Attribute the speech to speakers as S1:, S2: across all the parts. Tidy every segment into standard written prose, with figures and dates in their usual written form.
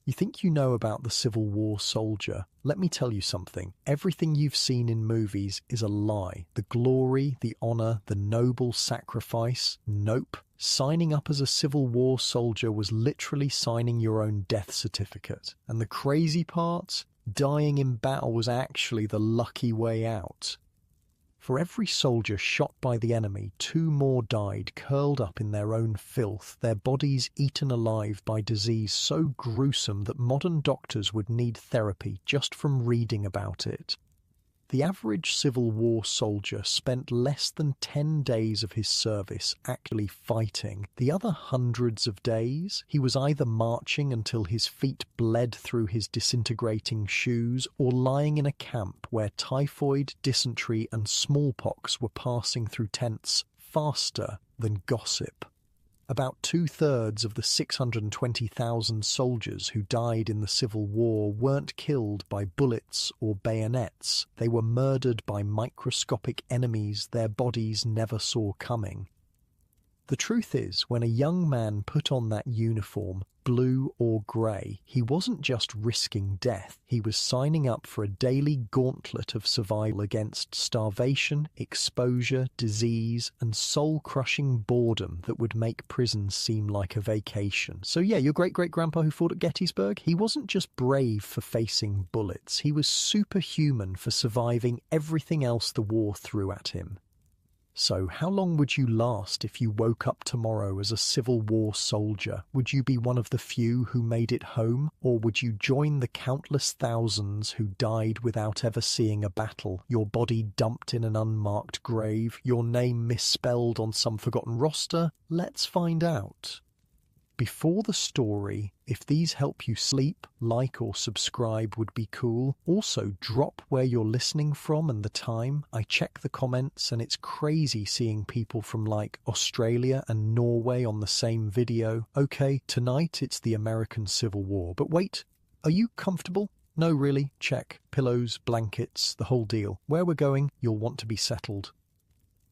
S1: You think you know about the Civil War soldier? Let me tell you something. Everything you've seen in movies is a lie. The glory, the honor, the noble sacrifice? Nope. Signing up as a Civil War soldier was literally signing your own death certificate. And the crazy part? Dying in battle was actually the lucky way out. For every soldier shot by the enemy, 2 more died curled up in their own filth, their bodies eaten alive by disease so gruesome that modern doctors would need therapy just from reading about it. The average Civil War soldier spent less than 10 days of his service actually fighting. The other hundreds of days, he was either marching until his feet bled through his disintegrating shoes or lying in a camp where typhoid, dysentery and smallpox were passing through tents faster than gossip. About 2/3 of the 620,000 soldiers who died in the Civil War weren't killed by bullets or bayonets. They were murdered by microscopic enemies their bodies never saw coming. The truth is, when a young man put on that uniform, blue or grey, he wasn't just risking death, he was signing up for a daily gauntlet of survival against starvation, exposure, disease, and soul-crushing boredom that would make prison seem like a vacation. So yeah, your great-great-grandpa who fought at Gettysburg, he wasn't just brave for facing bullets, he was superhuman for surviving everything else the war threw at him. So, how long would you last if you woke up tomorrow as a Civil War soldier? Would you be one of the few who made it home? Or would you join the countless thousands who died without ever seeing a battle, your body dumped in an unmarked grave, your name misspelled on some forgotten roster? Let's find out. Before the story, if these help you sleep, like or subscribe would be cool. Also, drop where you're listening from and the time. I check the comments and it's crazy seeing people from like Australia and Norway on the same video. Okay, tonight it's the American Civil War. But wait, are you comfortable? No, really? Check. Pillows, blankets, the whole deal. Where we're going, you'll want to be settled.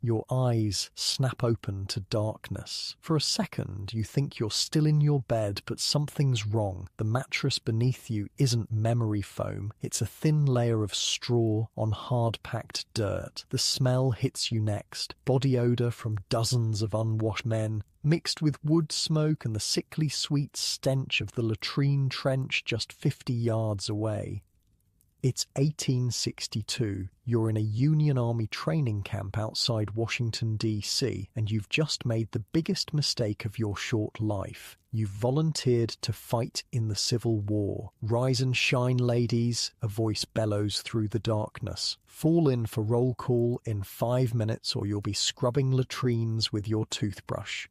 S1: Your eyes snap open to darkness. For a second, you think you're still in your bed, but something's wrong. The mattress beneath you isn't memory foam. It's a thin layer of straw on hard-packed dirt. The smell hits you next. Body odor from dozens of unwashed men, mixed with wood smoke and the sickly sweet stench of the latrine trench just 50 yards away. It's 1862, you're in a Union Army training camp outside Washington, D.C., and you've just made the biggest mistake of your short life. You've volunteered to fight in the Civil War. Rise and shine, ladies, a voice bellows through the darkness. Fall in for roll call in 5 minutes or you'll be scrubbing latrines with your toothbrush.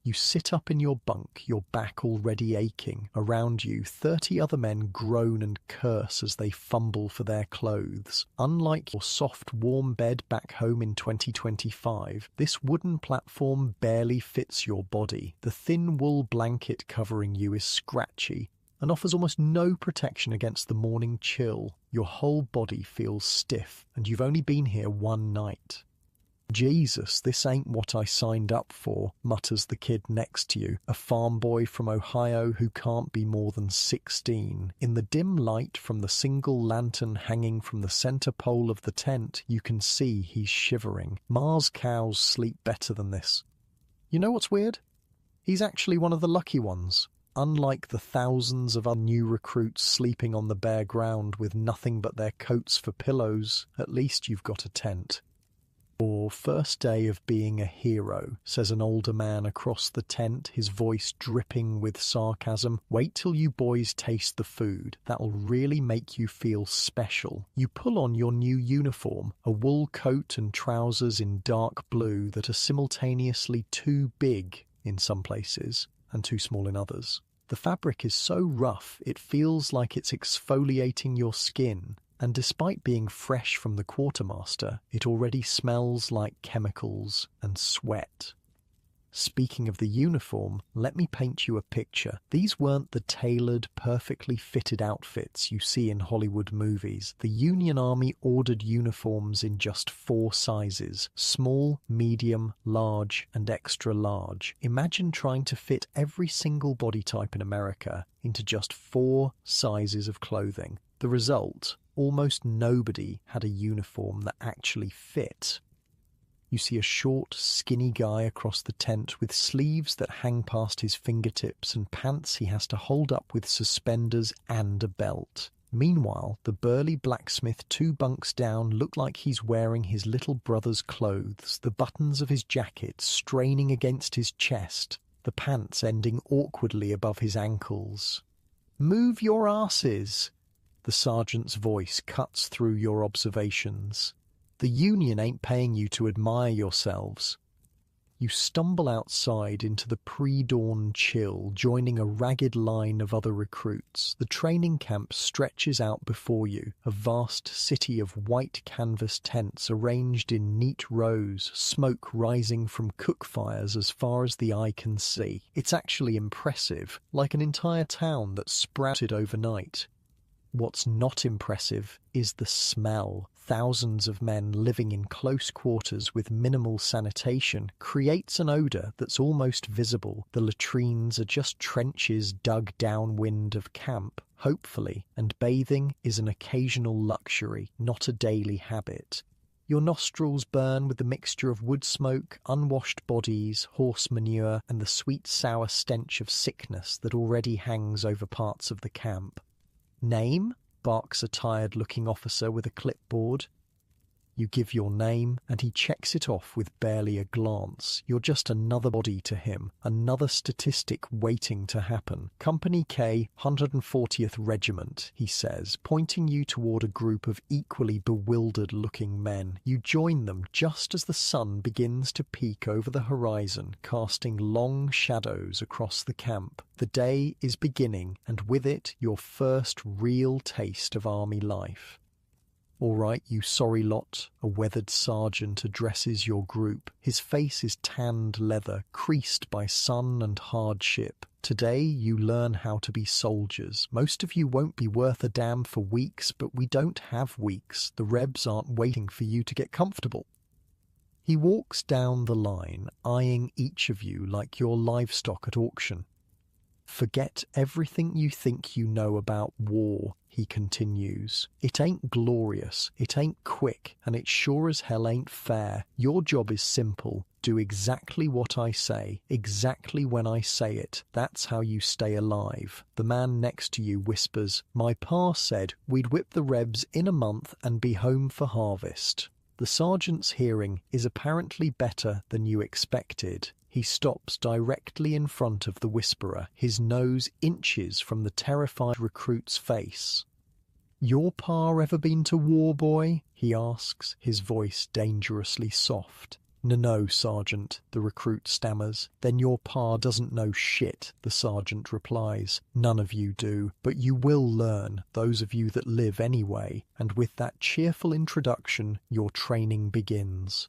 S1: You sit up in your bunk, your back already aching. Around you, 30 other men groan and curse as they fumble for their clothes. Unlike your soft, warm bed back home in 2025, this wooden platform barely fits your body. The thin wool blanket covering you is scratchy and offers almost no protection against the morning chill. Your whole body feels stiff, and you've only been here one night. Jesus, this ain't what I signed up for, mutters the kid next to you, a farm boy from Ohio who can't be more than 16. In the dim light from the single lantern hanging from the center pole of the tent, you can see he's shivering. Mars cows sleep better than this. You know what's weird? He's actually one of the lucky ones. Unlike the thousands of new recruits sleeping on the bare ground with nothing but their coats for pillows, at least you've got a tent. Or first day of being a hero, says an older man across the tent, his voice dripping with sarcasm. Wait till you boys taste the food. That'll really make you feel special. You pull on your new uniform, a wool coat and trousers in dark blue that are simultaneously too big in some places and too small in others. The fabric is so rough it feels like it's exfoliating your skin. And despite being fresh from the quartermaster, it already smells like chemicals and sweat. Speaking of the uniform, let me paint you a picture. These weren't the tailored, perfectly fitted outfits you see in Hollywood movies. The Union Army ordered uniforms in just 4 sizes: small, medium, large, and extra large. Imagine trying to fit every single body type in America into just 4 sizes of clothing. The result? Almost nobody had a uniform that actually fit. You see a short, skinny guy across the tent with sleeves that hang past his fingertips and pants he has to hold up with suspenders and a belt. Meanwhile, the burly blacksmith 2 bunks down looked like he's wearing his little brother's clothes, the buttons of his jacket straining against his chest, the pants ending awkwardly above his ankles. "Move your asses!" The sergeant's voice cuts through your observations. "The Union ain't paying you to admire yourselves." You stumble outside into the pre-dawn chill, joining a ragged line of other recruits. The training camp stretches out before you, a vast city of white canvas tents arranged in neat rows, smoke rising from cook fires as far as the eye can see. It's actually impressive, like an entire town that sprouted overnight. What's not impressive is the smell. Thousands of men living in close quarters with minimal sanitation creates an odour that's almost visible. The latrines are just trenches dug downwind of camp, hopefully, and bathing is an occasional luxury, not a daily habit. Your nostrils burn with the mixture of wood smoke, unwashed bodies, horse manure, and the sweet sour stench of sickness that already hangs over parts of the camp. "Name?" barks a tired-looking officer with a clipboard. You give your name, and he checks it off with barely a glance. You're just another body to him, another statistic waiting to happen. "Company K, 140th Regiment," he says, pointing you toward a group of equally bewildered-looking men. You join them just as the sun begins to peek over the horizon, casting long shadows across the camp. The day is beginning, and with it, your first real taste of army life. "All right, you sorry lot," a weathered sergeant addresses your group. His face is tanned leather, creased by sun and hardship. "Today you learn how to be soldiers. Most of you won't be worth a damn for weeks, but we don't have weeks. The Rebs aren't waiting for you to get comfortable." He walks down the line, eyeing each of you like you're livestock at auction. "Forget everything you think you know about war," he continues. "It ain't glorious, it ain't quick, and it sure as hell ain't fair. Your job is simple. Do exactly what I say, exactly when I say it. That's how you stay alive." The man next to you whispers, "My pa said we'd whip the Rebs in a month and be home for harvest." The sergeant's hearing is apparently better than you expected. He stops directly in front of the whisperer, his nose inches from the terrified recruit's face. "Your pa ever been to war, boy?" he asks, his voice dangerously soft. No, Sergeant," the recruit stammers. "Then your pa doesn't know shit," the sergeant replies. "None of you do, but you will learn, those of you that live anyway." And with that cheerful introduction, your training begins.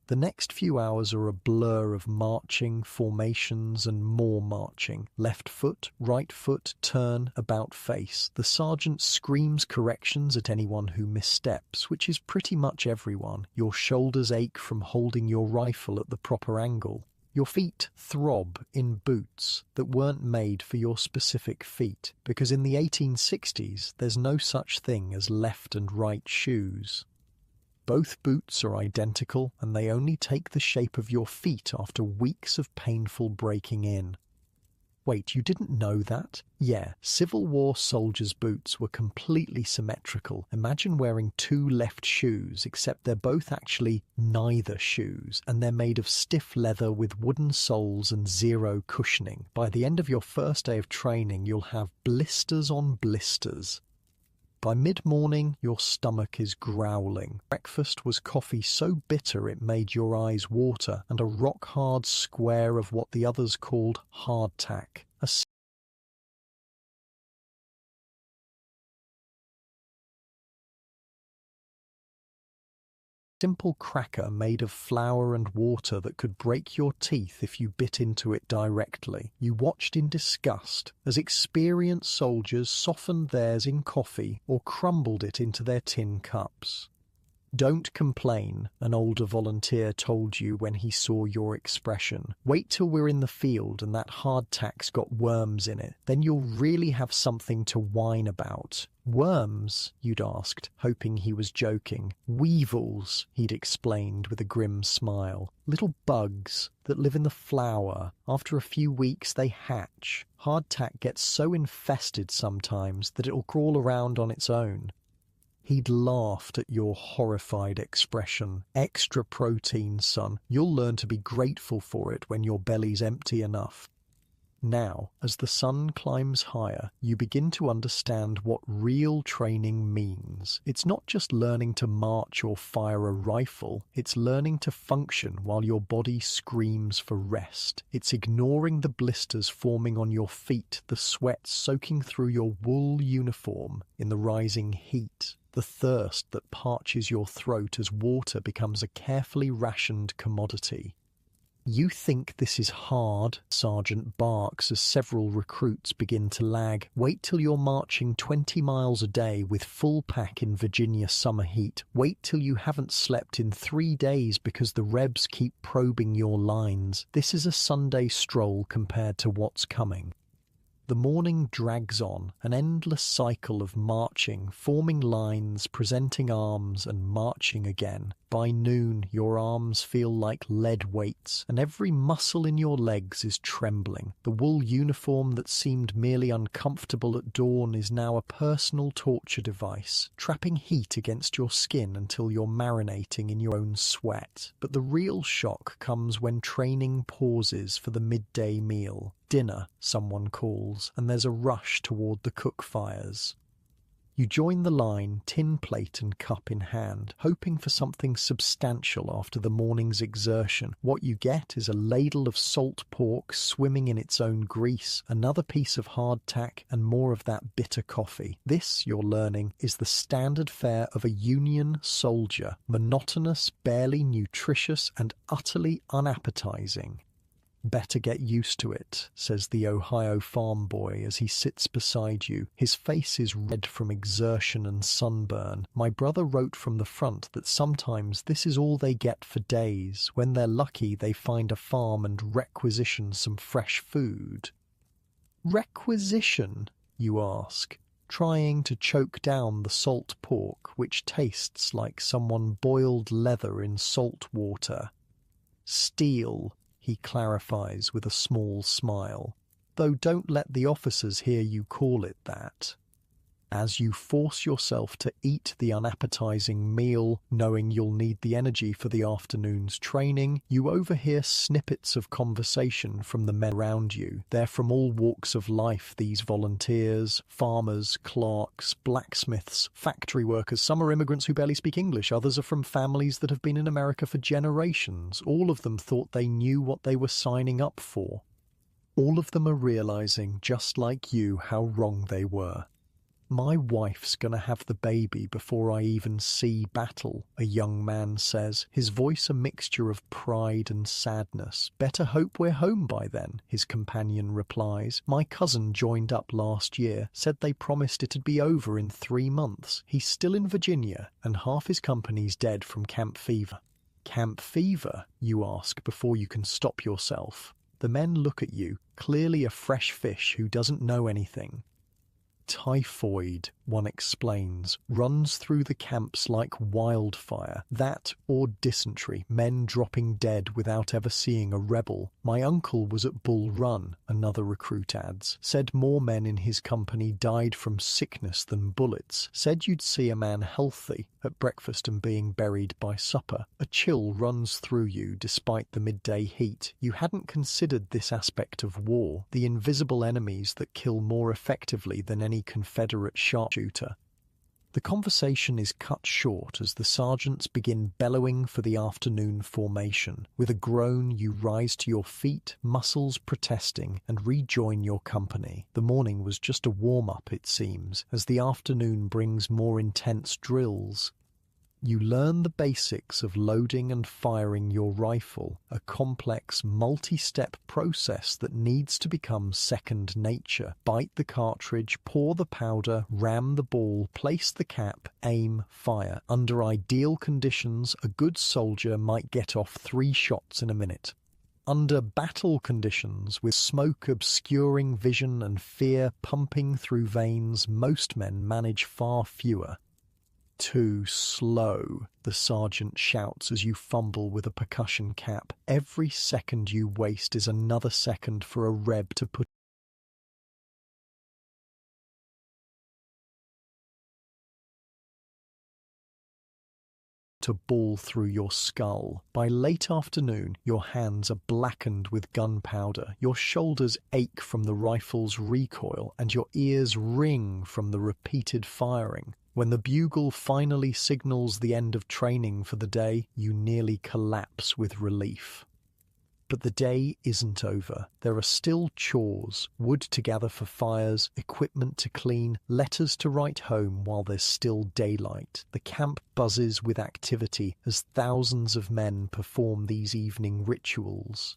S1: The next few hours are a blur of marching, formations, and more marching. Left foot, right foot, turn, about face. The sergeant screams corrections at anyone who missteps, which is pretty much everyone. Your shoulders ache from holding your rifle at the proper angle. Your feet throb in boots that weren't made for your specific feet, because in the 1860s there's no such thing as left and right shoes. Both boots are identical, and they only take the shape of your feet after weeks of painful breaking in. Wait, you didn't know that? Yeah, Civil War soldiers' boots were completely symmetrical. Imagine wearing 2 left shoes, except they're both actually neither shoes, and they're made of stiff leather with wooden soles and 0 cushioning. By the end of your first day of training, you'll have blisters on blisters. By mid-morning, your stomach is growling. Breakfast was coffee so bitter it made your eyes water, and a rock-hard square of what the others called hardtack, a simple cracker made of flour and water that could break your teeth if you bit into it directly. You watched in disgust as experienced soldiers softened theirs in coffee or crumbled it into their tin cups. "Don't complain," an older volunteer told you when he saw your expression. "Wait till we're in the field and that hardtack's got worms in it. Then you'll really have something to whine about." "Worms?" you'd asked, hoping he was joking. "Weevils," he'd explained with a grim smile. "Little bugs that live in the flour. After a few weeks they hatch. Hardtack gets so infested sometimes that it'll crawl around on its own." He'd laughed at your horrified expression. "Extra protein, son. You'll learn to be grateful for it when your belly's empty enough." Now, as the sun climbs higher, you begin to understand what real training means. It's not just learning to march or fire a rifle. It's learning to function while your body screams for rest. It's ignoring the blisters forming on your feet, the sweat soaking through your wool uniform in the rising heat, the thirst that parches your throat as water becomes a carefully rationed commodity. "You think this is hard," Sergeant barks as several recruits begin to lag. "Wait till you're marching 20 miles a day with full pack in Virginia summer heat. Wait till you haven't slept in 3 days because the Rebs keep probing your lines. This is a Sunday stroll compared to what's coming." The morning drags on, an endless cycle of marching, forming lines, presenting arms, and marching again. By noon, your arms feel like lead weights, and every muscle in your legs is trembling. The wool uniform that seemed merely uncomfortable at dawn is now a personal torture device, trapping heat against your skin until you're marinating in your own sweat. But the real shock comes when training pauses for the midday meal. Dinner, someone calls, and there's a rush toward the cook fires. You join the line, tin plate and cup in hand, hoping for something substantial after the morning's exertion. What you get is a ladle of salt pork swimming in its own grease, another piece of hardtack, and more of that bitter coffee. This, you're learning, is the standard fare of a Union soldier, monotonous, barely nutritious, and utterly unappetizing. "Better get used to it," says the Ohio farm boy as he sits beside you. His face is red from exertion and sunburn. "My brother wrote from the front that sometimes this is all they get for days. When they're lucky, they find a farm and requisition some fresh food." "Requisition?" you ask, trying to choke down the salt pork, which tastes like someone boiled leather in salt water. "Steal," he clarifies with a small smile, "though don't let the officers hear you call it that." As you force yourself to eat the unappetizing meal, knowing you'll need the energy for the afternoon's training, you overhear snippets of conversation from the men around you. They're from all walks of life, these volunteers: farmers, clerks, blacksmiths, factory workers. Some are immigrants who barely speak English. Others are from families that have been in America for generations. All of them thought they knew what they were signing up for. All of them are realizing, just like you, how wrong they were. "My wife's gonna have the baby before I even see battle," a young man says, his voice a mixture of pride and sadness. "Better hope we're home by then," his companion replies. "My cousin joined up last year, said they promised it'd be over in 3 months. He's still in Virginia, and half his company's dead from camp fever." "Camp fever?" you ask before you can stop yourself. The men look at you, clearly a fresh fish who doesn't know anything. "Typhoid," one explains, "runs through the camps like wildfire. That or dysentery, men dropping dead without ever seeing a rebel. My uncle was at Bull Run," another recruit adds. "Said more men in his company died from sickness than bullets. Said you'd see a man healthy at breakfast and being buried by supper. A chill runs through you despite the midday heat. You hadn't considered this aspect of war, the invisible enemies that kill more effectively than any Confederate sharpshooter." The conversation is cut short as the sergeants begin bellowing for the afternoon formation. With a groan, you rise to your feet, muscles protesting, and rejoin your company. The morning was just a warm-up, it seems, as the afternoon brings more intense drills. You learn the basics of loading and firing your rifle, a complex multi-step process that needs to become second nature. Bite the cartridge, pour the powder, ram the ball, place the cap, aim, fire. Under ideal conditions, a good soldier might get off 3 shots in a minute. Under battle conditions, with smoke obscuring vision and fear pumping through veins, most men manage far fewer. Too slow, the sergeant shouts as you fumble with a percussion cap. Every second you waste is another second for a reb to put a ball through your skull. By late afternoon, your hands are blackened with gunpowder, your shoulders ache from the rifle's recoil, and your ears ring from the repeated firing. When the bugle finally signals the end of training for the day, you nearly collapse with relief. But the day isn't over. There are still chores, wood to gather for fires, equipment to clean, letters to write home while there's still daylight. The camp buzzes with activity as thousands of men perform these evening rituals.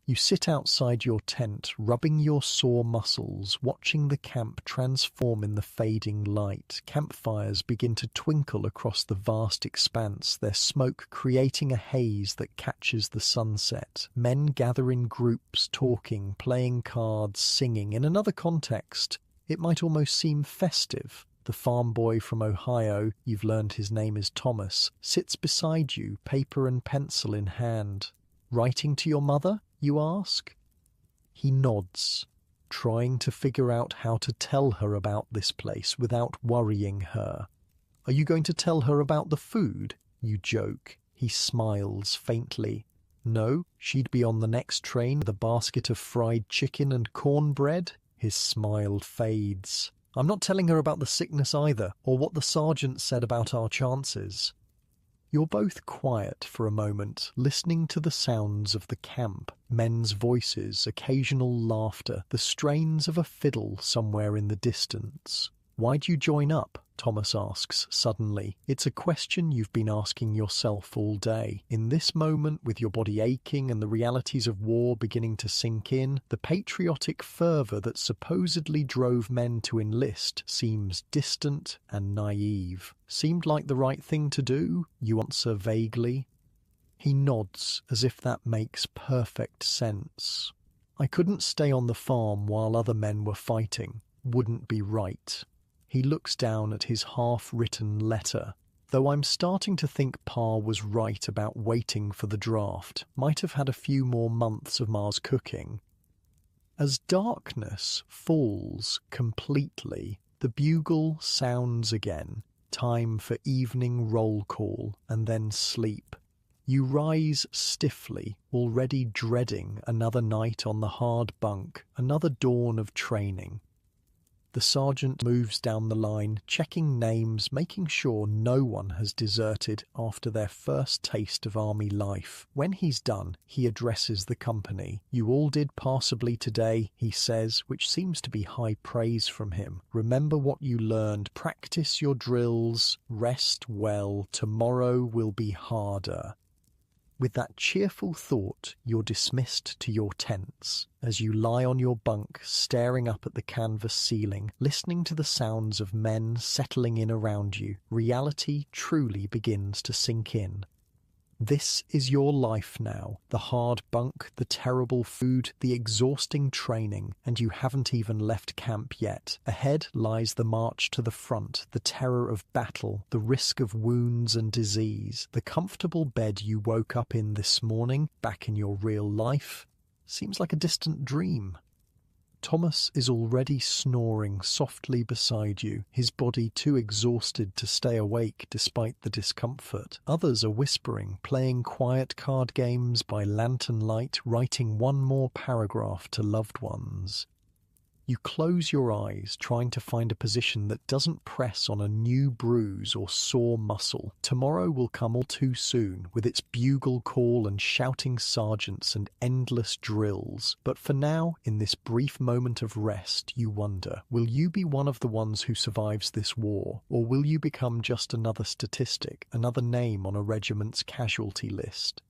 S1: You sit outside your tent, rubbing your sore muscles, watching the camp transform in the fading light. Campfires begin to twinkle across the vast expanse, their smoke creating a haze that catches the sunset. Men gather in groups, talking, playing cards, singing. In another context, it might almost seem festive. The farm boy from Ohio, you've learned his name is Thomas, sits beside you, paper and pencil in hand. Writing to your mother? You ask. He nods, trying to figure out how to tell her about this place without worrying her. Are you going to tell her about the food? You joke. He smiles faintly. No, she'd be on the next train with a basket of fried chicken and cornbread. His smile fades. I'm not telling her about the sickness either, or what the sergeant said about our chances. You're both quiet for a moment, listening to the sounds of the camp, men's voices, occasional laughter, the strains of a fiddle somewhere in the distance. Why'd you join up? Thomas asks suddenly. It's a question you've been asking yourself all day. In this moment, with your body aching and the realities of war beginning to sink in, the patriotic fervour that supposedly drove men to enlist seems distant and naive. Seemed like the right thing to do? You answer vaguely. He nods as if that makes perfect sense. I couldn't stay on the farm while other men were fighting. Wouldn't be right. He looks down at his half-written letter. Though I'm starting to think Pa was right about waiting for the draft. Might have had a few more months of Ma's cooking. As darkness falls completely, the bugle sounds again. Time for evening roll call and then sleep. You rise stiffly, already dreading another night on the hard bunk, another dawn of training. The sergeant moves down the line, checking names, making sure no one has deserted after their first taste of army life. When he's done, he addresses the company. You all did passably today, he says, which seems to be high praise from him. Remember what you learned, practice your drills, rest well, tomorrow will be harder. With that cheerful thought, you're dismissed to your tents. As you lie on your bunk, staring up at the canvas ceiling, listening to the sounds of men settling in around you, reality truly begins to sink in. This is your life now, the hard bunk, the terrible food, the exhausting training, and you haven't even left camp yet. Ahead lies the march to the front, the terror of battle, the risk of wounds and disease. The comfortable bed you woke up in this morning, back in your real life, seems like a distant dream. Thomas is already snoring softly beside you, his body too exhausted to stay awake despite the discomfort. Others are whispering, playing quiet card games by lantern light, writing one more paragraph to loved ones. You close your eyes, trying to find a position that doesn't press on a new bruise or sore muscle. Tomorrow will come all too soon, with its bugle call and shouting sergeants and endless drills. But for now, in this brief moment of rest, you wonder, will you be one of the ones who survives this war, or will you become just another statistic, another name on a regiment's casualty list?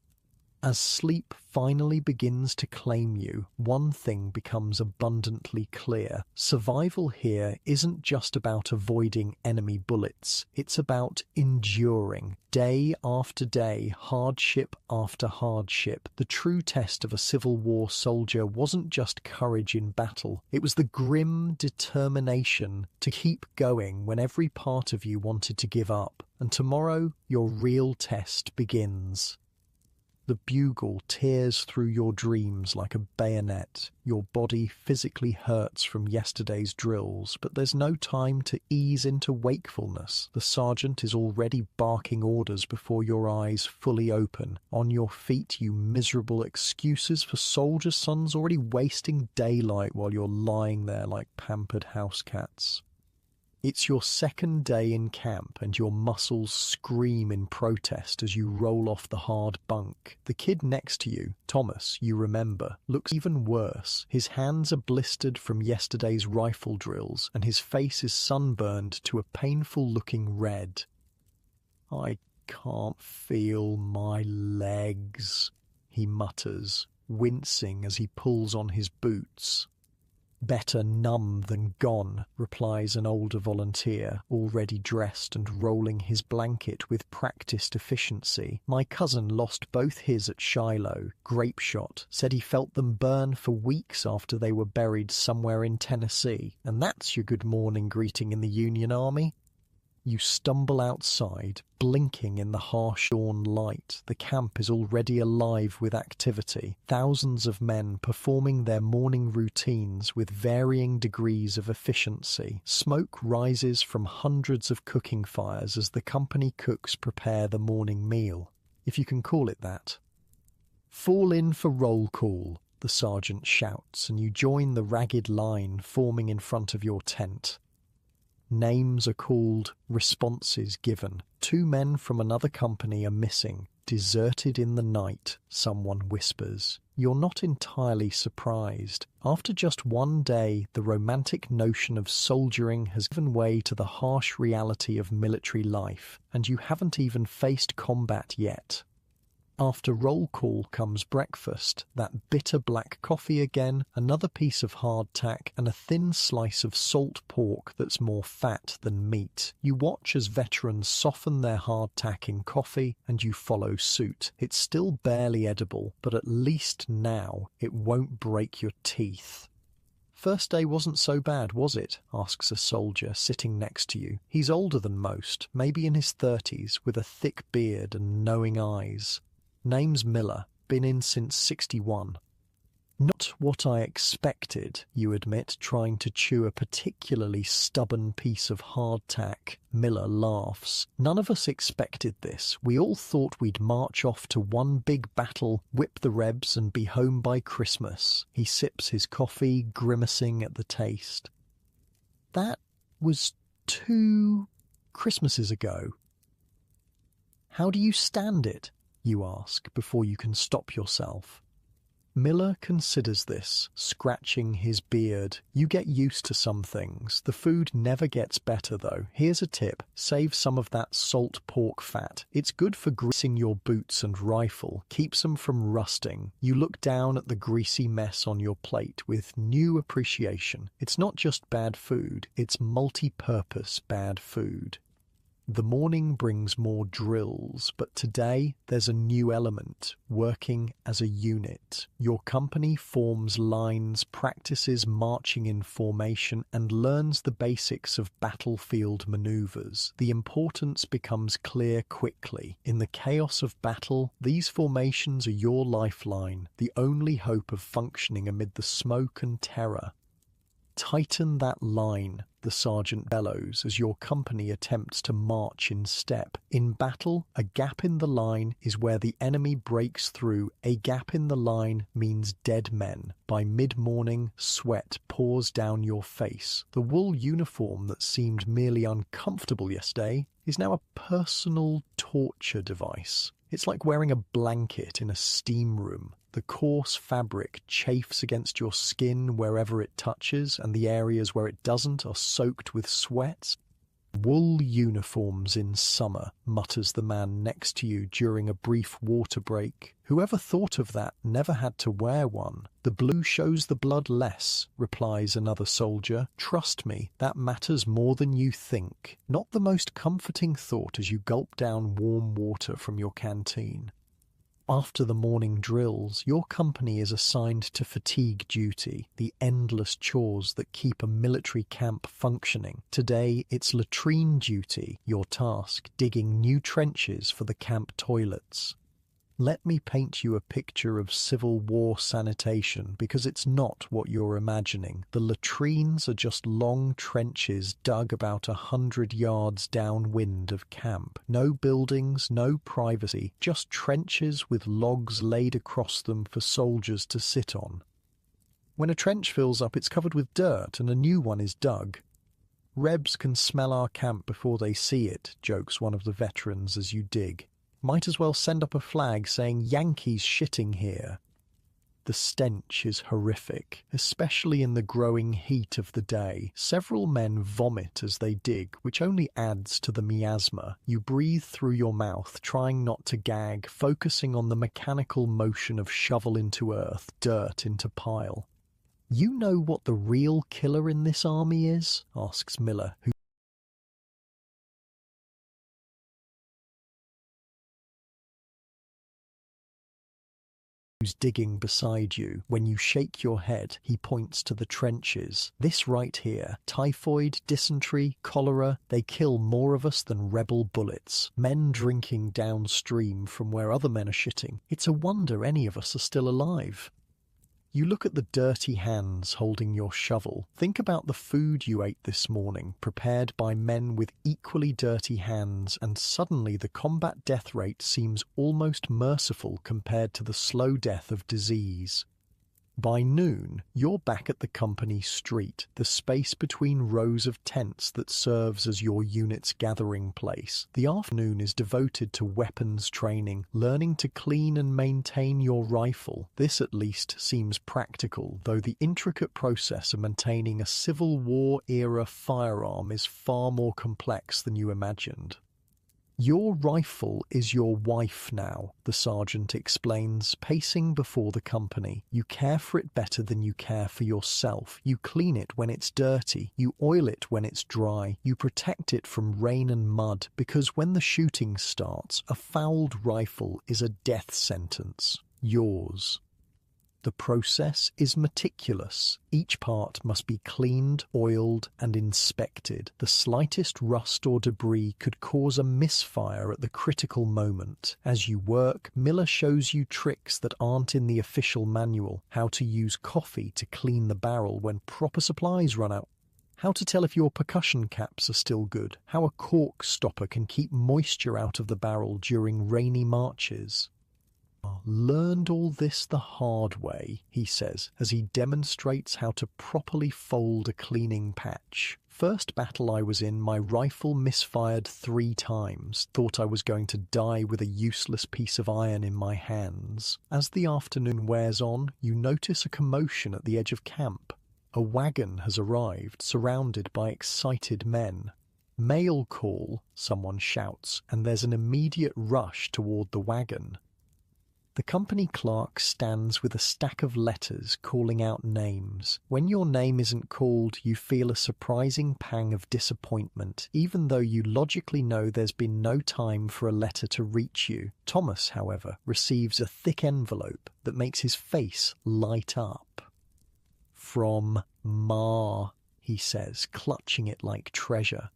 S1: As sleep finally begins to claim you, one thing becomes abundantly clear. Survival here isn't just about avoiding enemy bullets. It's about enduring, day after day, hardship after hardship. The true test of a Civil War soldier wasn't just courage in battle. It was the grim determination to keep going when every part of you wanted to give up. And tomorrow, your real test begins. The bugle tears through your dreams like a bayonet. Your body physically hurts from yesterday's drills, but there's no time to ease into wakefulness. The sergeant is already barking orders before your eyes fully open. On your feet, you miserable excuses for soldier sons already wasting daylight while you're lying there like pampered house cats. It's your second day in camp and your muscles scream in protest as you roll off the hard bunk. The kid next to you, Thomas, you remember, looks even worse. His hands are blistered from yesterday's rifle drills and his face is sunburned to a painful-looking red. "I can't feel my legs," he mutters, wincing as he pulls on his boots. "Better numb than gone," replies an older volunteer, already dressed and rolling his blanket with practiced efficiency. "My cousin lost both his at Shiloh, grape shot, said he felt them burn for weeks after they were buried somewhere in Tennessee. And that's your good morning greeting in the Union Army?" You stumble outside, blinking in the harsh dawn light. The camp is already alive with activity. Thousands of men performing their morning routines with varying degrees of efficiency. Smoke rises from hundreds of cooking fires as the company cooks prepare the morning meal, if you can call it that. "Fall in for roll call," the sergeant shouts, and you join the ragged line forming in front of your tent. Names are called, responses given. 2 men from another company are missing. "Deserted in the night," someone whispers. You're not entirely surprised. After just one day, the romantic notion of soldiering has given way to the harsh reality of military life, and you haven't even faced combat yet. After roll call comes breakfast, that bitter black coffee again, another piece of hardtack, and a thin slice of salt pork that's more fat than meat. You watch as veterans soften their hardtack in coffee, and you follow suit. It's still barely edible, but at least now it won't break your teeth. "First day wasn't so bad, was it?" asks a soldier sitting next to you. He's older than most, maybe in his 30s, with a thick beard and knowing eyes. Name's Miller, been in since 61. "Not what I expected," you admit, trying to chew a particularly stubborn piece of hardtack. Miller laughs. "None of us expected this. We all thought we'd march off to one big battle, whip the Rebs, and be home by Christmas." He sips his coffee, grimacing at the taste. "That was 2 Christmases ago. How do you stand it?" you ask, before you can stop yourself. Miller considers this, scratching his beard. "You get used to some things. The food never gets better, though. Here's a tip. Save some of that salt pork fat. It's good for greasing your boots and rifle. Keeps them from rusting." You look down at the greasy mess on your plate with new appreciation. It's not just bad food, it's multi-purpose bad food. The morning brings more drills, but today there's a new element, working as a unit. Your company forms lines, practices marching in formation, and learns the basics of battlefield maneuvers. The importance becomes clear quickly. In the chaos of battle, these formations are your lifeline, the only hope of functioning amid the smoke and terror. Tighten that line, the sergeant bellows as your company attempts to march in step. In battle, a gap in the line is where the enemy breaks through. A gap in the line means dead men. By mid-morning, sweat pours down your face. The wool uniform that seemed merely uncomfortable yesterday is now a personal torture device. It's like wearing a blanket in a steam room. The coarse fabric chafes against your skin wherever it touches, and the areas where it doesn't are soaked with sweat. Wool uniforms in summer, mutters the man next to you during a brief water break. Whoever thought of that never had to wear one. The blue shows the blood less, replies another soldier. Trust me, that matters more than you think. Not the most comforting thought as you gulp down warm water from your canteen. After the morning drills, your company is assigned to fatigue duty, the endless chores that keep a military camp functioning. Today, it's latrine duty, your task, digging new trenches for the camp toilets. Let me paint you a picture of Civil War sanitation, because it's not what you're imagining. The latrines are just long trenches dug about 100 yards downwind of camp. No buildings, no privacy, just trenches with logs laid across them for soldiers to sit on. When a trench fills up, it's covered with dirt and a new one is dug. Rebs can smell our camp before they see it, jokes one of the veterans as you dig. Might as well send up a flag saying Yankees shitting here. The stench is horrific, especially in the growing heat of the day. Several men vomit as they dig, which only adds to the miasma. You breathe through your mouth, trying not to gag, focusing on the mechanical motion of shovel into earth, dirt into pile. You know what the real killer in this army is? Asks Miller, who's digging beside you. When you shake your head, he points to the trenches. This right here, typhoid, dysentery, cholera, they kill more of us than rebel bullets. Men drinking downstream from where other men are shitting. It's a wonder any of us are still alive. You look at the dirty hands holding your shovel. Think about the food you ate this morning, prepared by men with equally dirty hands, and suddenly the combat death rate seems almost merciful compared to the slow death of disease. By noon, you're back at the company street, the space between rows of tents that serves as your unit's gathering place. The afternoon is devoted to weapons training, learning to clean and maintain your rifle. This at least seems practical, though the intricate process of maintaining a Civil War-era firearm is far more complex than you imagined. Your rifle is your wife now, the sergeant explains, pacing before the company. You care for it better than you care for yourself. You clean it when it's dirty. You oil it when it's dry. You protect it from rain and mud, because when the shooting starts, a fouled rifle is a death sentence. Yours. The process is meticulous. Each part must be cleaned, oiled, and inspected. The slightest rust or debris could cause a misfire at the critical moment. As you work, Miller shows you tricks that aren't in the official manual. How to use coffee to clean the barrel when proper supplies run out. How to tell if your percussion caps are still good. How a cork stopper can keep moisture out of the barrel during rainy marches. Learned all this the hard way, he says, as he demonstrates how to properly fold a cleaning patch. First battle I was in, my rifle misfired 3 times. Thought I was going to die with a useless piece of iron in my hands. As the afternoon wears on, you notice a commotion at the edge of camp. A wagon has arrived, surrounded by excited men. Mail call, someone shouts, and there's an immediate rush toward the wagon. The company clerk stands with a stack of letters calling out names. When your name isn't called, you feel a surprising pang of disappointment, even though you logically know there's been no time for a letter to reach you. Thomas, however, receives a thick envelope that makes his face light up. From Ma, he says, clutching it like treasure.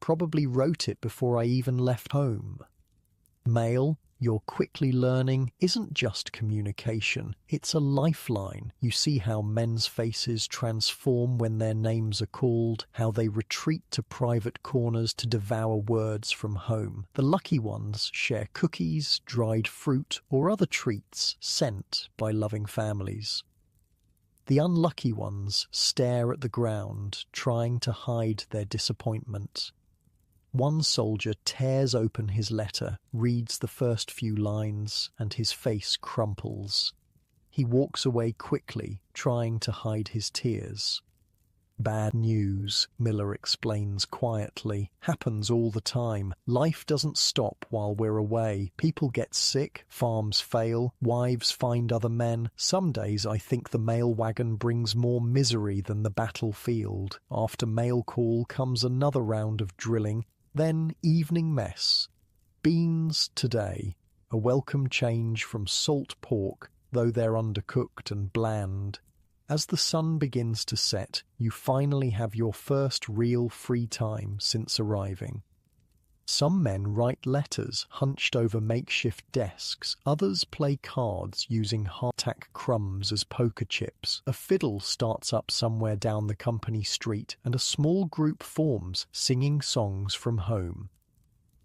S1: Probably wrote it before I even left home. Mail, you're quickly learning isn't just communication, it's a lifeline. You see how men's faces transform when their names are called, how they retreat to private corners to devour words from home. The lucky ones share cookies, dried fruit, or other treats sent by loving families. The unlucky ones stare at the ground, trying to hide their disappointment. One soldier tears open his letter, reads the first few lines, and his face crumples. He walks away quickly, trying to hide his tears. Bad news, Miller explains quietly, happens all the time. Life doesn't stop while we're away. People get sick, farms fail, wives find other men. Some days I think the mail wagon brings more misery than the battlefield. After mail call comes another round of drilling, then evening mess. Beans today, a welcome change from salt pork, though they're undercooked and bland. As the sun begins to set, you finally have your first real free time since arriving. Some men write letters hunched over makeshift desks. Others play cards using hardtack crumbs as poker chips. A fiddle starts up somewhere down the company street, and a small group forms, singing songs from home.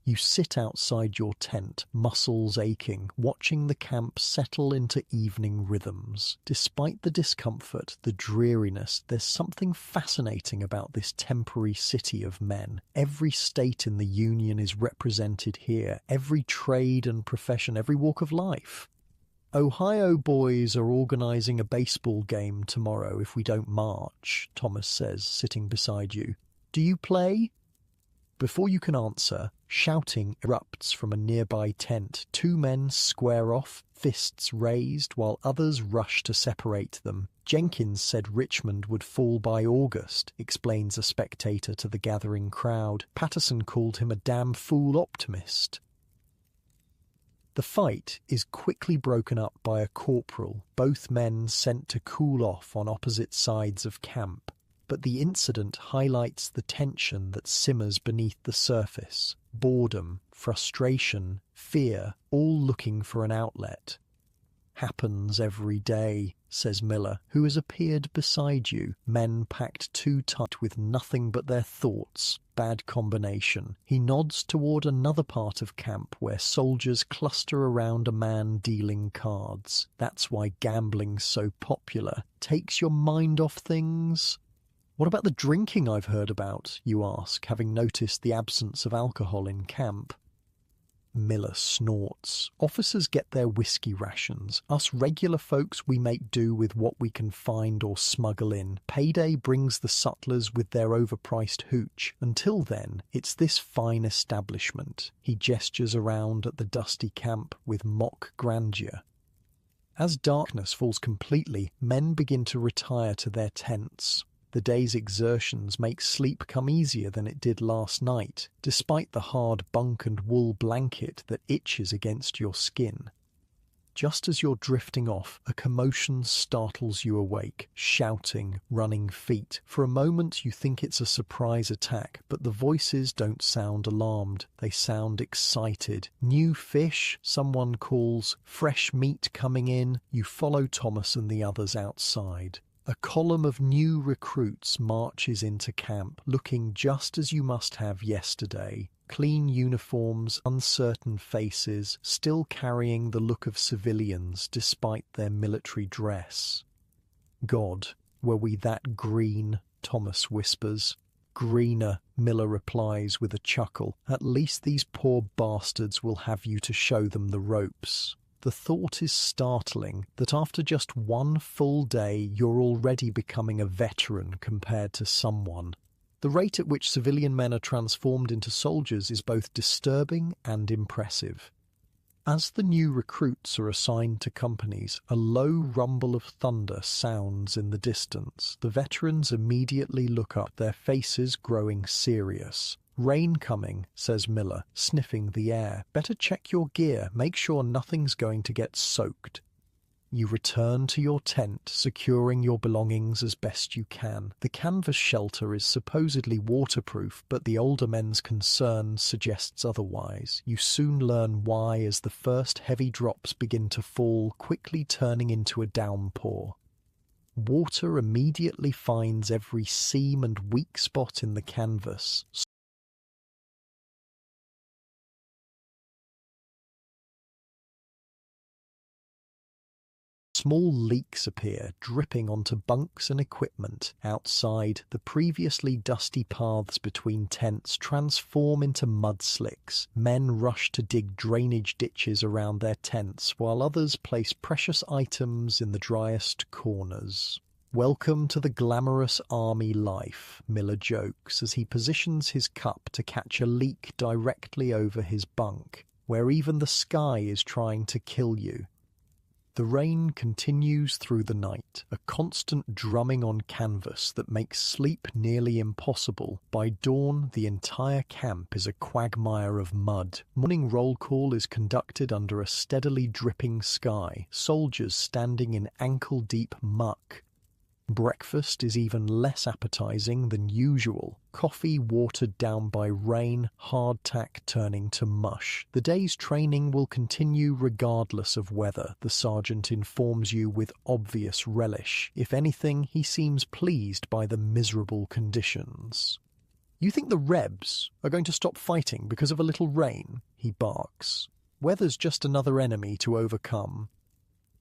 S1: You sit outside your tent, muscles aching, watching the camp settle into evening rhythms. Despite the discomfort, the dreariness, there's something fascinating about this temporary city of men. Every state in the Union is represented here, every trade and profession, every walk of life. Ohio boys are organizing a baseball game tomorrow if we don't march, Thomas says, sitting beside you. Do you play? Before you can answer, shouting erupts from a nearby tent. Two men square off, fists raised, while others rush to separate them. Jenkins said Richmond would fall by August, explains a spectator to the gathering crowd. Patterson called him a damn fool optimist. The fight is quickly broken up by a corporal, both men sent to cool off on opposite sides of camp. But the incident highlights the tension that simmers beneath the surface. Boredom, frustration, fear, all looking for an outlet. Happens every day, says Miller, who has appeared beside you. Men packed too tight with nothing but their thoughts. Bad combination. He nods toward another part of camp where soldiers cluster around a man dealing cards. That's why gambling's so popular. Takes your mind off things. What about the drinking I've heard about, you ask, having noticed the absence of alcohol in camp? Miller snorts. Officers get their whiskey rations. Us regular folks, we make do with what we can find or smuggle in. Payday brings the sutlers with their overpriced hooch. Until then, it's this fine establishment. He gestures around at the dusty camp with mock grandeur. As darkness falls completely, men begin to retire to their tents. The day's exertions make sleep come easier than it did last night, despite the hard bunk and wool blanket that itches against your skin. Just as you're drifting off, a commotion startles you awake, shouting, running feet. For a moment you think it's a surprise attack, but the voices don't sound alarmed. They sound excited. New fish, someone calls, fresh meat coming in. You follow Thomas and the others outside. A column of new recruits marches into camp, looking just as you must have yesterday. Clean uniforms, uncertain faces, still carrying the look of civilians despite their military dress. God, were we that green, Thomas whispers. Greener, Miller replies with a chuckle. At least these poor bastards will have you to show them the ropes. The thought is startling that after just one full day you're already becoming a veteran compared to someone. The rate at which civilian men are transformed into soldiers is both disturbing and impressive. As the new recruits are assigned to companies, a low rumble of thunder sounds in the distance. The veterans immediately look up, their faces growing serious. Rain coming, says Miller, sniffing the air. Better check your gear, make sure nothing's going to get soaked. You return to your tent, securing your belongings as best you can. The canvas shelter is supposedly waterproof, but the older men's concern suggests otherwise. You soon learn why as the first heavy drops begin to fall, quickly turning into a downpour. Water immediately finds every seam and weak spot in the canvas. Small leaks appear, dripping onto bunks and equipment. Outside, the previously dusty paths between tents transform into mud slicks. Men rush to dig drainage ditches around their tents, while others place precious items in the driest corners. Welcome to the glamorous army life, Miller jokes as he positions his cup to catch a leak directly over his bunk, where even the sky is trying to kill you. The rain continues through the night, a constant drumming on canvas that makes sleep nearly impossible. By dawn, the entire camp is a quagmire of mud. Morning roll call is conducted under a steadily dripping sky, soldiers standing in ankle-deep muck. Breakfast is even less appetizing than usual. Coffee watered down by rain, hardtack turning to mush. The day's training will continue regardless of weather, the sergeant informs you with obvious relish. If anything, he seems pleased by the miserable conditions. "You think the Rebs are going to stop fighting because of a little rain?" he barks. "Weather's just another enemy to overcome."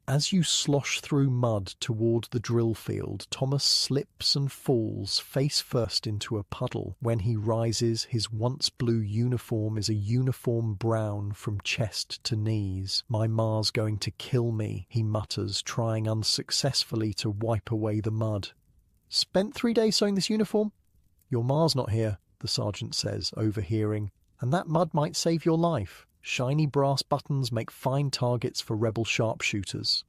S1: As you slosh through mud toward the drill field, Thomas slips and falls face first into a puddle. When he rises, his once blue uniform is a uniform brown from chest to knees. "My ma's going to kill me," he mutters, trying unsuccessfully to wipe away the mud. "Spent 3 days sewing this uniform?" "Your ma's not here," the sergeant says, overhearing, "and that mud might save your life. Shiny brass buttons make fine targets for rebel sharpshooters."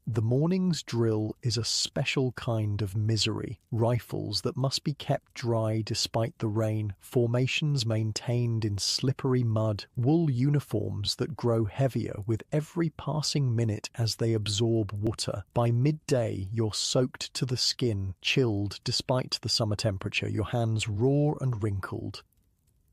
S1: The morning's drill is a special kind of misery. Rifles that must be kept dry despite the rain, formations maintained in slippery mud, wool uniforms that grow heavier with every passing minute as they absorb water. By midday, you're soaked to the skin, chilled despite the summer temperature, your hands raw and wrinkled.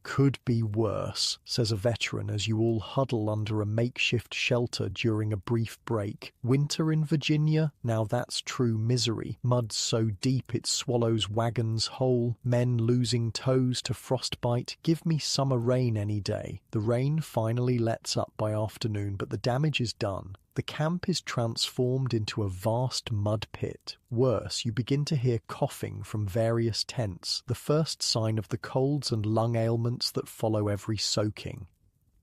S1: "Could be worse," says a veteran as you all huddle under a makeshift shelter during a brief break. "Winter in Virginia? Now that's true misery. Mud so deep it swallows wagons whole, men losing toes to frostbite. Give me summer rain any day." The rain finally lets up by afternoon, but the damage is done. The camp is transformed into a vast mud pit. Worse, you begin to hear coughing from various tents, the first sign of the colds and lung ailments that follow every soaking.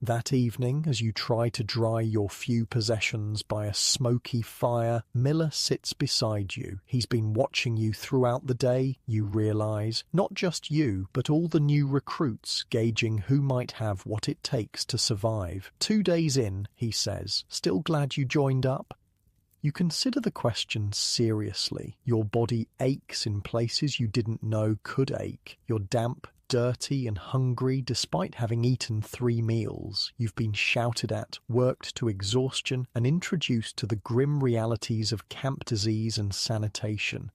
S1: That evening, as you try to dry your few possessions by a smoky fire, Miller sits beside you. He's been watching you throughout the day, you realize. Not just you, but all the new recruits, gauging who might have what it takes to survive. 2 days in, he says, "Still glad you joined up?" You consider the question seriously. Your body aches in places you didn't know could ache. You're damp, dirty and hungry despite having eaten 3 meals. You've been shouted at, worked to exhaustion, and introduced to the grim realities of camp disease and sanitation.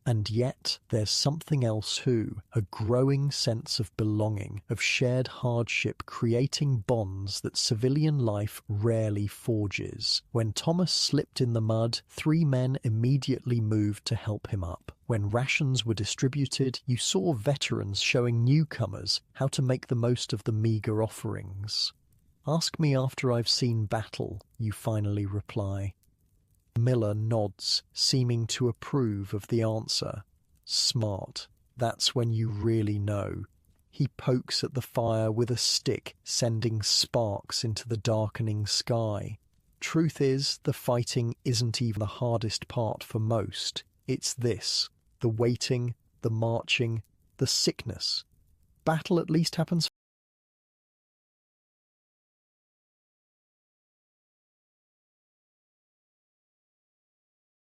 S1: And yet, there's something else too, a growing sense of belonging, of shared hardship creating bonds that civilian life rarely forges. When Thomas slipped in the mud, 3 men immediately moved to help him up. When rations were distributed, you saw veterans showing newcomers how to make the most of the meager offerings. "Ask me after I've seen battle," you finally reply. Miller nods, seeming to approve of the answer. Smart. That's when you really know. He pokes at the fire with a stick, sending sparks into the darkening sky. Truth is, the fighting isn't even the hardest part for most. It's this: the waiting, the marching, the sickness. Battle at least happens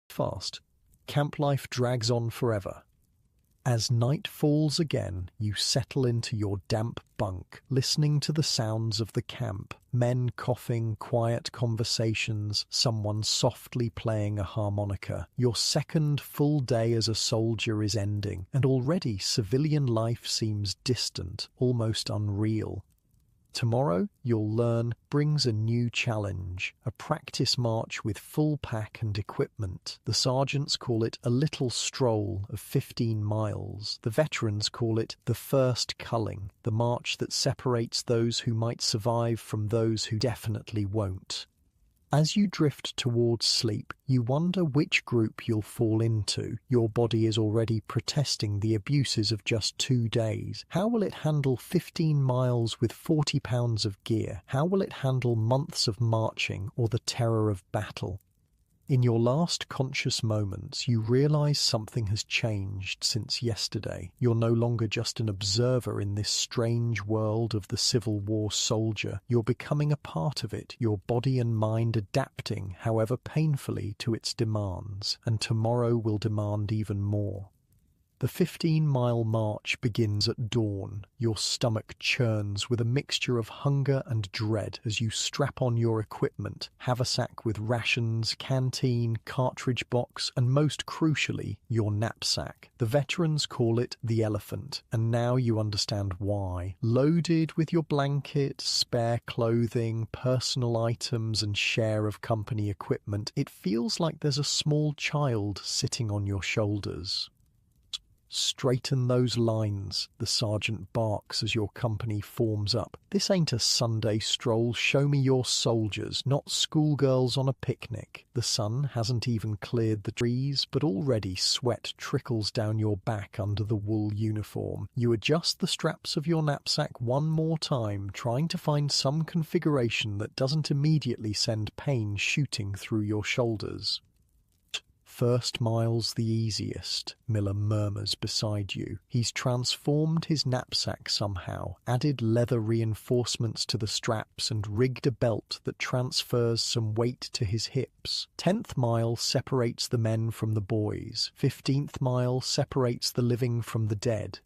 S1: fast. Camp life drags on forever. As night falls again, you settle into your damp bunk, listening to the sounds of the camp. Men coughing, quiet conversations, someone softly playing a harmonica. Your second full day as a soldier is ending, and already civilian life seems distant, almost unreal. Tomorrow, you'll learn, brings a new challenge, a practice march with full pack and equipment. The sergeants call it a little stroll of 15 miles. The veterans call it the first culling, the march that separates those who might survive from those who definitely won't. As you drift towards sleep, you wonder which group you'll fall into. Your body is already protesting the abuses of just 2 days. How will it handle 15 miles with 40 pounds of gear? How will it handle months of marching or the terror of battle? In your last conscious moments, you realize something has changed since yesterday. You're no longer just an observer in this strange world of the Civil War soldier. You're becoming a part of it, your body and mind adapting, however painfully, to its demands. And tomorrow will demand even more. The 15-mile march begins at dawn. Your stomach churns with a mixture of hunger and dread as you strap on your equipment, haversack with rations, canteen, cartridge box, and most crucially, your knapsack. The veterans call it the elephant, and now you understand why. Loaded with your blanket, spare clothing, personal items, and share of company equipment, it feels like there's a small child sitting on your shoulders. Straighten those lines, the sergeant barks as your company forms up. This ain't a Sunday stroll, show me your soldiers, not schoolgirls on a picnic. The sun hasn't even cleared the trees, but already sweat trickles down your back under the wool uniform. You adjust the straps of your knapsack one more time, trying to find some configuration that doesn't immediately send pain shooting through your shoulders. First mile's the easiest, Miller murmurs beside you. He's transformed his knapsack somehow, added leather reinforcements to the straps and rigged a belt that transfers some weight to his hips. 10th mile separates the men from the boys. 15th mile separates the living from the dead.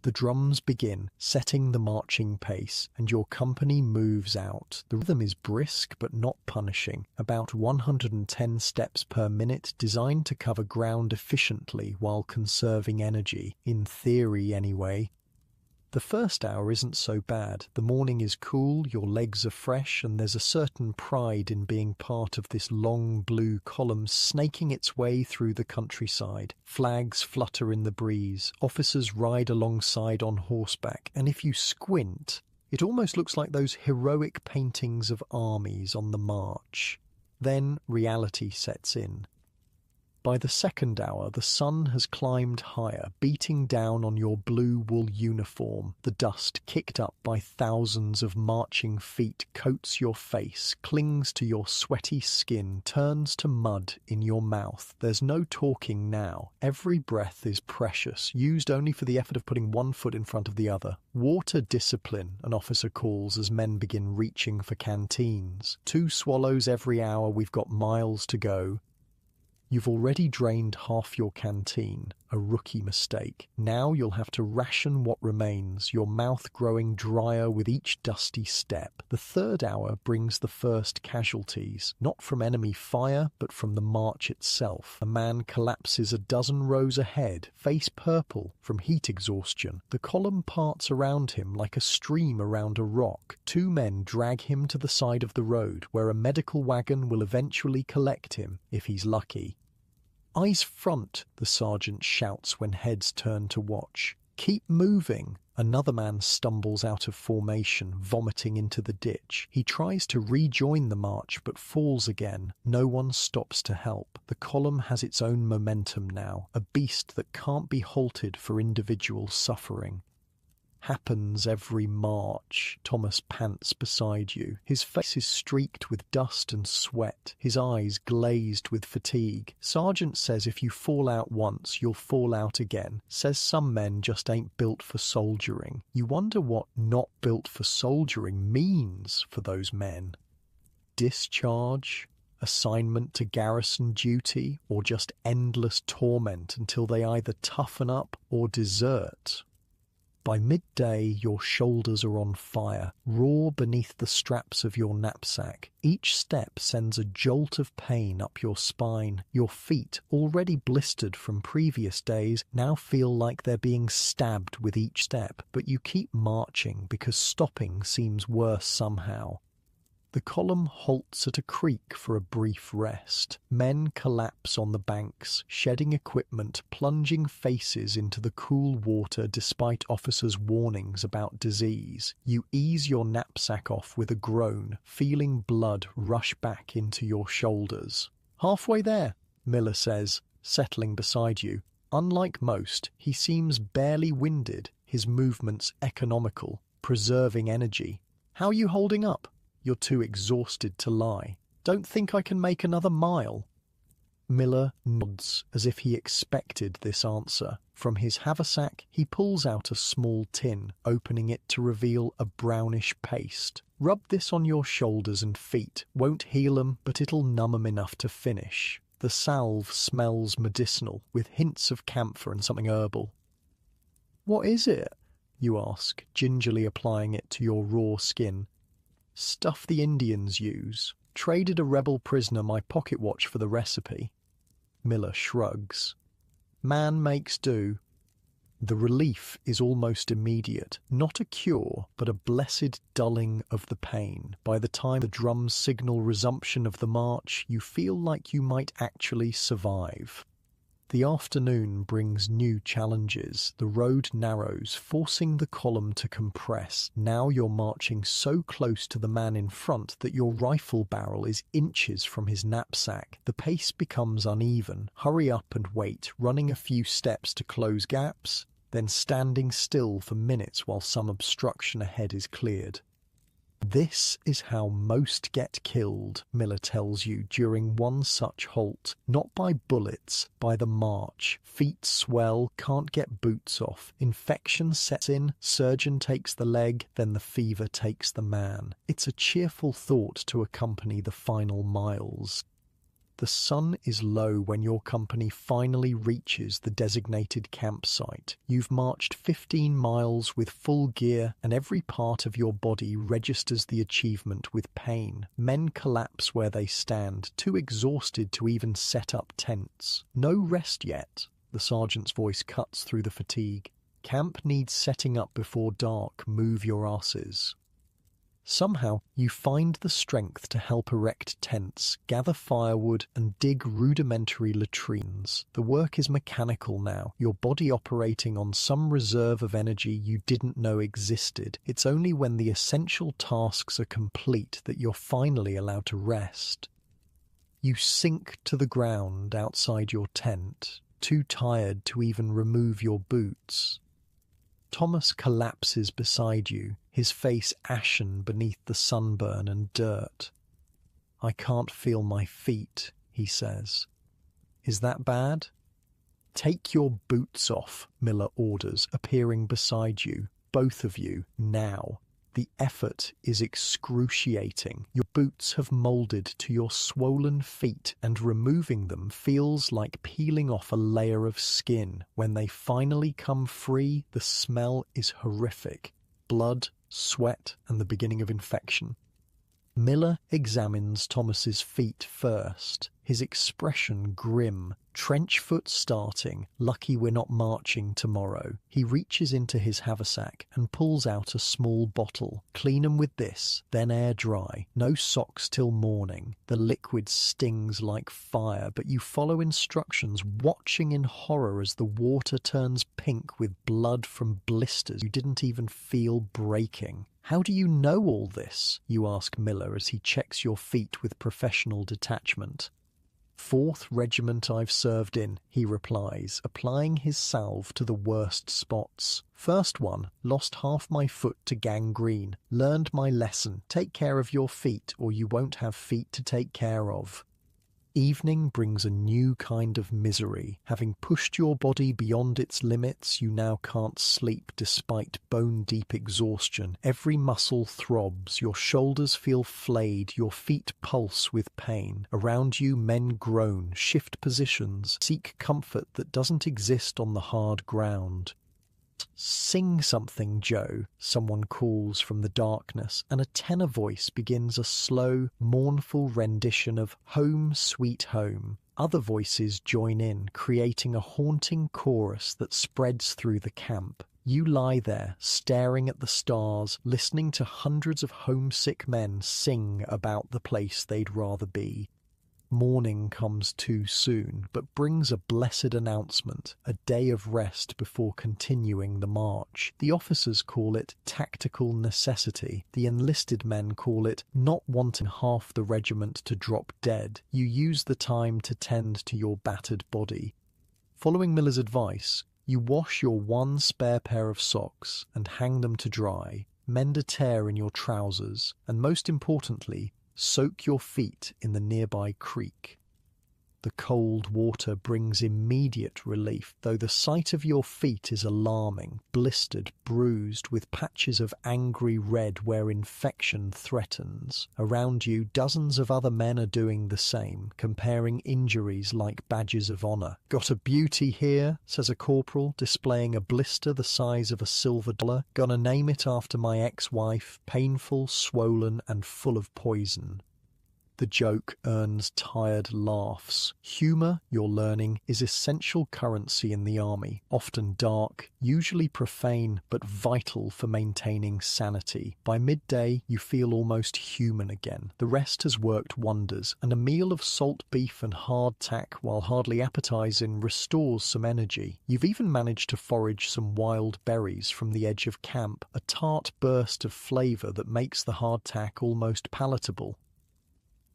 S1: The drums begin, setting the marching pace, and your company moves out. The rhythm is brisk but not punishing, about 110 steps per minute, designed to cover ground efficiently while conserving energy, in theory anyway. The first hour isn't so bad. The morning is cool, your legs are fresh, and there's a certain pride in being part of this long blue column snaking its way through the countryside. Flags flutter in the breeze, officers ride alongside on horseback, and if you squint, it almost looks like those heroic paintings of armies on the march. Then reality sets in. By the second hour, the sun has climbed higher, beating down on your blue wool uniform. The dust, kicked up by thousands of marching feet, coats your face, clings to your sweaty skin, turns to mud in your mouth. There's no talking now. Every breath is precious, used only for the effort of putting one foot in front of the other. Water discipline, an officer calls as men begin reaching for canteens. 2 swallows every hour, we've got miles to go. You've already drained half your canteen, a rookie mistake. Now you'll have to ration what remains, your mouth growing drier with each dusty step. The third hour brings the first casualties, not from enemy fire, but from the march itself. A man collapses a dozen rows ahead, face purple from heat exhaustion. The column parts around him like a stream around a rock. 2 men drag him to the side of the road, where a medical wagon will eventually collect him, if he's lucky. "Eyes front," the sergeant shouts when heads turn to watch. "Keep moving." Another man stumbles out of formation, vomiting into the ditch. He tries to rejoin the march, but falls again. No one stops to help. The column has its own momentum now, a beast that can't be halted for individual suffering. Happens every march. Thomas pants beside you. His face is streaked with dust and sweat, his eyes glazed with fatigue. Sergeant says if you fall out once, you'll fall out again. Says some men just ain't built for soldiering. You wonder what not built for soldiering means for those men. Discharge, assignment to garrison duty, or just endless torment until they either toughen up or desert? By midday, your shoulders are on fire, raw beneath the straps of your knapsack. Each step sends a jolt of pain up your spine. Your feet, already blistered from previous days, now feel like they're being stabbed with each step, but you keep marching because stopping seems worse somehow. The column halts at a creek for a brief rest. Men collapse on the banks, shedding equipment, plunging faces into the cool water despite officers' warnings about disease. You ease your knapsack off with a groan, feeling blood rush back into your shoulders. "Halfway there," Miller says, settling beside you. Unlike most, he seems barely winded, his movements economical, preserving energy. "How are you holding up?" "You're too exhausted to lie." "Don't think I can make another mile." Miller nods as if he expected this answer. From his haversack, he pulls out a small tin, opening it to reveal a brownish paste. "Rub this on your shoulders and feet. Won't heal 'em, but it'll numb 'em enough to finish." The salve smells medicinal, with hints of camphor and something herbal. "What is it?" you ask, gingerly applying it to your raw skin. "Stuff the Indians use. Traded a rebel prisoner my pocket watch for the recipe." Miller shrugs. "Man makes do." The relief is almost immediate. Not a cure, but a blessed dulling of the pain. By the time the drums signal resumption of the march, you feel like you might actually survive. The afternoon brings new challenges. The road narrows, forcing the column to compress. Now you're marching so close to the man in front that your rifle barrel is inches from his knapsack. The pace becomes uneven. Hurry up and wait, running a few steps to close gaps, then standing still for minutes while some obstruction ahead is cleared. "This is how most get killed," Miller tells you during one such halt. "Not by bullets, by the march. Feet swell, can't get boots off. Infection sets in, surgeon takes the leg, then the fever takes the man." It's a cheerful thought to accompany the final miles. The sun is low when your company finally reaches the designated campsite. You've marched 15 miles with full gear, and every part of your body registers the achievement with pain. Men collapse where they stand, too exhausted to even set up tents. "No rest yet," the sergeant's voice cuts through the fatigue. "Camp needs setting up before dark. Move your asses." Somehow, you find the strength to help erect tents, gather firewood, and dig rudimentary latrines. The work is mechanical now, your body operating on some reserve of energy you didn't know existed. It's only when the essential tasks are complete that you're finally allowed to rest. You sink to the ground outside your tent, too tired to even remove your boots. Thomas collapses beside you, his face ashen beneath the sunburn and dirt. "I can't feel my feet," he says. "Is that bad?" "Take your boots off," Miller orders, appearing beside you. "Both of you, now." The effort is excruciating. Your boots have molded to your swollen feet, and removing them feels like peeling off a layer of skin. When they finally come free, the smell is horrific. Blood, sweat, and the beginning of infection. Miller examines Thomas's feet first, his expression grim. Trench foot starting, lucky we're not marching tomorrow. He reaches into his haversack and pulls out a small bottle. "Clean 'em with this, then air dry. No socks till morning." The liquid stings like fire, but you follow instructions, watching in horror as the water turns pink with blood from blisters you didn't even feel breaking. "How do you know all this?" you ask Miller as he checks your feet with professional detachment. "4th Regiment I've served in," he replies, applying his salve to the worst spots. "First one, lost half my foot to gangrene. Learned my lesson. Take care of your feet, or you won't have feet to take care of." Evening brings a new kind of misery. Having pushed your body beyond its limits, you now can't sleep despite bone-deep exhaustion. Every muscle throbs, your shoulders feel flayed, your feet pulse with pain. Around you, men groan, shift positions, seek comfort that doesn't exist on the hard ground. "Sing something, Joe," someone calls from the darkness, and a tenor voice begins a slow, mournful rendition of Home Sweet Home. Other voices join in, creating a haunting chorus that spreads through the camp. You lie there, staring at the stars, listening to hundreds of homesick men sing about the place they'd rather be. Morning comes too soon, but brings a blessed announcement, a day of rest before continuing the march. The officers call it tactical necessity. The enlisted men call it not wanting half the regiment to drop dead. You use the time to tend to your battered body. Following Miller's advice, you wash your one spare pair of socks and hang them to dry, mend a tear in your trousers, and most importantly, soak your feet in the nearby creek. The cold water brings immediate relief, though the sight of your feet is alarming, blistered, bruised, with patches of angry red where infection threatens. Around you, dozens of other men are doing the same, comparing injuries like badges of honor. "Got a beauty here," says a corporal, displaying a blister the size of a silver dollar. "Gonna name it after my ex-wife, painful, swollen, and full of poison." The joke earns tired laughs. Humor, you're learning, is essential currency in the army, often dark, usually profane, but vital for maintaining sanity. By midday, you feel almost human again. The rest has worked wonders, and a meal of salt beef and hardtack, while hardly appetizing, restores some energy. You've even managed to forage some wild berries from the edge of camp, a tart burst of flavor that makes the hardtack almost palatable.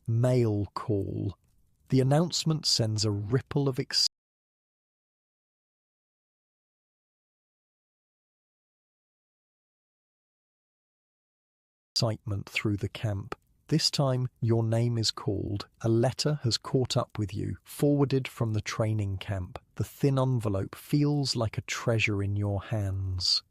S1: Mail call. The announcement sends a ripple of excitement through the camp. This time, your name is called. A letter has caught up with you, forwarded from the training camp. The thin envelope feels like a treasure in your hands.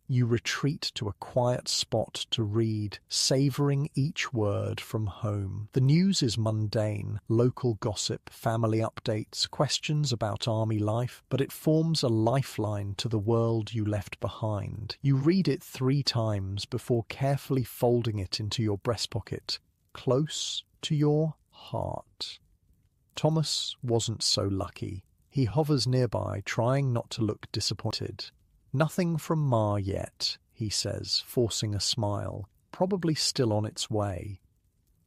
S1: You retreat to a quiet spot to read, savouring each word from home. The news is mundane, local gossip, family updates, questions about army life, but it forms a lifeline to the world you left behind. You read it 3 times before carefully folding it into your breast pocket, close to your heart. Thomas wasn't so lucky. He hovers nearby, trying not to look disappointed. "Nothing from Ma yet," he says, forcing a smile. "Probably still on its way."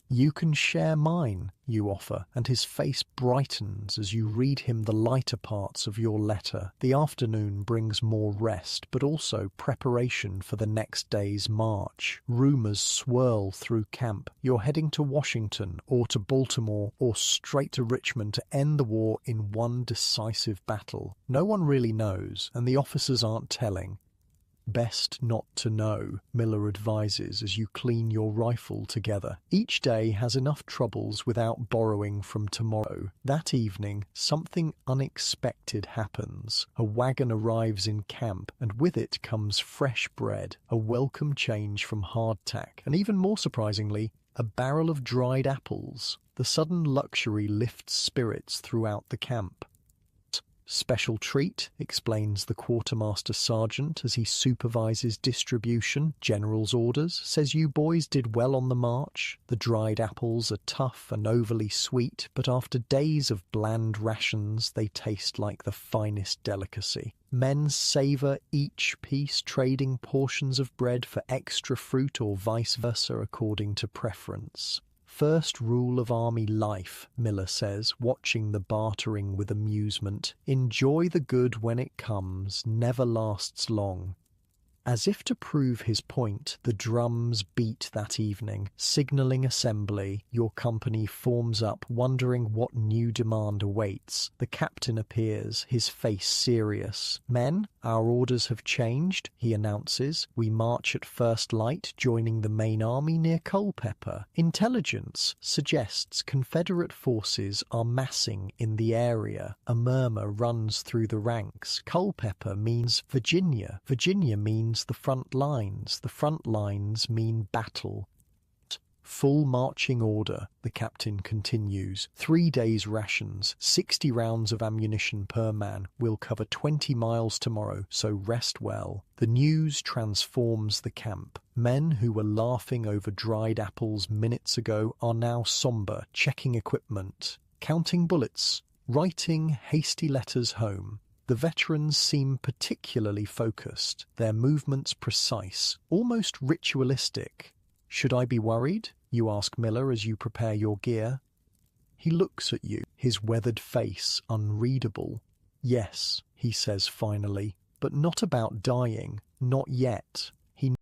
S1: "You can share mine," you offer, and his face brightens as you read him the lighter parts of your letter. The afternoon brings more rest, but also preparation for the next day's march. Rumors swirl through camp. You're heading to Washington, or to Baltimore, or straight to Richmond to end the war in one decisive battle. No one really knows, and the officers aren't telling. "Best not to know," Miller advises as you clean your rifle together. Each day has enough troubles without borrowing from tomorrow. That evening, something unexpected happens. A wagon arrives in camp, and with it comes fresh bread, a welcome change from hardtack, and even more surprisingly, a barrel of dried apples. The sudden luxury lifts spirits throughout the camp. "Special treat," explains the quartermaster sergeant as he supervises distribution. "General's orders, says you boys did well on the march. The dried apples are tough and overly sweet, but after days of bland rations, they taste like the finest delicacy. Men savor each piece, trading portions of bread for extra fruit or vice versa according to preference. First rule of army life," Miller says, watching the bartering with amusement. "Enjoy the good when it comes, never lasts long." As if to prove his point, the drums beat that evening, signalling assembly. Your company forms up, wondering what new demand awaits. The captain appears, his face serious. "Men, Our orders have changed, he announces. We march at first light, joining the main army near Culpeper. Intelligence suggests Confederate forces are massing in the area. A murmur runs through the ranks. Culpeper means Virginia. Virginia means the front lines. The front lines mean battle. Full marching order, the captain continues. 3 days' rations, 60 rounds of ammunition per man. We'll cover 20 miles tomorrow, so rest well. The news transforms the camp. Men who were laughing over dried apples minutes ago are now somber, checking equipment, counting bullets, writing hasty letters home. The veterans seem particularly focused, their movements precise, almost ritualistic. "Should I be worried?" you ask Miller as you prepare your gear. He looks at you, his weathered face unreadable. "Yes," he says finally, "but not about dying, not yet." He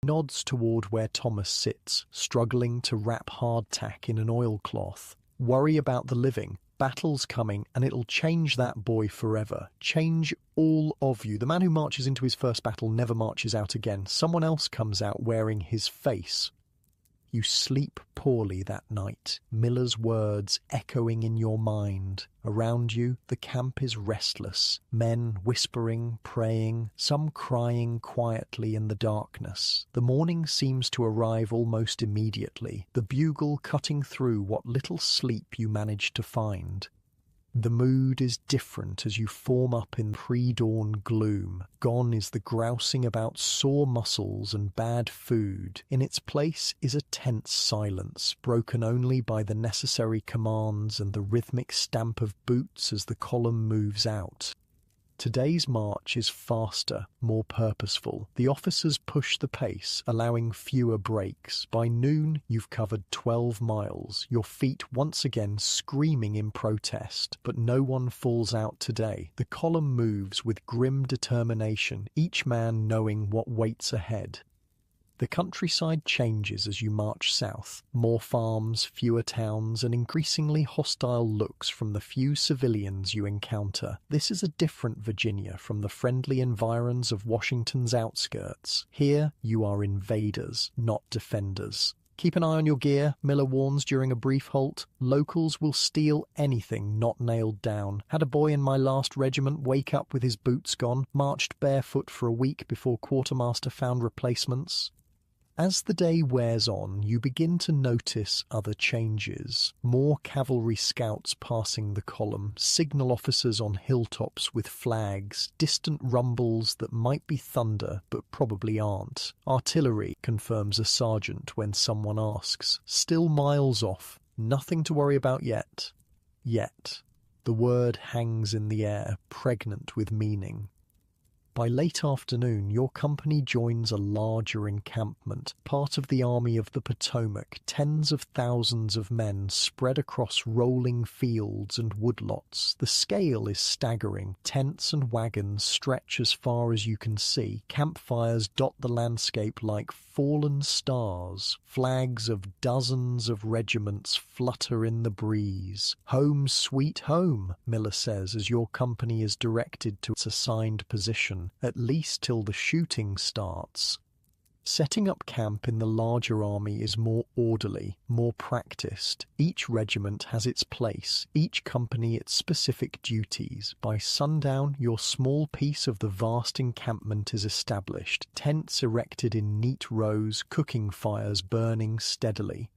S1: nods toward where Thomas sits, struggling to wrap hardtack in an oilcloth. "Worry about the living. Battle's coming, and it'll change that boy forever. Change all of you. The man who marches into his first battle never marches out again. Someone else comes out wearing his face." You sleep poorly that night, Miller's words echoing in your mind. Around you, the camp is restless. Men whispering, praying, some crying quietly in the darkness. The morning seems to arrive almost immediately, the bugle cutting through what little sleep you manage to find. The mood is different as you form up in pre-dawn gloom. Gone is the grousing about sore muscles and bad food. In its place is a tense silence, broken only by the necessary commands and the rhythmic stamp of boots as the column moves out. Today's march is faster, more purposeful. The officers push the pace, allowing fewer breaks. By noon, you've covered 12 miles, your feet once again screaming in protest. But no one falls out today. The column moves with grim determination, each man knowing what waits ahead. The countryside changes as you march south. More farms, fewer towns, and increasingly hostile looks from the few civilians you encounter. This is a different Virginia from the friendly environs of Washington's outskirts. Here, you are invaders, not defenders. "Keep an eye on your gear," Miller warns during a brief halt. "Locals will steal anything not nailed down. Had a boy in my last regiment wake up with his boots gone, marched barefoot for a week before quartermaster found replacements." As the day wears on, you begin to notice other changes. More cavalry scouts passing the column, signal officers on hilltops with flags, distant rumbles that might be thunder but probably aren't. "Artillery," confirms a sergeant when someone asks. "Still miles off. Nothing to worry about yet." Yet. The word hangs in the air, pregnant with meaning. By late afternoon, your company joins a larger encampment, part of the Army of the Potomac, tens of thousands of men spread across rolling fields and woodlots. The scale is staggering. Tents and wagons stretch as far as you can see. Campfires dot the landscape like fallen stars. Flags of dozens of regiments flutter in the breeze. "Home sweet home," Miller says as your company is directed to its assigned position, at least till the shooting starts. Setting up camp in the larger army is more orderly, more practiced. Each regiment has its place, each company its specific duties. By sundown, your small piece of the vast encampment is established, tents erected in neat rows, cooking fires burning steadily.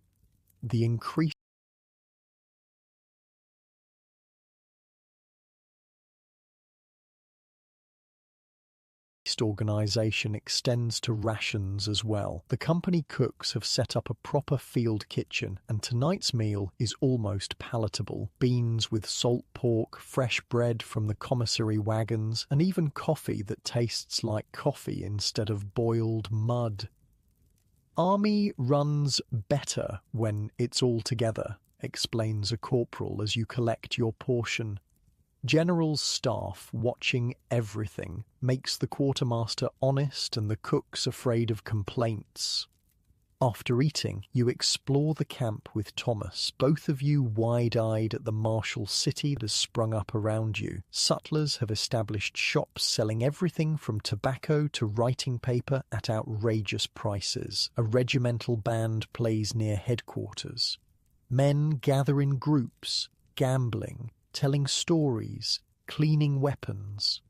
S1: The increased organization extends to rations as well. The company cooks have set up a proper field kitchen, and tonight's meal is almost palatable. Beans with salt pork, fresh bread from the commissary wagons, and even coffee that tastes like coffee instead of boiled mud. "Army runs better when it's all together," explains a corporal as you collect your portion. General's staff watching everything makes the quartermaster honest and the cooks afraid of complaints. After eating, you explore the camp with Thomas, both of you wide-eyed at the martial city that has sprung up around you. Sutlers have established shops selling everything from tobacco to writing paper at outrageous prices. A regimental band plays near headquarters. Men gather in groups, gambling, telling stories, cleaning weapons.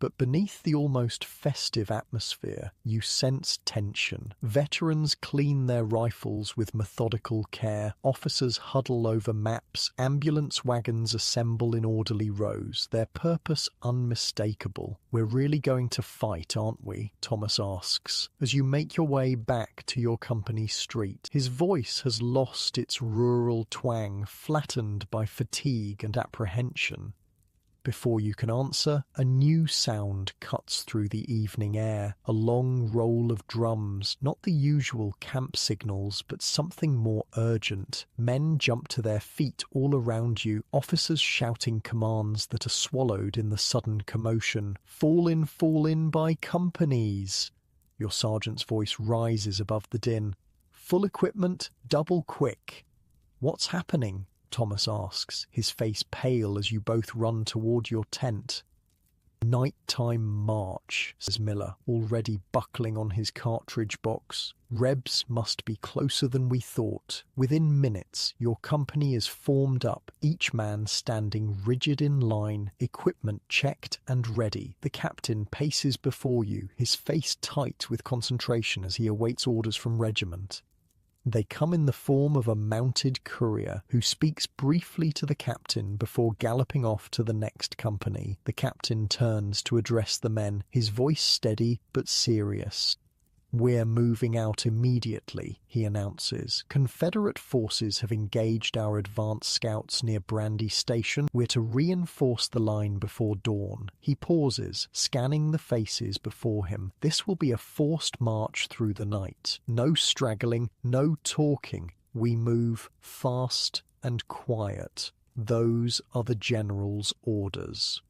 S1: But beneath the almost festive atmosphere, you sense tension. Veterans clean their rifles with methodical care. Officers huddle over maps. Ambulance wagons assemble in orderly rows, their purpose unmistakable. "We're really going to fight, aren't we?" Thomas asks, as you make your way back to your company street. His voice has lost its rural twang, flattened by fatigue and apprehension. Before you can answer, a new sound cuts through the evening air, a long roll of drums, not the usual camp signals, but something more urgent. Men jump to their feet all around you, officers shouting commands that are swallowed in the sudden commotion. Fall in by companies." Your sergeant's voice rises above the din. "Full equipment, double quick." "What's happening?" Thomas asks, his face pale as you both run toward your tent. "Nighttime march," says Miller, already buckling on his cartridge box. "Rebs must be closer than we thought." Within minutes, your company is formed up, each man standing rigid in line, equipment checked and ready. The captain paces before you, his face tight with concentration as he awaits orders from regiment. They come in the form of a mounted courier who speaks briefly to the captain before galloping off to the next company. The captain turns to address the men, his voice steady but serious. "We're moving out immediately," he announces. "Confederate forces have engaged our advance scouts near Brandy Station. We're to reinforce the line before dawn." He pauses, scanning the faces before him. "This will be a forced march through the night. No straggling, no talking. We move fast and quiet. Those are the general's orders."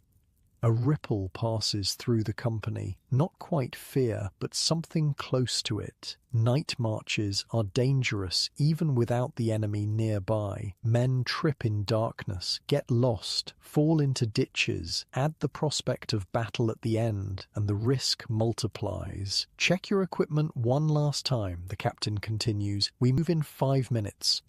S1: A ripple passes through the company, not quite fear, but something close to it. Night marches are dangerous even without the enemy nearby. Men trip in darkness, get lost, fall into ditches, add the prospect of battle at the end, and the risk multiplies. "Check your equipment one last time," the captain continues. "We move in 5 minutes.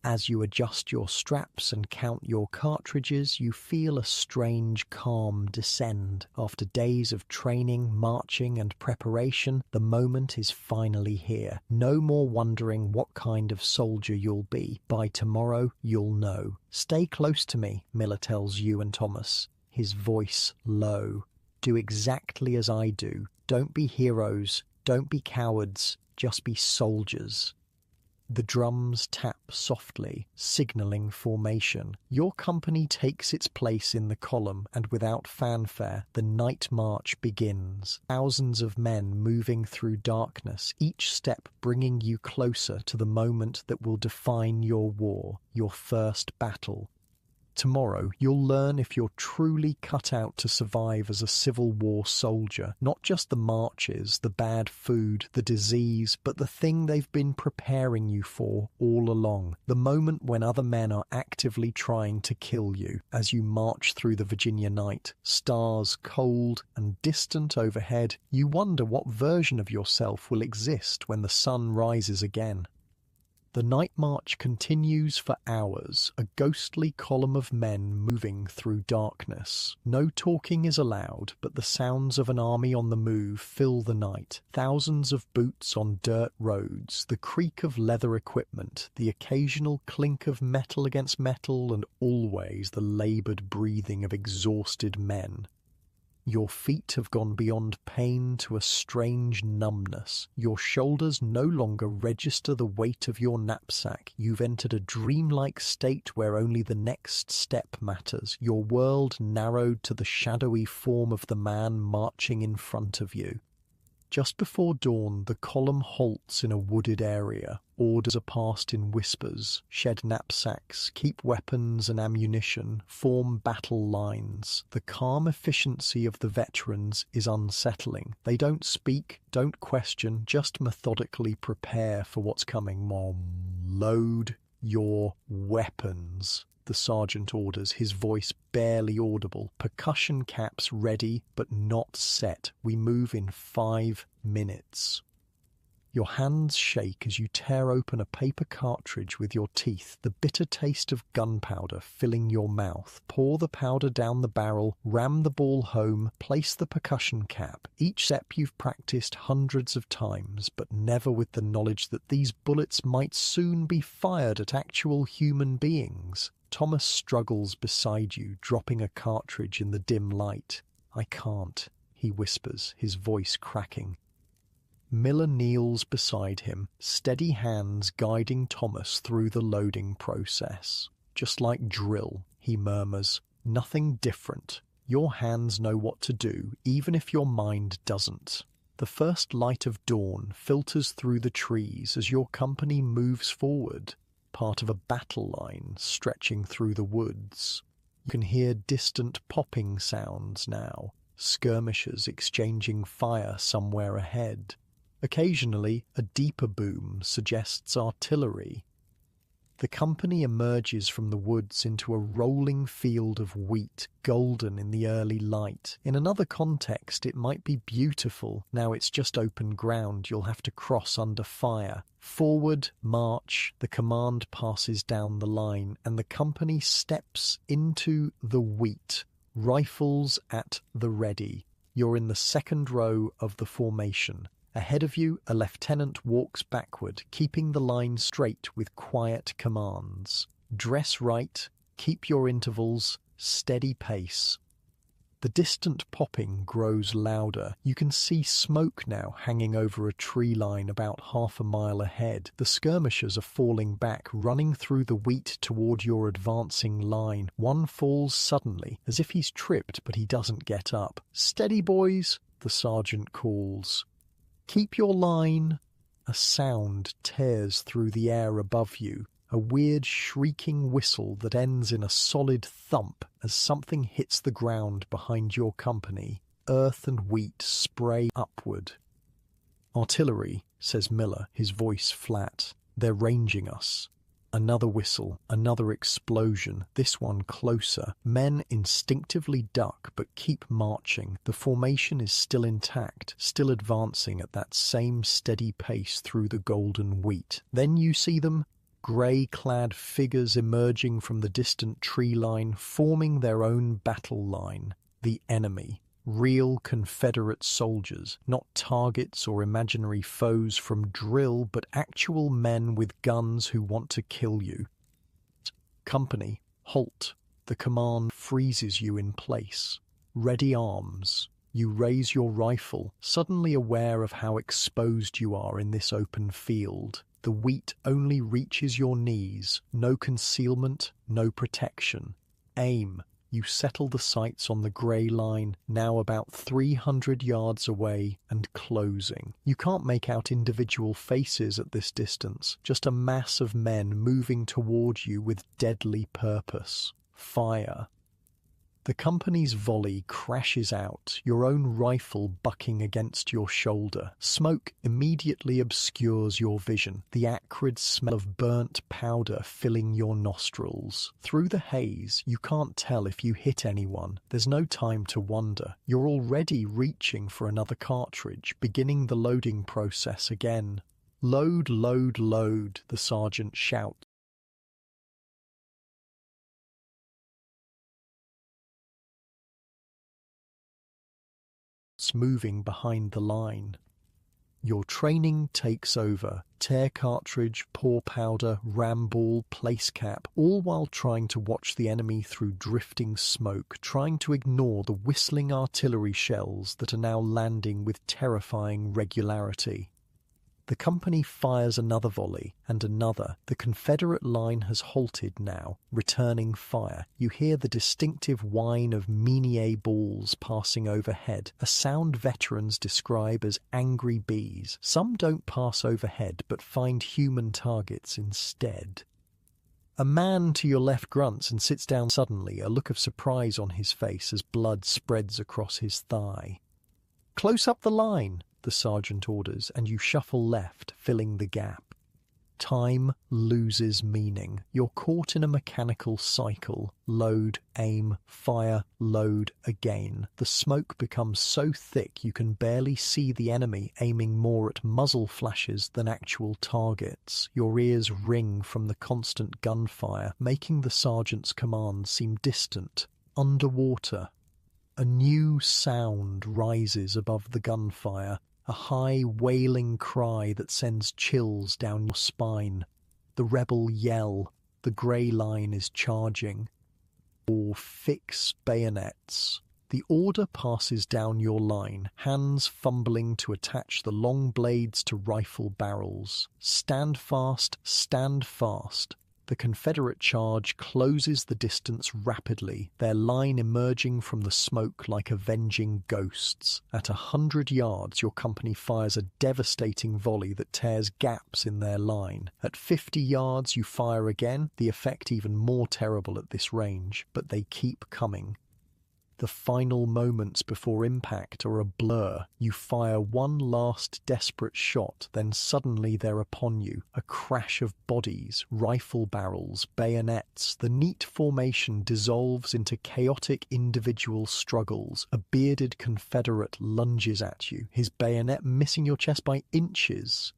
S1: As you adjust your straps and count your cartridges, you feel a strange calm descend. After days of training, marching, and preparation, the moment is finally here. No more wondering what kind of soldier you'll be. By tomorrow, you'll know. "Stay close to me," Miller tells you and Thomas, his voice low. "Do exactly as I do. Don't be heroes. Don't be cowards. Just be soldiers." The drums tap softly, signaling formation. Your company takes its place in the column, and without fanfare, the night march begins. Thousands of men moving through darkness, each step bringing you closer to the moment that will define your war, your first battle. Tomorrow, you'll learn if you're truly cut out to survive as a Civil War soldier. Not just the marches, the bad food, the disease, but the thing they've been preparing you for all along. The moment when other men are actively trying to kill you. As you march through the Virginia night, stars cold and distant overhead, you wonder what version of yourself will exist when the sun rises again. The night march continues for hours, a ghostly column of men moving through darkness. No talking is allowed, but the sounds of an army on the move fill the night. Thousands of boots on dirt roads, the creak of leather equipment, the occasional clink of metal against metal, and always the laboured breathing of exhausted men. Your feet have gone beyond pain to a strange numbness. Your shoulders no longer register the weight of your knapsack. You've entered a dreamlike state where only the next step matters, your world narrowed to the shadowy form of the man marching in front of you. Just before dawn, the column halts in a wooded area. Orders are passed in whispers. Shed knapsacks, keep weapons and ammunition, form battle lines. The calm efficiency of the veterans is unsettling. They don't speak, don't question, just methodically prepare for what's coming. Mom, load your weapons, the sergeant orders, his voice barely audible. Percussion caps ready, but not set. We move in 5 minutes. Your hands shake as you tear open a paper cartridge with your teeth, the bitter taste of gunpowder filling your mouth. Pour the powder down the barrel, ram the ball home, place the percussion cap. Each step you've practiced hundreds of times, but never with the knowledge that these bullets might soon be fired at actual human beings. Thomas struggles beside you, dropping a cartridge in the dim light. "I can't," he whispers, his voice cracking. Miller kneels beside him, steady hands guiding Thomas through the loading process. "Just like drill," he murmurs. "Nothing different. Your hands know what to do, even if your mind doesn't." The first light of dawn filters through the trees as your company moves forward, part of a battle line stretching through the woods. You can hear distant popping sounds now, skirmishers exchanging fire somewhere ahead. Occasionally, a deeper boom suggests artillery. The company emerges from the woods into a rolling field of wheat, golden in the early light. In another context, it might be beautiful. Now it's just open ground you'll have to cross under fire. Forward, march, the command passes down the line, and the company steps into the wheat, rifles at the ready. You're in the second row of the formation. Ahead of you, a lieutenant walks backward, keeping the line straight with quiet commands. Dress right, keep your intervals, steady pace. The distant popping grows louder. You can see smoke now hanging over a tree line about half a mile ahead. The skirmishers are falling back, running through the wheat toward your advancing line. One falls suddenly, as if he's tripped, but he doesn't get up. "Steady, boys," the sergeant calls. "Keep your line." A sound tears through the air above you, a weird shrieking whistle that ends in a solid thump as something hits the ground behind your company. Earth and wheat spray upward. "Artillery," says Miller, his voice flat. "They're ranging us." Another whistle, another explosion, this one closer. Men instinctively duck but keep marching. The formation is still intact, still advancing at that same steady pace through the golden wheat. Then you see them, grey-clad figures emerging from the distant tree line, forming their own battle line. The enemy. Real Confederate soldiers, not targets or imaginary foes from drill, but actual men with guns who want to kill you. "Company, halt." The command freezes you in place. Ready arms. You raise your rifle, suddenly aware of how exposed you are in this open field. The wheat only reaches your knees. No concealment, no protection. Aim. You settle the sights on the grey line, now about 300 yards away and closing. You can't make out individual faces at this distance, just a mass of men moving toward you with deadly purpose. Fire. The company's volley crashes out, your own rifle bucking against your shoulder. Smoke immediately obscures your vision, the acrid smell of burnt powder filling your nostrils. Through the haze, you can't tell if you hit anyone. There's no time to wonder. You're already reaching for another cartridge, beginning the loading process again. "Load, load, load," the sergeant shouts. Moving behind the line. Your training takes over. Tear cartridge, pour powder, ram ball, place cap, all while trying to watch the enemy through drifting smoke, trying to ignore the whistling artillery shells that are now landing with terrifying regularity. The company fires another volley, and another. The Confederate line has halted now, returning fire. You hear the distinctive whine of Minier balls passing overhead, a sound veterans describe as angry bees. Some don't pass overhead, but find human targets instead. A man to your left grunts and sits down suddenly, a look of surprise on his face as blood spreads across his thigh. "Close up the line," the sergeant orders, and you shuffle left, filling the gap. Time loses meaning. You're caught in a mechanical cycle. Load, aim, fire, load again. The smoke becomes so thick you can barely see the enemy, aiming more at muzzle flashes than actual targets. Your ears ring from the constant gunfire, making the sergeant's command seem distant, underwater. A new sound rises above the gunfire, a high wailing cry that sends chills down your spine. The rebel yell, the grey line is charging. Or fix bayonets. The order passes down your line, hands fumbling to attach the long blades to rifle barrels. Stand fast, stand fast. The Confederate charge closes the distance rapidly, their line emerging from the smoke like avenging ghosts. At 100 yards, your company fires a devastating volley that tears gaps in their line. At 50 yards, you fire again, the effect even more terrible at this range, but they keep coming. The final moments before impact are a blur. You fire one last desperate shot, then suddenly they're upon you. A crash of bodies, rifle barrels, bayonets. The neat formation dissolves into chaotic individual struggles. A bearded Confederate lunges at you, his bayonet missing your chest by inches.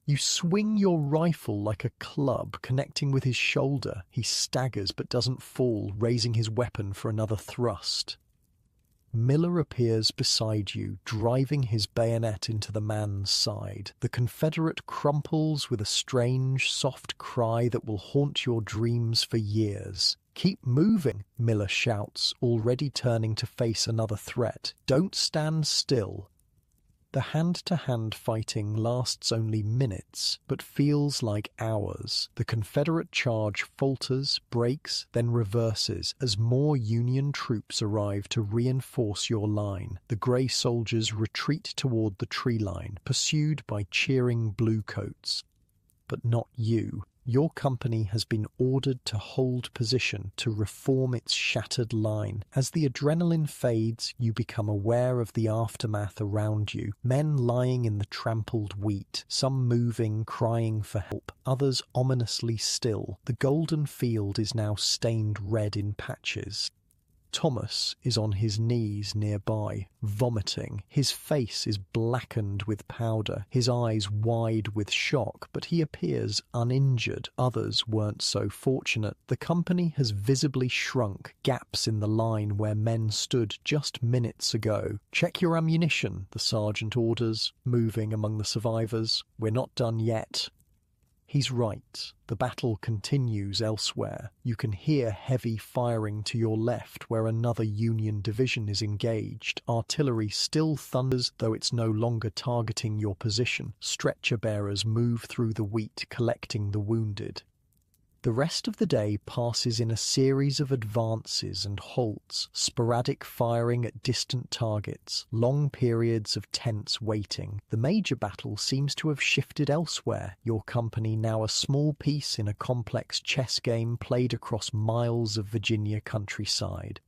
S1: You swing your rifle like a club, connecting with his shoulder. He staggers but doesn't fall, raising his weapon for another thrust. Miller appears beside you, driving his bayonet into the man's side. The Confederate crumples with a strange, soft cry that will haunt your dreams for years. "Keep moving," Miller shouts, already turning to face another threat. "Don't stand still." The hand-to-hand fighting lasts only minutes, but feels like hours. The Confederate charge falters, breaks, then reverses as more Union troops arrive to reinforce your line. The grey soldiers retreat toward the tree line, pursued by cheering bluecoats. But not you. Your company has been ordered to hold position, to reform its shattered line. As the adrenaline fades, you become aware of the aftermath around you. Men lying in the trampled wheat, some moving, crying for help, others ominously still. The golden field is now stained red in patches. Thomas is on his knees nearby, vomiting. His face is blackened with powder, his eyes wide with shock, but he appears uninjured. Others weren't so fortunate. The company has visibly shrunk, gaps in the line where men stood just minutes ago. "Check your ammunition," the sergeant orders, moving among the survivors. "We're not done yet." He's right. The battle continues elsewhere. You can hear heavy firing to your left where another Union division is engaged. Artillery still thunders, though it's no longer targeting your position. Stretcher bearers move through the wheat, collecting the wounded. The rest of the day passes in a series of advances and halts, sporadic firing at distant targets, long periods of tense waiting. The major battle seems to have shifted elsewhere, your company now a small piece in a complex chess game played across miles of Virginia countryside.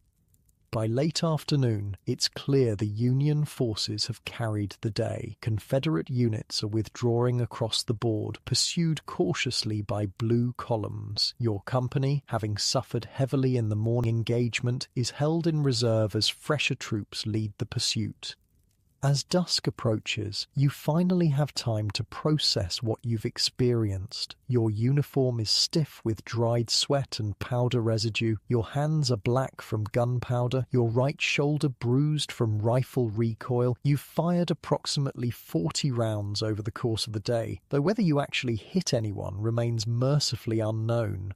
S1: By late afternoon, it's clear the Union forces have carried the day. Confederate units are withdrawing across the board, pursued cautiously by blue columns. Your company, having suffered heavily in the morning engagement, is held in reserve as fresher troops lead the pursuit. As dusk approaches, you finally have time to process what you've experienced. Your uniform is stiff with dried sweat and powder residue. Your hands are black from gunpowder. Your right shoulder bruised from rifle recoil. You've fired approximately 40 rounds over the course of the day, though whether you actually hit anyone remains mercifully unknown.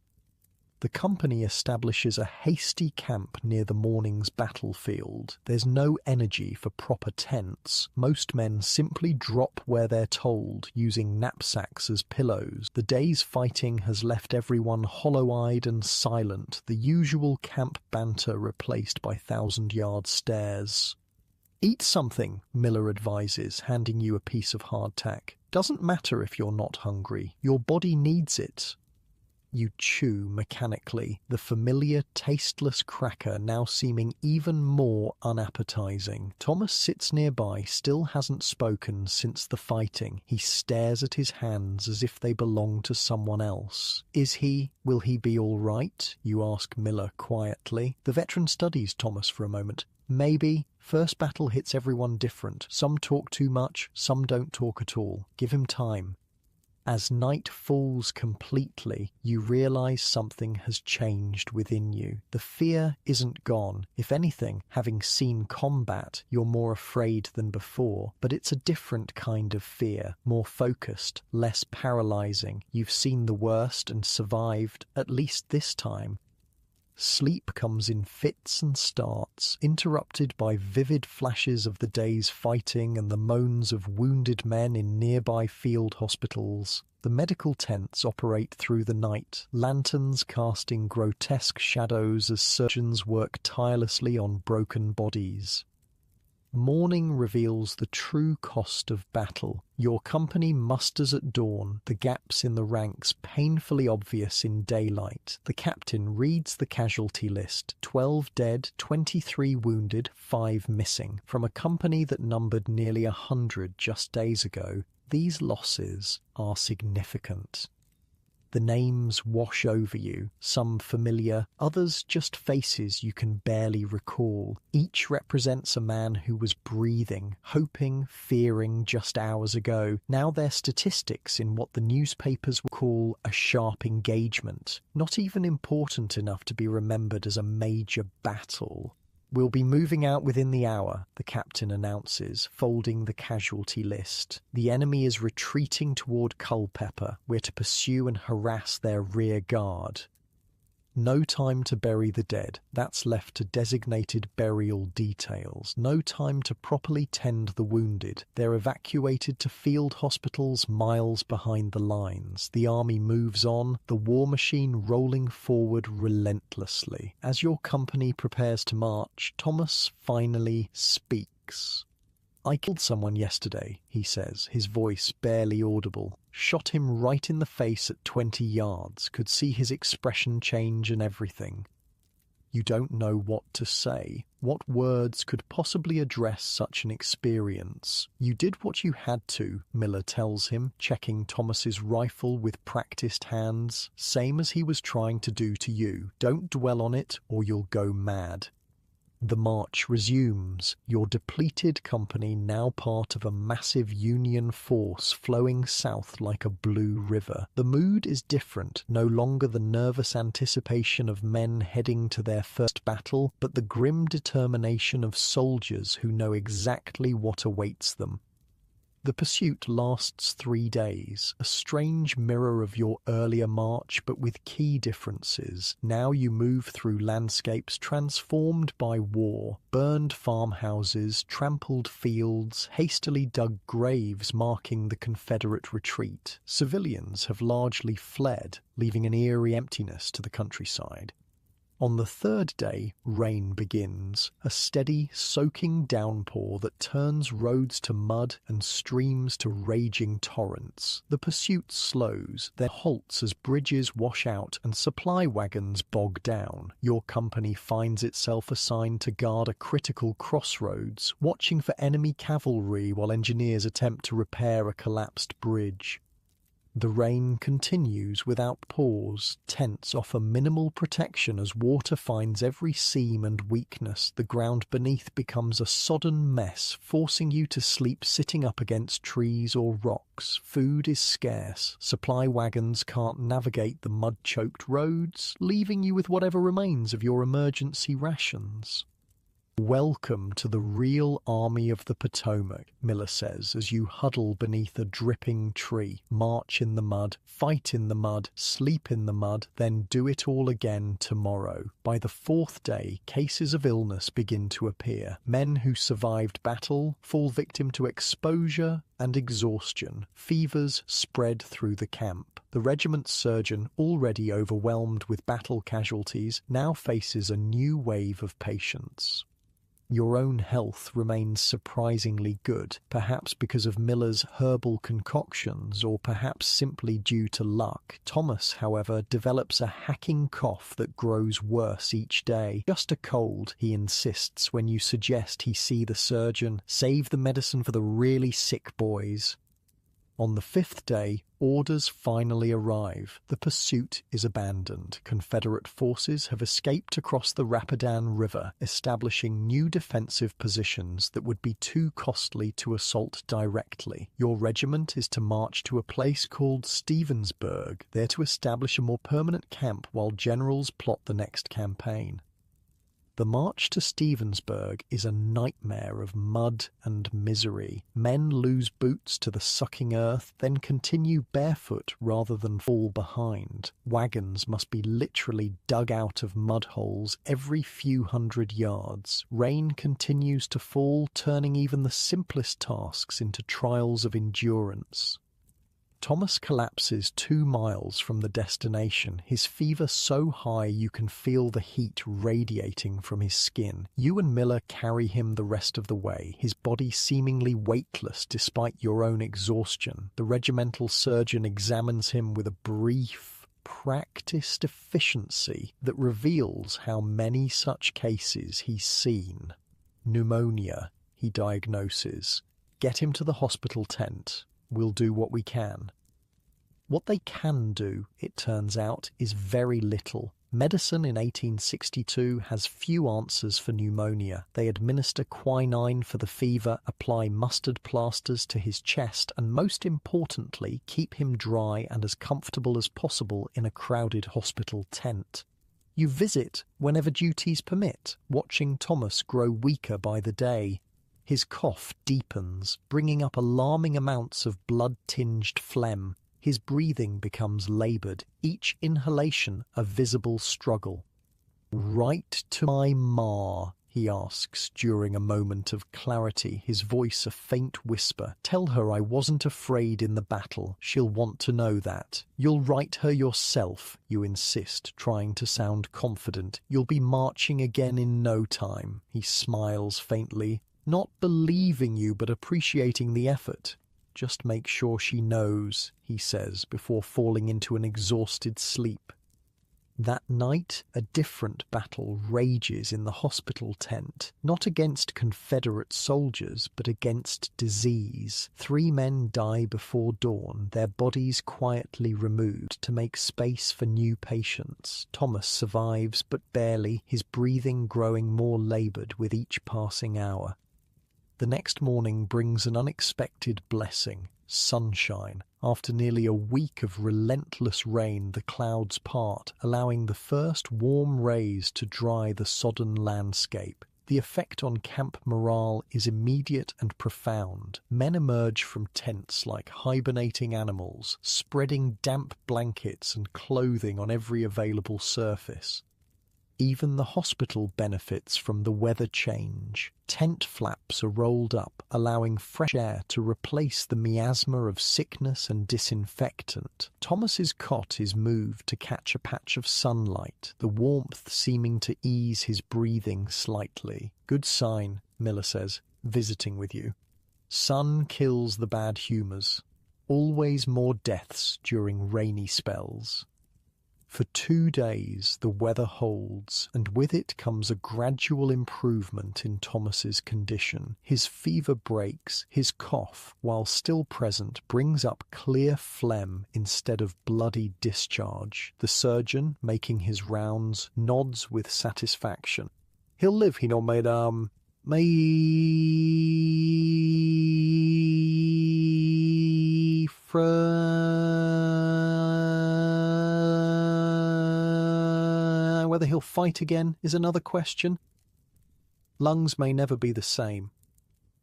S1: The company establishes a hasty camp near the morning's battlefield. There's no energy for proper tents. Most men simply drop where they're told, using knapsacks as pillows. The day's fighting has left everyone hollow-eyed and silent, the usual camp banter replaced by thousand-yard stares. Eat something, Miller advises, handing you a piece of hardtack. Doesn't matter if you're not hungry. Your body needs it. You chew mechanically, the familiar, tasteless cracker now seeming even more unappetizing. Thomas sits nearby, still hasn't spoken since the fighting. He stares at his hands as if they belong to someone else. Will he be all right? You ask Miller quietly. The veteran studies Thomas for a moment. Maybe. First battle hits everyone different. Some talk too much, some don't talk at all. Give him time. As night falls completely, you realize something has changed within you. The fear isn't gone. If anything, having seen combat, you're more afraid than before. But it's a different kind of fear, more focused, less paralyzing. You've seen the worst and survived, at least this time. Sleep comes in fits and starts, interrupted by vivid flashes of the day's fighting and the moans of wounded men in nearby field hospitals. The medical tents operate through the night, lanterns casting grotesque shadows as surgeons work tirelessly on broken bodies. Morning reveals the true cost of battle. Your company musters at dawn, the gaps in the ranks painfully obvious in daylight. The captain reads the casualty list: 12 dead, 23 wounded, 5 missing. From a company that numbered nearly 100 just days ago, these losses are significant. The names wash over you, some familiar, others just faces you can barely recall. Each represents a man who was breathing, hoping, fearing just hours ago. Now they're statistics in what the newspapers will call a sharp engagement, not even important enough to be remembered as a major battle. We'll be moving out within the hour, the captain announces, folding the casualty list. The enemy is retreating toward Culpeper. We're to pursue and harass their rear guard. No time to bury the dead. That's left to designated burial details. No time to properly tend the wounded. They're evacuated to field hospitals miles behind the lines. The army moves on, the war machine rolling forward relentlessly. As your company prepares to march, Thomas finally speaks. "I killed someone yesterday," he says, his voice barely audible. Shot him right in the face at 20 yards, could see his expression change and everything. You don't know what to say. What words could possibly address such an experience? You did what you had to, Miller tells him, checking Thomas's rifle with practiced hands, same as he was trying to do to you. Don't dwell on it or you'll go mad. The march resumes, your depleted company now part of a massive Union force flowing south like a blue river. The mood is different, no longer the nervous anticipation of men heading to their first battle, but the grim determination of soldiers who know exactly what awaits them. The pursuit lasts 3 days, a strange mirror of your earlier march but with key differences. Now you move through landscapes transformed by war, burned farmhouses, trampled fields, hastily dug graves marking the Confederate retreat. Civilians have largely fled, leaving an eerie emptiness to the countryside. On the 3rd day, rain begins, a steady, soaking downpour that turns roads to mud and streams to raging torrents. The pursuit slows, then halts as bridges wash out and supply wagons bog down. Your company finds itself assigned to guard a critical crossroads, watching for enemy cavalry while engineers attempt to repair a collapsed bridge. The rain continues without pause. Tents offer minimal protection as water finds every seam and weakness. The ground beneath becomes a sodden mess, forcing you to sleep sitting up against trees or rocks. Food is scarce. Supply wagons can't navigate the mud-choked roads, leaving you with whatever remains of your emergency rations. Welcome to the real army of the Potomac, Miller says as you huddle beneath a dripping tree, march in the mud, fight in the mud, sleep in the mud, then do it all again tomorrow. By the fourth day, cases of illness begin to appear. Men who survived battle fall victim to exposure and exhaustion. Fevers spread through the camp. The regiment's surgeon, already overwhelmed with battle casualties, now faces a new wave of patients. Your own health remains surprisingly good, perhaps because of Miller's herbal concoctions or perhaps simply due to luck. Thomas, however, develops a hacking cough that grows worse each day. Just a cold, he insists when you suggest he see the surgeon. Save the medicine for the really sick boys. On the fifth day, orders finally arrive. The pursuit is abandoned. Confederate forces have escaped across the Rapidan River, establishing new defensive positions that would be too costly to assault directly. Your regiment is to march to a place called Stevensburg, there to establish a more permanent camp while generals plot the next campaign. The march to Stevensburg is a nightmare of mud and misery. Men lose boots to the sucking earth, then continue barefoot rather than fall behind. Wagons must be literally dug out of mud holes every few hundred yards. Rain continues to fall, turning even the simplest tasks into trials of endurance. Thomas collapses 2 miles from the destination, his fever so high you can feel the heat radiating from his skin. You and Miller carry him the rest of the way, his body seemingly weightless despite your own exhaustion. The regimental surgeon examines him with a brief, practiced efficiency that reveals how many such cases he's seen. Pneumonia, he diagnoses. Get him to the hospital tent. We'll do what we can. What they can do, it turns out, is very little. Medicine in 1862 has few answers for pneumonia. They administer quinine for the fever, apply mustard plasters to his chest, and most importantly, keep him dry and as comfortable as possible in a crowded hospital tent. You visit whenever duties permit, watching Thomas grow weaker by the day. His cough deepens, bringing up alarming amounts of blood-tinged phlegm. His breathing becomes laboured, each inhalation a visible struggle. "Write to my ma," he asks during a moment of clarity, his voice a faint whisper. "Tell her I wasn't afraid in the battle. She'll want to know that." "You'll write her yourself," you insist, trying to sound confident. "You'll be marching again in no time." He smiles faintly. "Not believing you, but appreciating the effort. Just make sure she knows," he says before falling into an exhausted sleep. That night, a different battle rages in the hospital tent, not against Confederate soldiers, but against disease. 3 men die before dawn, their bodies quietly removed to make space for new patients. Thomas survives, but barely, his breathing growing more laboured with each passing hour. The next morning brings an unexpected blessing, sunshine. After nearly a week of relentless rain, the clouds part, allowing the first warm rays to dry the sodden landscape. The effect on camp morale is immediate and profound. Men emerge from tents like hibernating animals, spreading damp blankets and clothing on every available surface. Even the hospital benefits from the weather change. Tent flaps are rolled up, allowing fresh air to replace the miasma of sickness and disinfectant. Thomas's cot is moved to catch a patch of sunlight, the warmth seeming to ease his breathing slightly. "Good sign," Miller says, "visiting with you. Sun kills the bad humours. Always more deaths during rainy spells." For 2 days the weather holds, and with it comes a gradual improvement in Thomas's condition. His fever breaks, his cough, while still present, brings up clear phlegm instead of bloody discharge. The surgeon, making his rounds, nods with satisfaction. "He'll live, you know, madame. My friend. Whether he'll fight again is another question." Lungs may never be the same.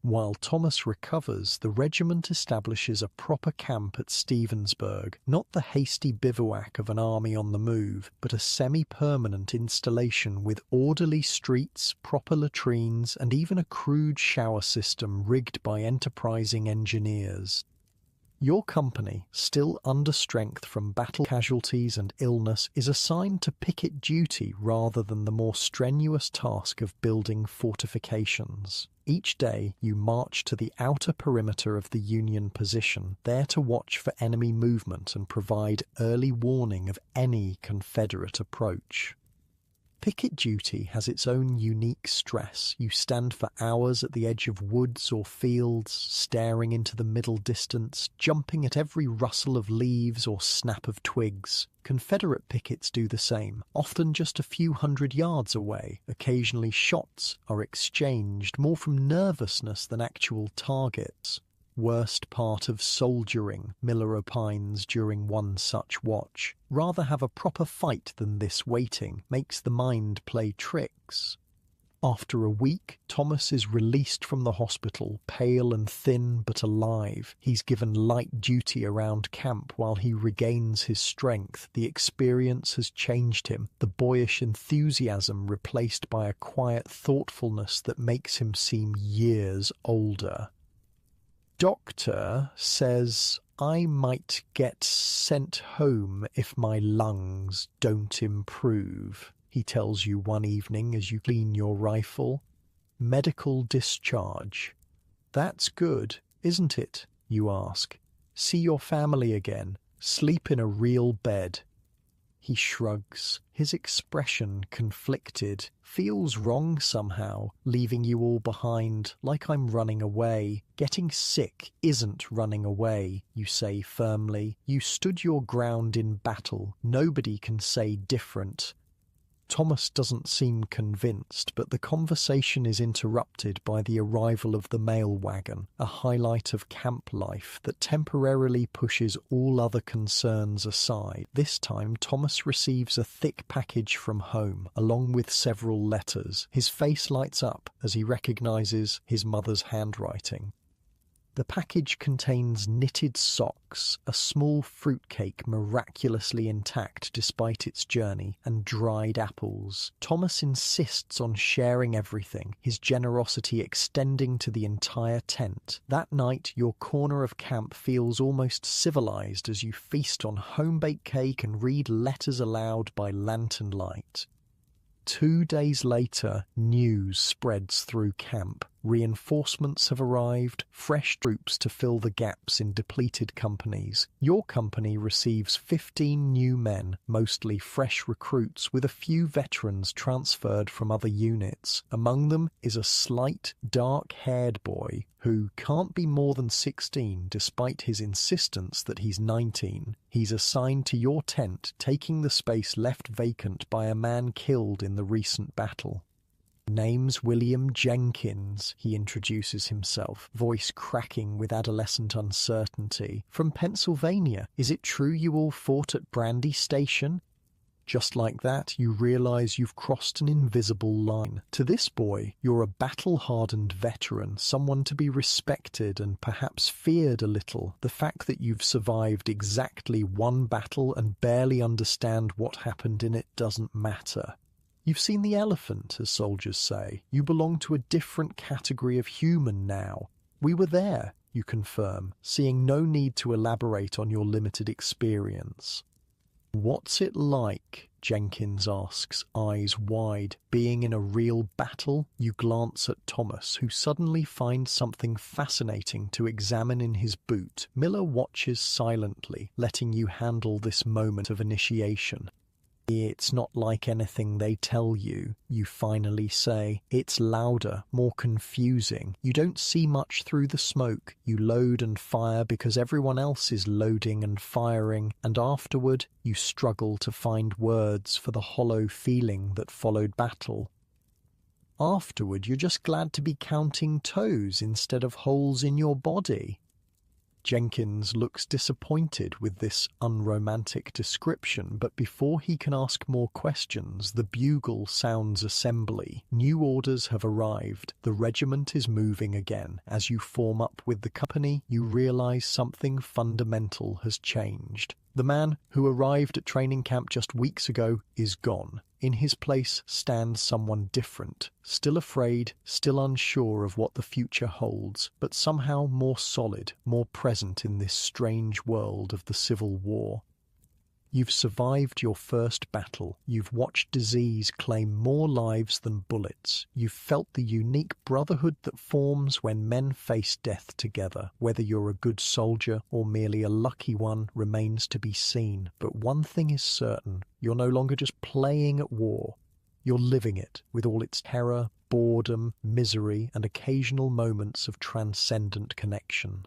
S1: While Thomas recovers, the regiment establishes a proper camp at Stevensburg, not the hasty bivouac of an army on the move, but a semi-permanent installation with orderly streets, proper latrines, and even a crude shower system rigged by enterprising engineers. Your company, still under strength from battle casualties and illness, is assigned to picket duty rather than the more strenuous task of building fortifications. Each day you march to the outer perimeter of the Union position, there to watch for enemy movement and provide early warning of any Confederate approach. Picket duty has its own unique stress. You stand for hours at the edge of woods or fields, staring into the middle distance, jumping at every rustle of leaves or snap of twigs. Confederate pickets do the same, often just a few hundred yards away. Occasionally shots are exchanged, more from nervousness than actual targets. Worst part of soldiering, Miller opines during one such watch. Rather have a proper fight than this waiting, makes the mind play tricks. After a week, Thomas is released from the hospital, pale and thin but alive. He's given light duty around camp while he regains his strength. The experience has changed him, the boyish enthusiasm replaced by a quiet thoughtfulness that makes him seem years older. Doctor says I might get sent home if my lungs don't improve, he tells you one evening as you clean your rifle. Medical discharge. That's good, isn't it? You ask. See your family again. Sleep in a real bed. He shrugs, his expression conflicted. Feels wrong somehow, leaving you all behind, like I'm running away. Getting sick isn't running away, you say firmly. You stood your ground in battle. Nobody can say different. Thomas doesn't seem convinced, but the conversation is interrupted by the arrival of the mail wagon, a highlight of camp life that temporarily pushes all other concerns aside. This time Thomas receives a thick package from home, along with several letters. His face lights up as he recognizes his mother's handwriting. The package contains knitted socks, a small fruitcake miraculously intact despite its journey, and dried apples. Thomas insists on sharing everything, his generosity extending to the entire tent. That night, your corner of camp feels almost civilized as you feast on home-baked cake and read letters aloud by lantern light. 2 days later, news spreads through camp. Reinforcements have arrived, fresh troops to fill the gaps in depleted companies. Your company receives 15 new men, mostly fresh recruits, with a few veterans transferred from other units. Among them is a slight, dark-haired boy who can't be more than 16 despite his insistence that he's 19. He's assigned to your tent, taking the space left vacant by a man killed in the recent battle. Name's William Jenkins, he introduces himself, voice cracking with adolescent uncertainty. From Pennsylvania. Is it true you all fought at Brandy Station? Just like that, you realize you've crossed an invisible line. To this boy, you're a battle-hardened veteran, someone to be respected and perhaps feared a little. The fact that you've survived exactly one battle and barely understand what happened in it doesn't matter. You've seen the elephant, as soldiers say. You belong to a different category of human now. We were there, you confirm, seeing no need to elaborate on your limited experience. What's it like? Jenkins asks, eyes wide. Being in a real battle? You glance at Thomas, who suddenly finds something fascinating to examine in his boot. Miller watches silently, letting you handle this moment of initiation. It's not like anything they tell you, you finally say. It's louder, more confusing. You don't see much through the smoke. You load and fire because everyone else is loading and firing, and afterward you struggle to find words for the hollow feeling that followed battle. Afterward, you're just glad to be counting toes instead of holes in your body. Jenkins looks disappointed with this unromantic description, but before he can ask more questions, the bugle sounds assembly. New orders have arrived. The regiment is moving again. As you form up with the company, you realize something fundamental has changed. The man who arrived at training camp just weeks ago is gone. In his place stands someone different, still afraid, still unsure of what the future holds, but somehow more solid, more present in this strange world of the Civil War. You've survived your first battle. You've watched disease claim more lives than bullets. You've felt the unique brotherhood that forms when men face death together. Whether you're a good soldier or merely a lucky one remains to be seen. But one thing is certain, you're no longer just playing at war. You're living it, with all its terror, boredom, misery, and occasional moments of transcendent connection.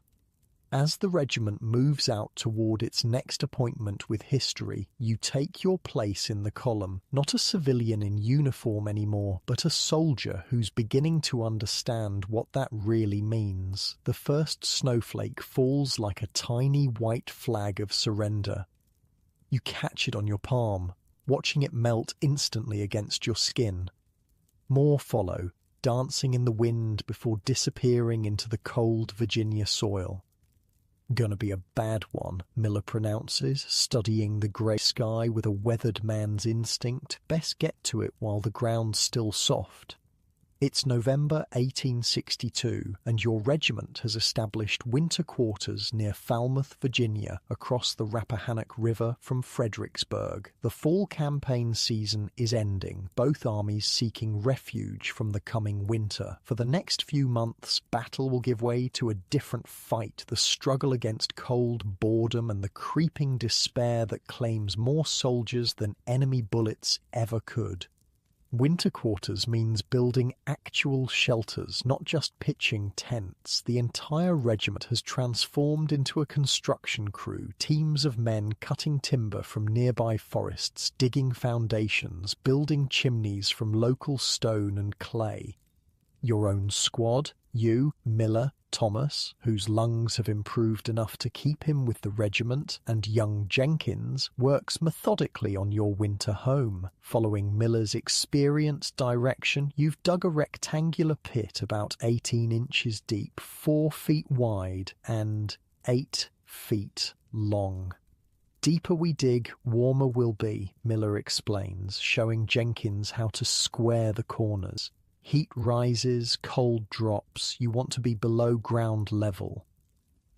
S1: As the regiment moves out toward its next appointment with history, you take your place in the column, not a civilian in uniform anymore, but a soldier who's beginning to understand what that really means. The first snowflake falls like a tiny white flag of surrender. You catch it on your palm, watching it melt instantly against your skin. More follow, dancing in the wind before disappearing into the cold Virginia soil. "Gonna be a bad one," Miller pronounces, studying the grey sky with a weathered man's instinct. "Best get to it while the ground's still soft." It's November 1862, and your regiment has established winter quarters near Falmouth, Virginia, across the Rappahannock River from Fredericksburg. The fall campaign season is ending, both armies seeking refuge from the coming winter. For the next few months, battle will give way to a different fight, the struggle against cold, boredom, and the creeping despair that claims more soldiers than enemy bullets ever could. Winter quarters means building actual shelters, not just pitching tents. The entire regiment has transformed into a construction crew, teams of men cutting timber from nearby forests, digging foundations, building chimneys from local stone and clay. Your own squad, you, Miller, Thomas, whose lungs have improved enough to keep him with the regiment, and young Jenkins, works methodically on your winter home. Following Miller's experienced direction, you've dug a rectangular pit about 18 inches deep, 4 feet wide, and 8 feet long. "Deeper we dig, warmer we'll be," Miller explains, showing Jenkins how to square the corners. Heat rises, cold drops, you want to be below ground level.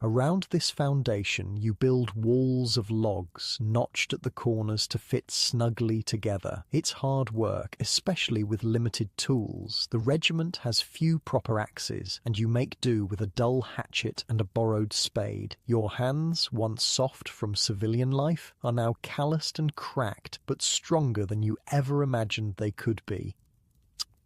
S1: Around this foundation you build walls of logs, notched at the corners to fit snugly together. It's hard work, especially with limited tools. The regiment has few proper axes, and you make do with a dull hatchet and a borrowed spade. Your hands, once soft from civilian life, are now calloused and cracked, but stronger than you ever imagined they could be.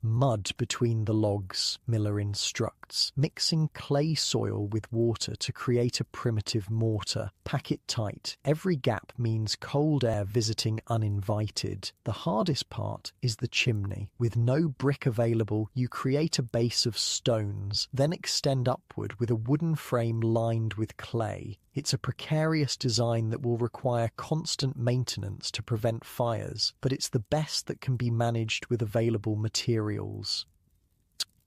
S1: "Mud between the logs," Miller instructs, mixing clay soil with water to create a primitive mortar. Pack it tight. Every gap means cold air visiting uninvited. The hardest part is the chimney. With no brick available, you create a base of stones, then extend upward with a wooden frame lined with clay. It's a precarious design that will require constant maintenance to prevent fires, but it's the best that can be managed with available materials.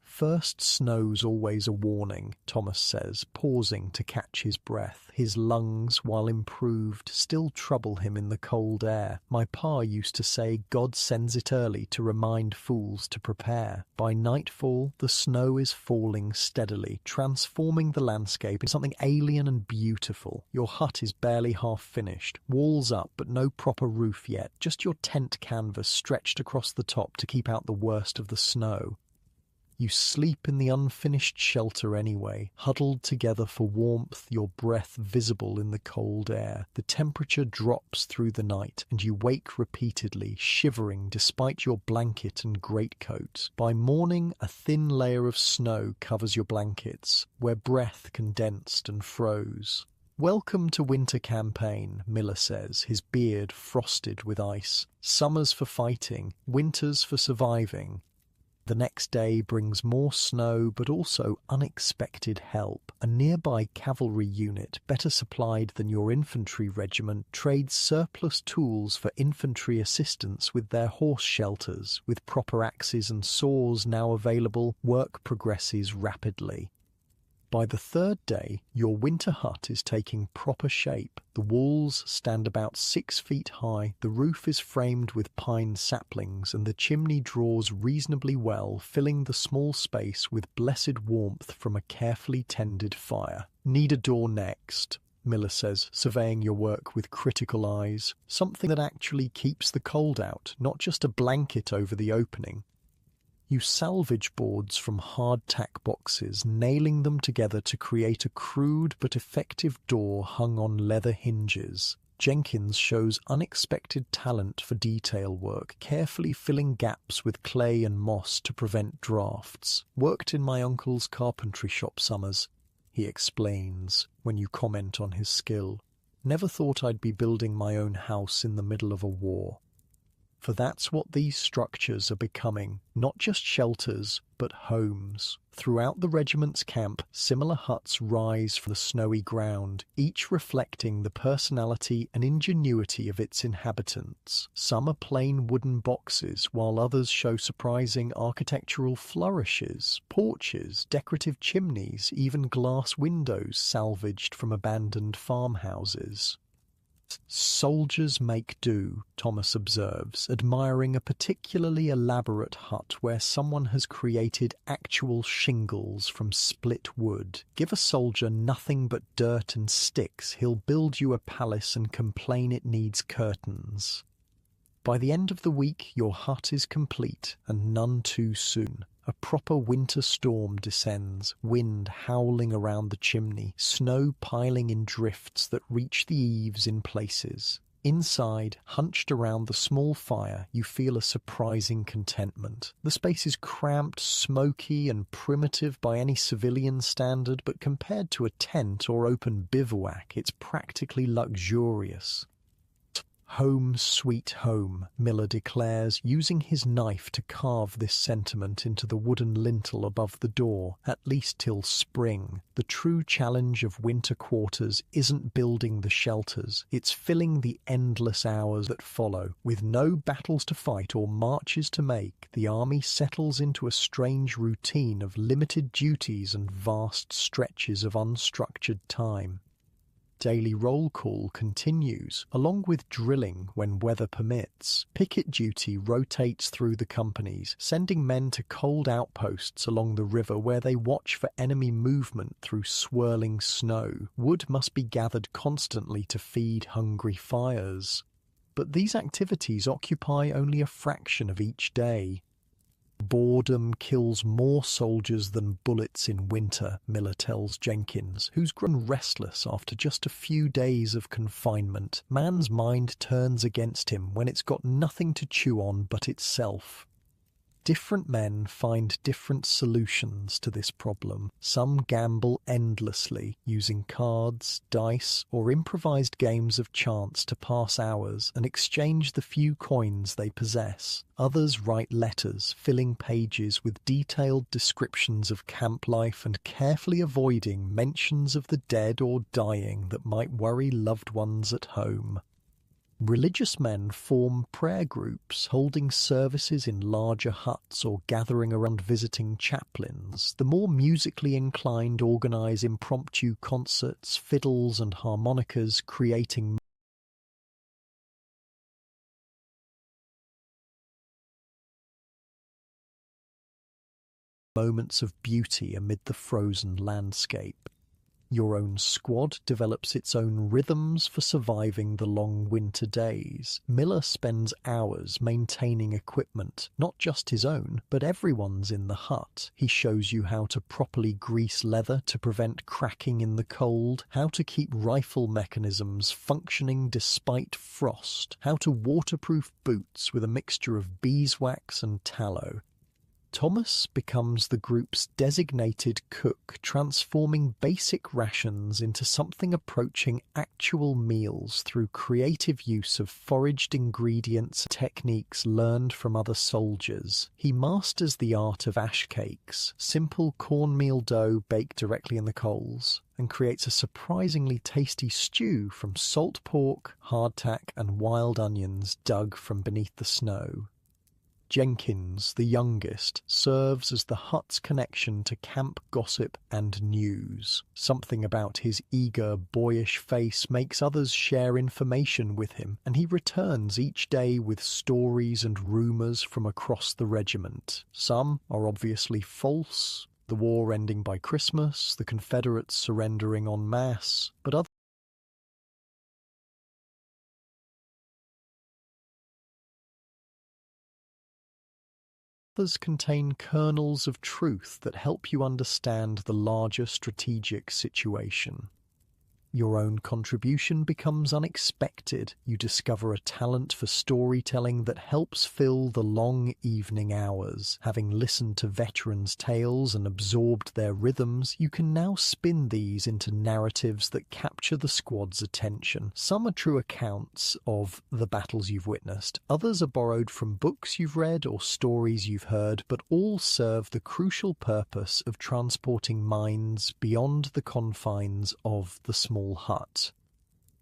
S1: "First snow's always a warning," Thomas says, pausing to catch his breath. His lungs, while improved, still trouble him in the cold air. "My pa used to say God sends it early to remind fools to prepare." By nightfall, the snow is falling steadily, transforming the landscape into something alien and beautiful. Your hut is barely half finished, walls up but no proper roof yet, just your tent canvas stretched across the top to keep out the worst of the snow. You sleep in the unfinished shelter anyway, huddled together for warmth, your breath visible in the cold air. The temperature drops through the night, and you wake repeatedly, shivering despite your blanket and greatcoat. By morning, a thin layer of snow covers your blankets, where breath condensed and froze. "Welcome to winter campaign," Miller says, his beard frosted with ice. "Summers for fighting, winters for surviving." The next day brings more snow but also unexpected help. A nearby cavalry unit, better supplied than your infantry regiment, trades surplus tools for infantry assistance with their horse shelters. With proper axes and saws now available, work progresses rapidly. By the third day, your winter hut is taking proper shape. The walls stand about 6 feet high, the roof is framed with pine saplings, and the chimney draws reasonably well, filling the small space with blessed warmth from a carefully tended fire. Need a door next, Miller says, surveying your work with critical eyes. Something that actually keeps the cold out, not just a blanket over the opening. You salvage boards from hardtack boxes, nailing them together to create a crude but effective door hung on leather hinges. Jenkins shows unexpected talent for detail work, carefully filling gaps with clay and moss to prevent drafts. Worked in my uncle's carpentry shop summers, he explains, when you comment on his skill. Never thought I'd be building my own house in the middle of a war. For that's what these structures are becoming, not just shelters, but homes. Throughout the regiment's camp, similar huts rise from the snowy ground, each reflecting the personality and ingenuity of its inhabitants. Some are plain wooden boxes, while others show surprising architectural flourishes, porches, decorative chimneys, even glass windows salvaged from abandoned farmhouses. Soldiers make do, Thomas observes, admiring a particularly elaborate hut where someone has created actual shingles from split wood. Give a soldier nothing but dirt and sticks, he'll build you a palace and complain it needs curtains. By the end of the week, your hut is complete, and none too soon. A proper winter storm descends, wind howling around the chimney, snow piling in drifts that reach the eaves in places. Inside, hunched around the small fire, you feel a surprising contentment. The space is cramped, smoky, and primitive by any civilian standard, but compared to a tent or open bivouac, it's practically luxurious. Home sweet home, Miller declares, using his knife to carve this sentiment into the wooden lintel above the door, at least till spring. The true challenge of winter quarters isn't building the shelters, it's filling the endless hours that follow. With no battles to fight or marches to make, the army settles into a strange routine of limited duties and vast stretches of unstructured time. Daily roll call continues, along with drilling when weather permits. Picket duty rotates through the companies, sending men to cold outposts along the river where they watch for enemy movement through swirling snow. Wood must be gathered constantly to feed hungry fires. But these activities occupy only a fraction of each day. Boredom kills more soldiers than bullets in winter, Miller tells Jenkins, who's grown restless after just a few days of confinement. Man's mind turns against him when it's got nothing to chew on but itself. Different men find different solutions to this problem. Some gamble endlessly, using cards, dice, or improvised games of chance to pass hours and exchange the few coins they possess. Others write letters, filling pages with detailed descriptions of camp life and carefully avoiding mentions of the dead or dying that might worry loved ones at home. Religious men form prayer groups, holding services in larger huts or gathering around visiting chaplains. The more musically inclined organize impromptu concerts, fiddles and harmonicas, creating moments of beauty amid the frozen landscape. Your own squad develops its own rhythms for surviving the long winter days. Miller spends hours maintaining equipment, not just his own, but everyone's in the hut. He shows you how to properly grease leather to prevent cracking in the cold, how to keep rifle mechanisms functioning despite frost, how to waterproof boots with a mixture of beeswax and tallow. Thomas becomes the group's designated cook, transforming basic rations into something approaching actual meals through creative use of foraged ingredients and techniques learned from other soldiers. He masters the art of ash cakes, simple cornmeal dough baked directly in the coals, and creates a surprisingly tasty stew from salt pork, hardtack, and wild onions dug from beneath the snow. Jenkins, the youngest, serves as the hut's connection to camp gossip and news. Something about his eager, boyish face makes others share information with him, and he returns each day with stories and rumours from across the regiment. Some are obviously false, the war ending by Christmas, the Confederates surrendering en masse, but others contain kernels of truth that help you understand the larger strategic situation. Your own contribution becomes unexpected. You discover a talent for storytelling that helps fill the long evening hours. Having listened to veterans' tales and absorbed their rhythms, you can now spin these into narratives that capture the squad's attention. Some are true accounts of the battles you've witnessed. Others are borrowed from books you've read or stories you've heard, but all serve the crucial purpose of transporting minds beyond the confines of the small hut.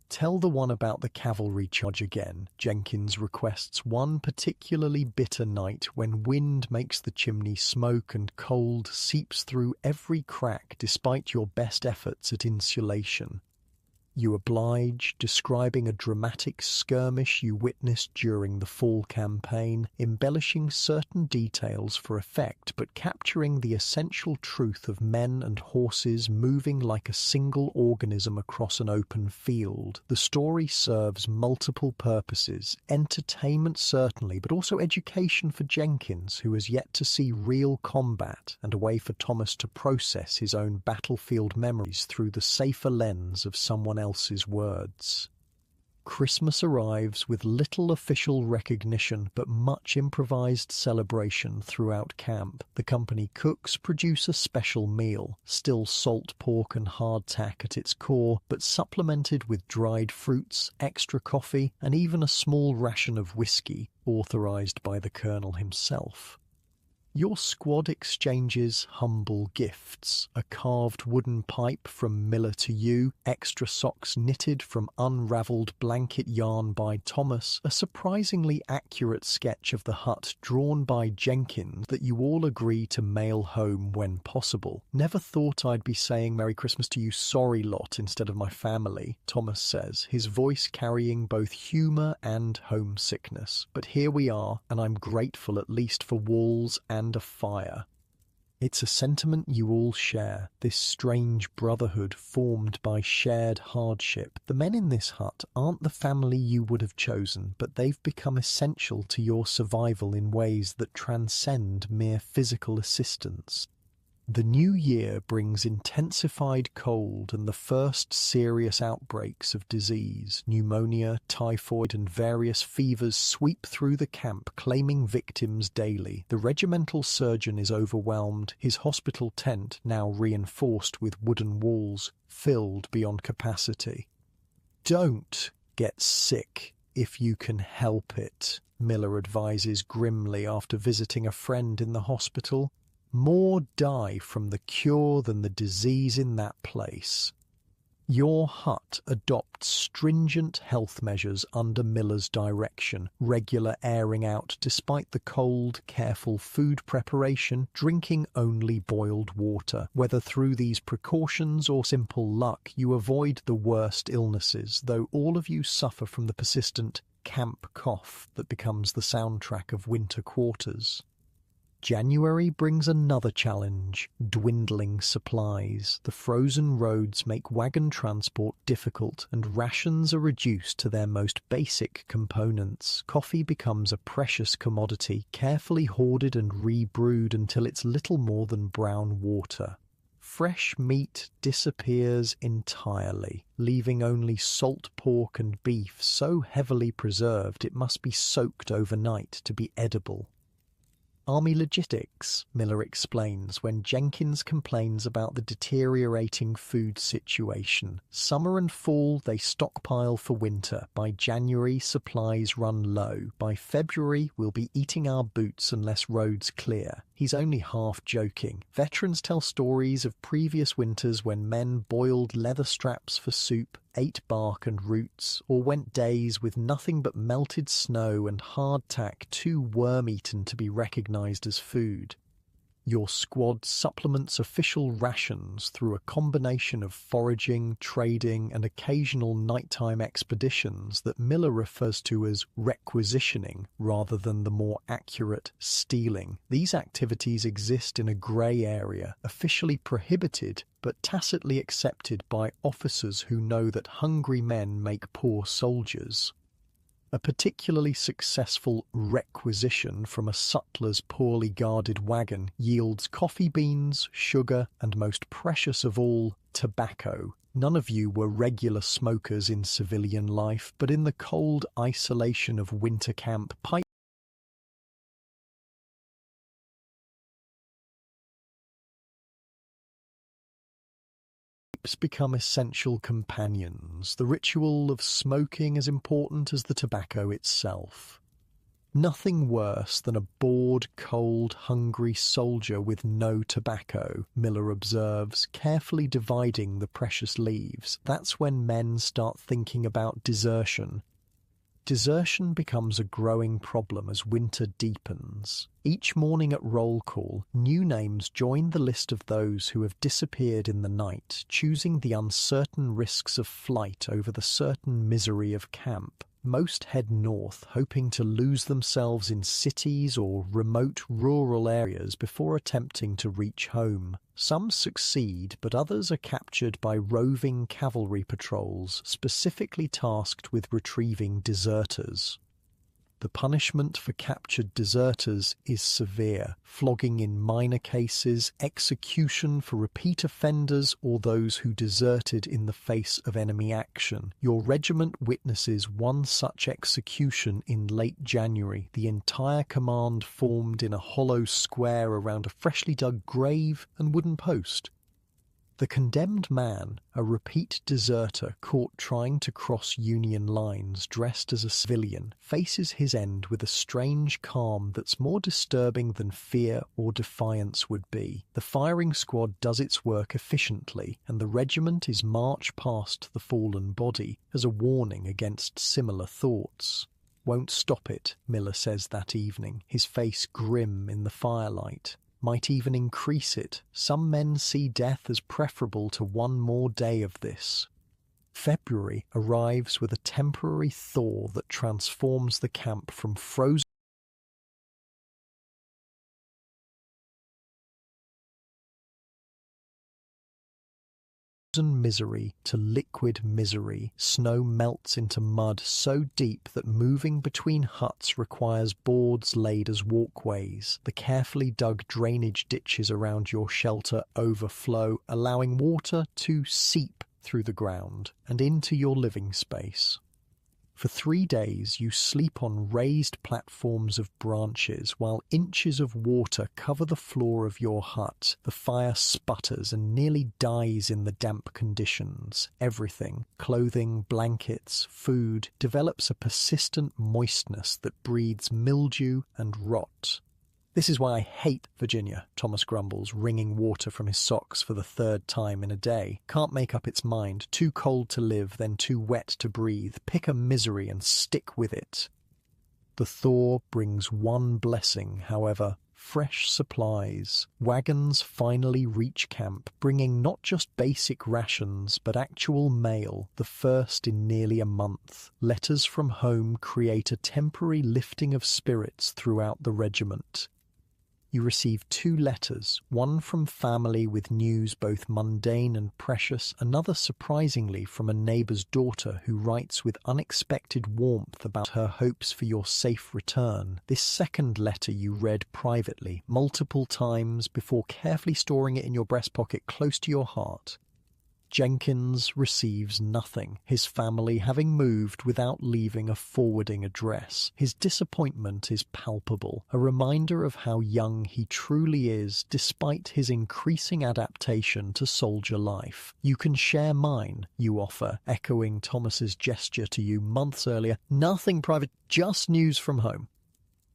S1: Tell the one about the cavalry charge again. Jenkins requests one particularly bitter night when wind makes the chimney smoke and cold seeps through every crack despite your best efforts at insulation. You oblige, describing a dramatic skirmish you witnessed during the fall campaign, embellishing certain details for effect but capturing the essential truth of men and horses moving like a single organism across an open field. The story serves multiple purposes, entertainment certainly, but also education for Jenkins, who has yet to see real combat, and a way for Thomas to process his own battlefield memories through the safer lens of someone else's words. Christmas arrives with little official recognition but much improvised celebration throughout camp. The company cooks produce a special meal, still salt pork and hardtack at its core, but supplemented with dried fruits, extra coffee, and even a small ration of whiskey, authorized by the colonel himself. Your squad exchanges humble gifts: a carved wooden pipe from Miller to you, extra socks knitted from unravelled blanket yarn by Thomas, a surprisingly accurate sketch of the hut drawn by Jenkins that you all agree to mail home when possible. "Never thought I'd be saying Merry Christmas to you sorry lot instead of my family," Thomas says, his voice carrying both humour and homesickness. "But here we are, and I'm grateful at least for walls and a fire." It's a sentiment you all share, this strange brotherhood formed by shared hardship. The men in this hut aren't the family you would have chosen, but they've become essential to your survival in ways that transcend mere physical assistance. The new year brings intensified cold and the first serious outbreaks of disease. Pneumonia, typhoid, and various fevers sweep through the camp, claiming victims daily. The regimental surgeon is overwhelmed, his hospital tent, now reinforced with wooden walls, filled beyond capacity. "Don't get sick if you can help it," Miller advises grimly after visiting a friend in the hospital. "More die from the cure than the disease in that place." Your hut adopts stringent health measures under Miller's direction: regular airing out despite the cold, careful food preparation, drinking only boiled water. Whether through these precautions or simple luck, you avoid the worst illnesses, though all of you suffer from the persistent camp cough that becomes the soundtrack of winter quarters. January brings another challenge: dwindling supplies. The frozen roads make wagon transport difficult, and rations are reduced to their most basic components. Coffee becomes a precious commodity, carefully hoarded and rebrewed until it's little more than brown water. Fresh meat disappears entirely, leaving only salt pork and beef so heavily preserved it must be soaked overnight to be edible. Army logistics, Miller explains when Jenkins complains about the deteriorating food situation. Summer and fall, they stockpile for winter. By January, supplies run low. By February, we'll be eating our boots unless roads clear. He's only half joking. Veterans tell stories of previous winters when men boiled leather straps for soup, ate bark and roots, or went days with nothing but melted snow and hardtack too worm-eaten to be recognized as food. Your squad supplements official rations through a combination of foraging, trading, and occasional nighttime expeditions that Miller refers to as requisitioning rather than the more accurate stealing. These activities exist in a grey area, officially prohibited but tacitly accepted by officers who know that hungry men make poor soldiers. A particularly successful requisition from a sutler's poorly guarded wagon yields coffee beans, sugar, and most precious of all, tobacco. None of you were regular smokers in civilian life, but in the cold isolation of winter camp, pipes become essential companions, the ritual of smoking as important as the tobacco itself. Nothing worse than a bored, cold, hungry soldier with no tobacco, Miller observes, carefully dividing the precious leaves. That's when men start thinking about desertion. Desertion becomes a growing problem as winter deepens. Each morning at roll call, new names join the list of those who have disappeared in the night, choosing the uncertain risks of flight over the certain misery of camp. Most head north, hoping to lose themselves in cities or remote rural areas before attempting to reach home. Some succeed, but others are captured by roving cavalry patrols specifically tasked with retrieving deserters. The punishment for captured deserters is severe, flogging in minor cases, execution for repeat offenders or those who deserted in the face of enemy action. Your regiment witnesses one such execution in late January, the entire command formed in a hollow square around a freshly dug grave and wooden post. The condemned man, a repeat deserter caught trying to cross Union lines dressed as a civilian, faces his end with a strange calm that's more disturbing than fear or defiance would be. The firing squad does its work efficiently, and the regiment is marched past the fallen body as a warning against similar thoughts. Won't stop it, Miller says that evening, his face grim in the firelight. Might even increase it. Some men see death as preferable to one more day of this. February arrives with a temporary thaw that transforms the camp from frozen misery to liquid misery. Snow melts into mud so deep that moving between huts requires boards laid as walkways. The carefully dug drainage ditches around your shelter overflow, allowing water to seep through the ground and into your living space. For 3 days you sleep on raised platforms of branches while inches of water cover the floor of your hut. The fire sputters and nearly dies in the damp conditions. Everything, clothing, blankets, food, develops a persistent moistness that breeds mildew and rot. This is why I hate Virginia, Thomas grumbles, wringing water from his socks for the 3rd time in a day. Can't make up its mind. Too cold to live, then too wet to breathe. Pick a misery and stick with it. The thaw brings one blessing, however. Fresh supplies. Wagons finally reach camp, bringing not just basic rations, but actual mail, the first in nearly a month. Letters from home create a temporary lifting of spirits throughout the regiment. You receive 2 letters, one from family with news both mundane and precious, another surprisingly from a neighbour's daughter who writes with unexpected warmth about her hopes for your safe return. This second letter you read privately, multiple times, before carefully storing it in your breast pocket close to your heart. Jenkins receives nothing, his family having moved without leaving a forwarding address. His disappointment is palpable, a reminder of how young he truly is despite his increasing adaptation to soldier life. "You can share mine," you offer, echoing Thomas's gesture to you months earlier. "Nothing private, just news from home."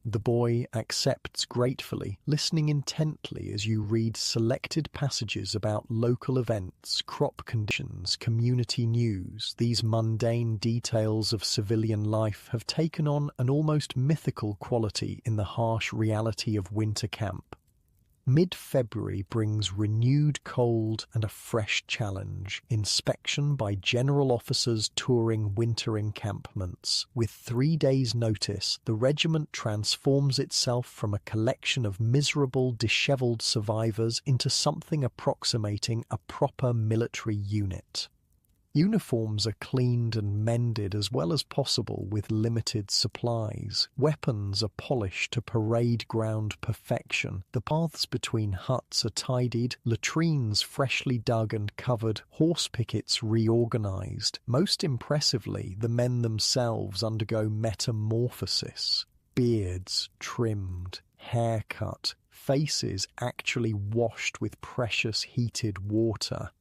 S1: The boy accepts gratefully, listening intently as you read selected passages about local events, crop conditions, community news. These mundane details of civilian life have taken on an almost mythical quality in the harsh reality of winter camp. Mid-February brings renewed cold and a fresh challenge. Inspection by general officers touring winter encampments. With 3 days' notice, the regiment transforms itself from a collection of miserable, dishevelled survivors into something approximating a proper military unit. Uniforms are cleaned and mended as well as possible with limited supplies. Weapons are polished to parade ground perfection. The paths between huts are tidied, latrines freshly dug and covered, horse pickets reorganized. Most impressively, the men themselves undergo metamorphosis. Beards trimmed, hair cut, faces actually washed with precious heated water.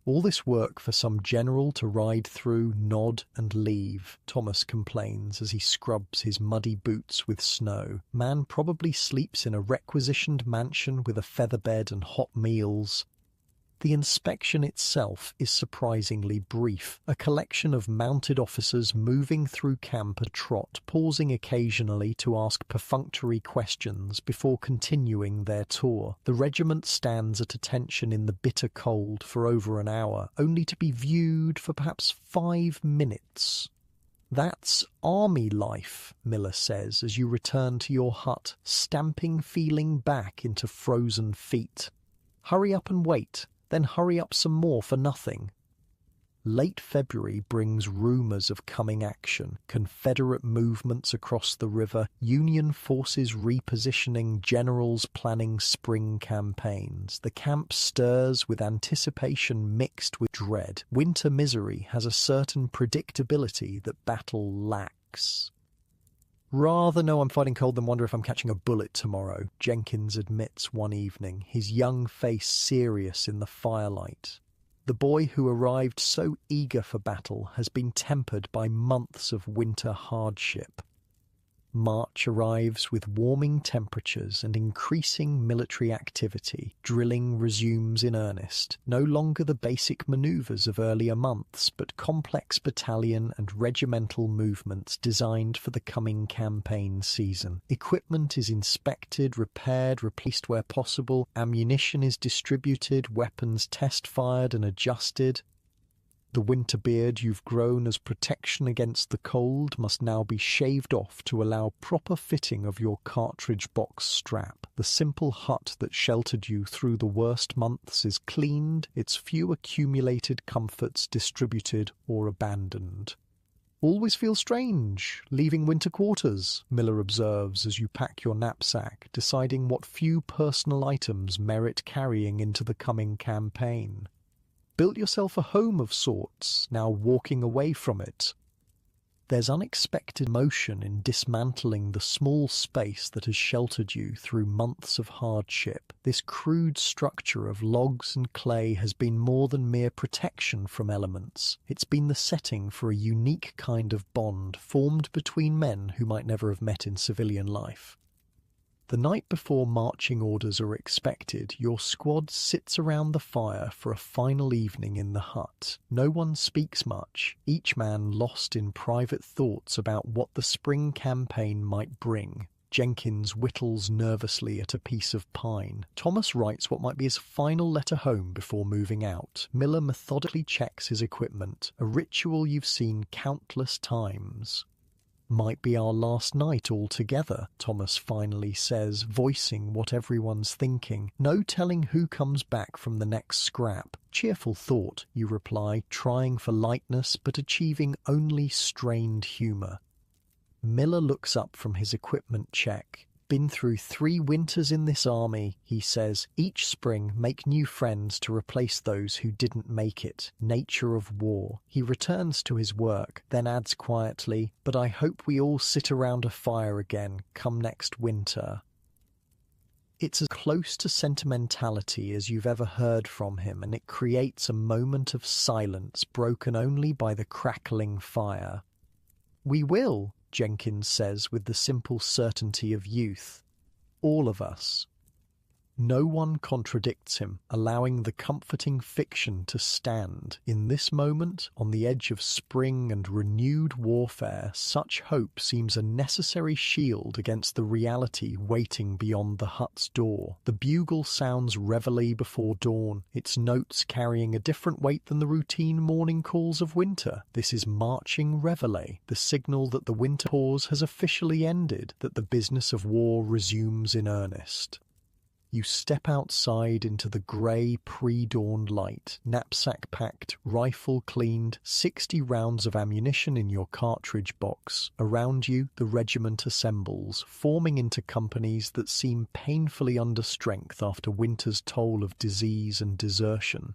S1: All this work for some general to ride through, nod and leave, Thomas complains as he scrubs his muddy boots with snow. Man probably sleeps in a requisitioned mansion with a feather bed and hot meals. The inspection itself is surprisingly brief, a collection of mounted officers moving through camp at a trot, pausing occasionally to ask perfunctory questions before continuing their tour. The regiment stands at attention in the bitter cold for over an hour, only to be viewed for perhaps 5 minutes. "That's army life," Miller says as you return to your hut, stamping feeling back into frozen feet. Hurry up and wait. Then hurry up some more for nothing. Late February brings rumours of coming action, Confederate movements across the river, Union forces repositioning, generals planning spring campaigns. The camp stirs with anticipation mixed with dread. Winter misery has a certain predictability that battle lacks. "Rather know I'm fighting cold than wonder if I'm catching a bullet tomorrow," Jenkins admits one evening, his young face serious in the firelight. The boy who arrived so eager for battle has been tempered by months of winter hardship. March arrives with warming temperatures and increasing military activity. Drilling resumes in earnest, no longer the basic manoeuvres of earlier months, but complex battalion and regimental movements designed for the coming campaign season. Equipment is inspected, repaired, replaced where possible. Ammunition is distributed, weapons test-fired and adjusted. The winter beard you've grown as protection against the cold must now be shaved off to allow proper fitting of your cartridge box strap. The simple hut that sheltered you through the worst months is cleaned, its few accumulated comforts distributed or abandoned. "Always feel strange, leaving winter quarters," Miller observes as you pack your knapsack, deciding what few personal items merit carrying into the coming campaign. Built yourself a home of sorts, now walking away from it. There's unexpected motion in dismantling the small space that has sheltered you through months of hardship. This crude structure of logs and clay has been more than mere protection from elements. It's been the setting for a unique kind of bond formed between men who might never have met in civilian life. The night before marching orders are expected, your squad sits around the fire for a final evening in the hut. No one speaks much, each man lost in private thoughts about what the spring campaign might bring. Jenkins whittles nervously at a piece of pine. Thomas writes what might be his final letter home before moving out. Miller methodically checks his equipment, a ritual you've seen countless times. "Might be our last night altogether," Thomas finally says, voicing what everyone's thinking. "No telling who comes back from the next scrap." "Cheerful thought," you reply, trying for lightness but achieving only strained humour. Miller looks up from his equipment check. Been through 3 winters in this army, he says. Each spring make new friends to replace those who didn't make it. Nature of war. He returns to his work, then adds quietly, but I hope we all sit around a fire again come next winter. It's as close to sentimentality as you've ever heard from him, and it creates a moment of silence broken only by the crackling fire. We will, Jenkins says with the simple certainty of youth. All of us. No one contradicts him, allowing the comforting fiction to stand. In this moment, on the edge of spring and renewed warfare, such hope seems a necessary shield against the reality waiting beyond the hut's door. The bugle sounds reveille before dawn, its notes carrying a different weight than the routine morning calls of winter. This is marching reveille, the signal that the winter pause has officially ended, that the business of war resumes in earnest. You step outside into the grey pre-dawn light, knapsack packed, rifle cleaned, 60 rounds of ammunition in your cartridge box. Around you, the regiment assembles, forming into companies that seem painfully under strength after winter's toll of disease and desertion.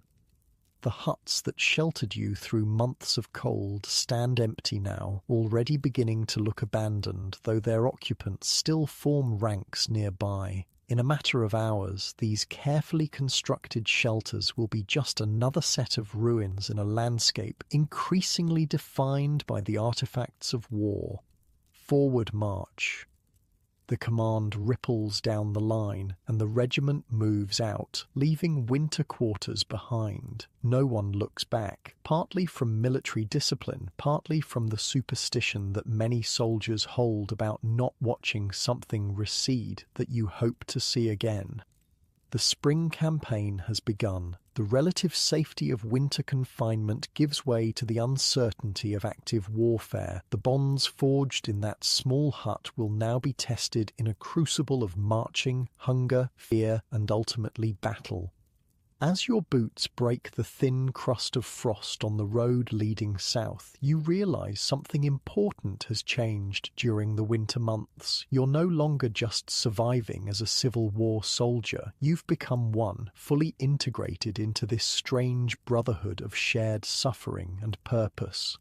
S1: The huts that sheltered you through months of cold stand empty now, already beginning to look abandoned, though their occupants still form ranks nearby. In a matter of hours, these carefully constructed shelters will be just another set of ruins in a landscape increasingly defined by the artifacts of war. Forward march. The command ripples down the line, and the regiment moves out, leaving winter quarters behind. No one looks back, partly from military discipline, partly from the superstition that many soldiers hold about not watching something recede that you hope to see again. The spring campaign has begun. The relative safety of winter confinement gives way to the uncertainty of active warfare. The bonds forged in that small hut will now be tested in a crucible of marching, hunger, fear, and ultimately battle. As your boots break the thin crust of frost on the road leading south, you realize something important has changed during the winter months. You're no longer just surviving as a Civil War soldier. You've become one, fully integrated into this strange brotherhood of shared suffering and purpose.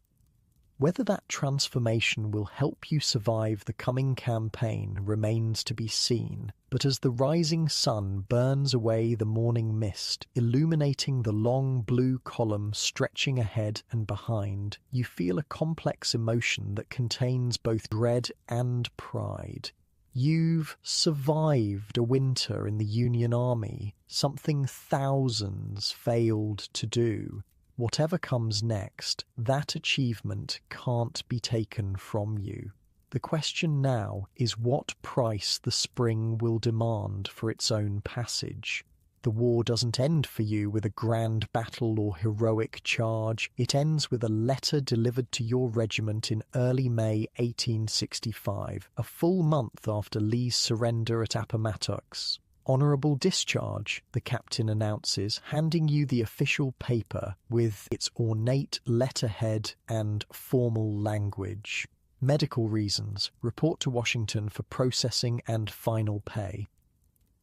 S1: Whether that transformation will help you survive the coming campaign remains to be seen, but as the rising sun burns away the morning mist, illuminating the long blue column stretching ahead and behind, you feel a complex emotion that contains both dread and pride. You've survived a winter in the Union Army, something thousands failed to do. Whatever comes next, that achievement can't be taken from you. The question now is what price the spring will demand for its own passage. The war doesn't end for you with a grand battle or heroic charge. It ends with a letter delivered to your regiment in early May 1865, a full month after Lee's surrender at Appomattox. Honourable discharge, the captain announces, handing you the official paper with its ornate letterhead and formal language. Medical reasons. Report to Washington for processing and final pay.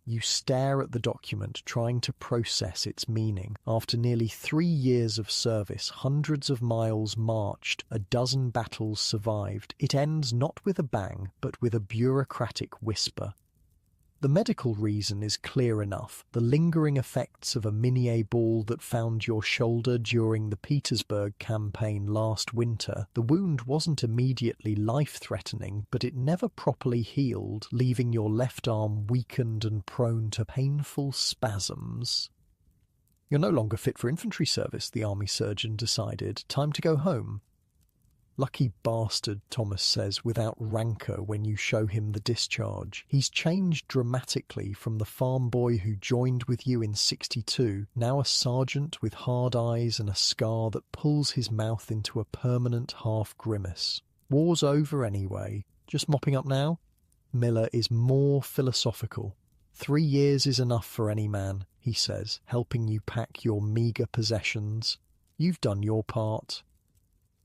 S1: You stare at the document, trying to process its meaning. After nearly 3 years of service, hundreds of miles marched, a dozen battles survived, it ends not with a bang, but with a bureaucratic whisper. The medical reason is clear enough. The lingering effects of a Minié ball that found your shoulder during the Petersburg campaign last winter. The wound wasn't immediately life-threatening, but it never properly healed, leaving your left arm weakened and prone to painful spasms. You're no longer fit for infantry service, the army surgeon decided. Time to go home. Lucky bastard, Thomas says without rancour when you show him the discharge. He's changed dramatically from the farm boy who joined with you in '62, now a sergeant with hard eyes and a scar that pulls his mouth into a permanent half-grimace. War's over anyway. Just mopping up now? Miller is more philosophical. 3 years is enough for any man, he says, helping you pack your meagre possessions. You've done your part.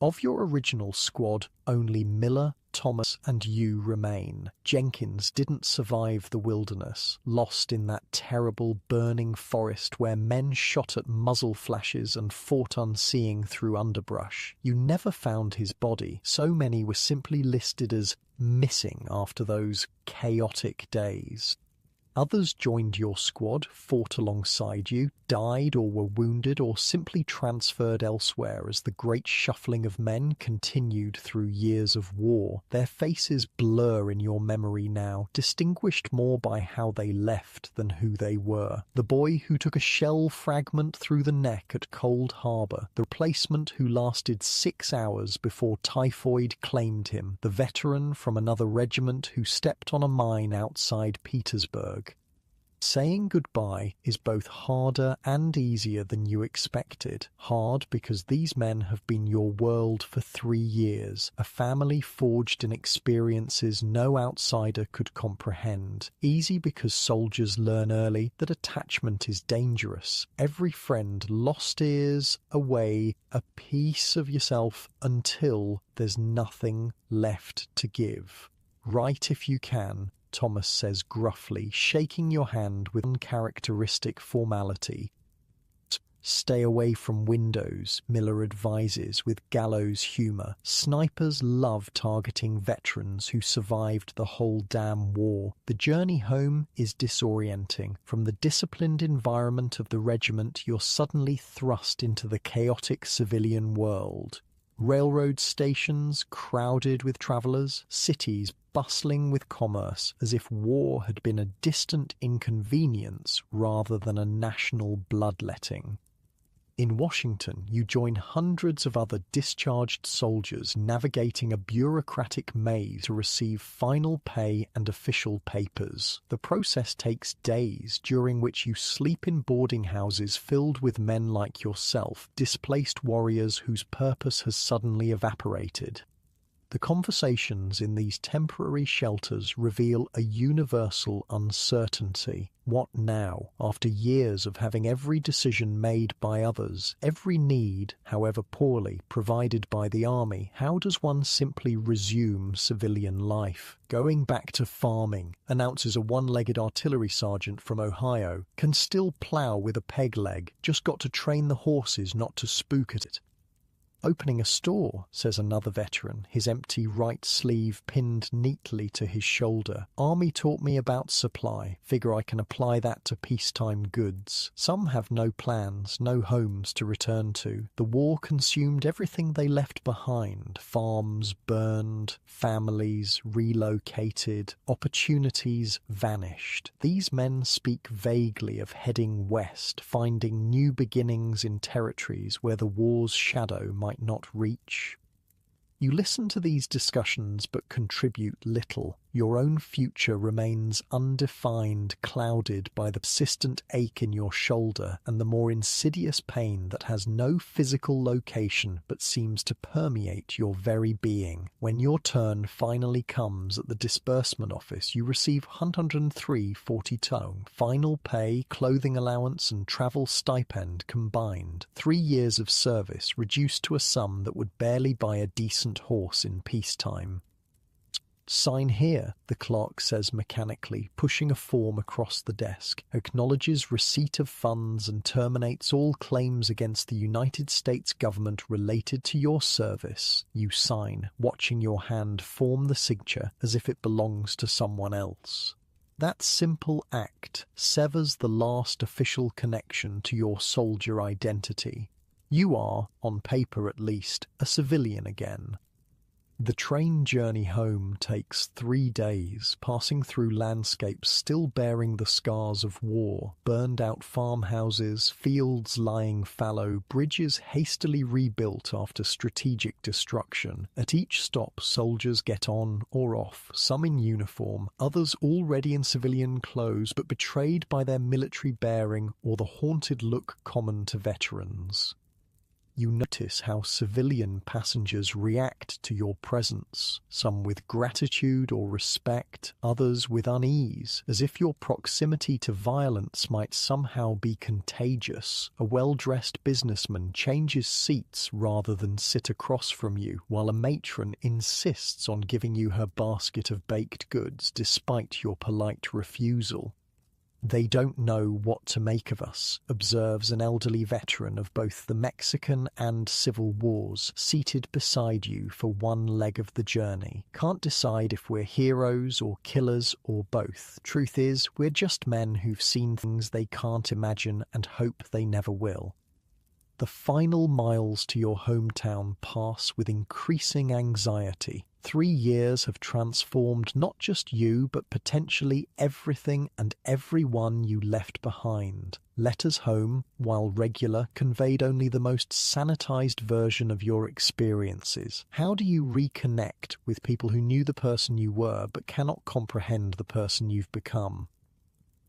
S1: Of your original squad, only Miller, Thomas and you remain. Jenkins didn't survive the wilderness, lost in that terrible burning forest where men shot at muzzle flashes and fought unseeing through underbrush. You never found his body. So many were simply listed as missing after those chaotic days. Others joined your squad, fought alongside you, died or were wounded, or simply transferred elsewhere as the great shuffling of men continued through years of war. Their faces blur in your memory now, distinguished more by how they left than who they were. The boy who took a shell fragment through the neck at Cold Harbour, the replacement who lasted 6 hours before typhoid claimed him, the veteran from another regiment who stepped on a mine outside Petersburg. Saying goodbye is both harder and easier than you expected. Hard because these men have been your world for 3 years, a family forged in experiences no outsider could comprehend. Easy because soldiers learn early that attachment is dangerous. Every friend lost is, away, a piece of yourself until there's nothing left to give. Write if you can, Thomas says gruffly, shaking your hand with uncharacteristic formality. Stay away from windows, Miller advises with gallows humour. Snipers love targeting veterans who survived the whole damn war. The journey home is disorienting. From the disciplined environment of the regiment, you're suddenly thrust into the chaotic civilian world. Railroad stations crowded with travellers, cities bustling with commerce, as if war had been a distant inconvenience rather than a national bloodletting. In Washington, you join hundreds of other discharged soldiers navigating a bureaucratic maze to receive final pay and official papers. The process takes days, during which you sleep in boarding houses filled with men like yourself, displaced warriors whose purpose has suddenly evaporated. The conversations in these temporary shelters reveal a universal uncertainty. What now, after years of having every decision made by others, every need, however poorly, provided by the army? How does one simply resume civilian life? Going back to farming, announces a one-legged artillery sergeant from Ohio, can still plough with a peg leg, just got to train the horses not to spook at it. Opening a store, says another veteran, his empty right sleeve pinned neatly to his shoulder. Army taught me about supply. Figure I can apply that to peacetime goods. Some have no plans, no homes to return to. The war consumed everything they left behind. Farms burned, families relocated, opportunities vanished. These men speak vaguely of heading west, finding new beginnings in territories where the war's shadow might not reach. You listen to these discussions but contribute little. Your own future remains undefined, clouded by the persistent ache in your shoulder and the more insidious pain that has no physical location but seems to permeate your very being. When your turn finally comes at the disbursement office, you receive 103.42, final pay, clothing allowance and travel stipend combined. 3 years of service reduced to a sum that would barely buy a decent horse in peacetime. Sign here, the clerk says mechanically, pushing a form across the desk, acknowledges receipt of funds and terminates all claims against the United States government related to your service. You sign, watching your hand form the signature as if it belongs to someone else. That simple act severs the last official connection to your soldier identity. You are, on paper at least, a civilian again. The train journey home takes 3 days, passing through landscapes still bearing the scars of war, burned-out farmhouses, fields lying fallow, bridges hastily rebuilt after strategic destruction. At each stop, soldiers get on or off, some in uniform, others already in civilian clothes but betrayed by their military bearing or the haunted look common to veterans. You notice how civilian passengers react to your presence, some with gratitude or respect, others with unease, as if your proximity to violence might somehow be contagious. A well-dressed businessman changes seats rather than sit across from you, while a matron insists on giving you her basket of baked goods despite your polite refusal. "They don't know what to make of us," observes an elderly veteran of both the Mexican and Civil Wars, seated beside you for one leg of the journey. "Can't decide if we're heroes or killers or both. Truth is, we're just men who've seen things they can't imagine and hope they never will." The final miles to your hometown pass with increasing anxiety. 3 years have transformed not just you, but potentially everything and everyone you left behind. Letters home, while regular, conveyed only the most sanitized version of your experiences. How do you reconnect with people who knew the person you were, but cannot comprehend the person you've become?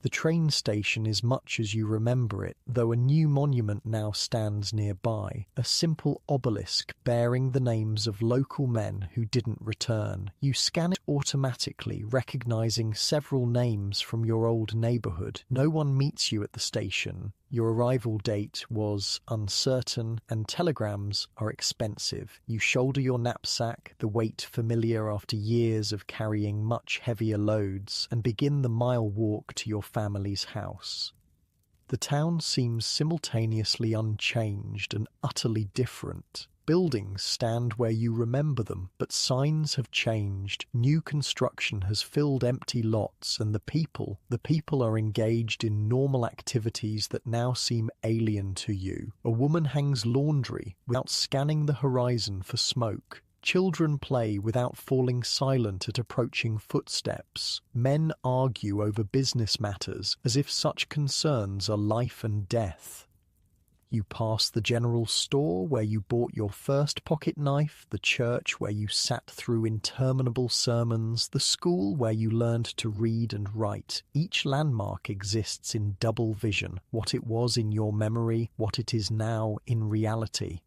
S1: The train station is much as you remember it, though a new monument now stands nearby, a simple obelisk bearing the names of local men who didn't return. You scan it automatically, recognizing several names from your old neighborhood. No one meets you at the station. Your arrival date was uncertain, and telegrams are expensive. You shoulder your knapsack, the weight familiar after years of carrying much heavier loads, and begin the mile walk to your family's house. The town seems simultaneously unchanged and utterly different. Buildings stand where you remember them, but signs have changed. New construction has filled empty lots, and the people are engaged in normal activities that now seem alien to you. A woman hangs laundry without scanning the horizon for smoke. Children play without falling silent at approaching footsteps. Men argue over business matters as if such concerns are life and death. You pass the general store where you bought your first pocket knife, the church where you sat through interminable sermons, the school where you learned to read and write. Each landmark exists in double vision, what it was in your memory, what it is now in reality.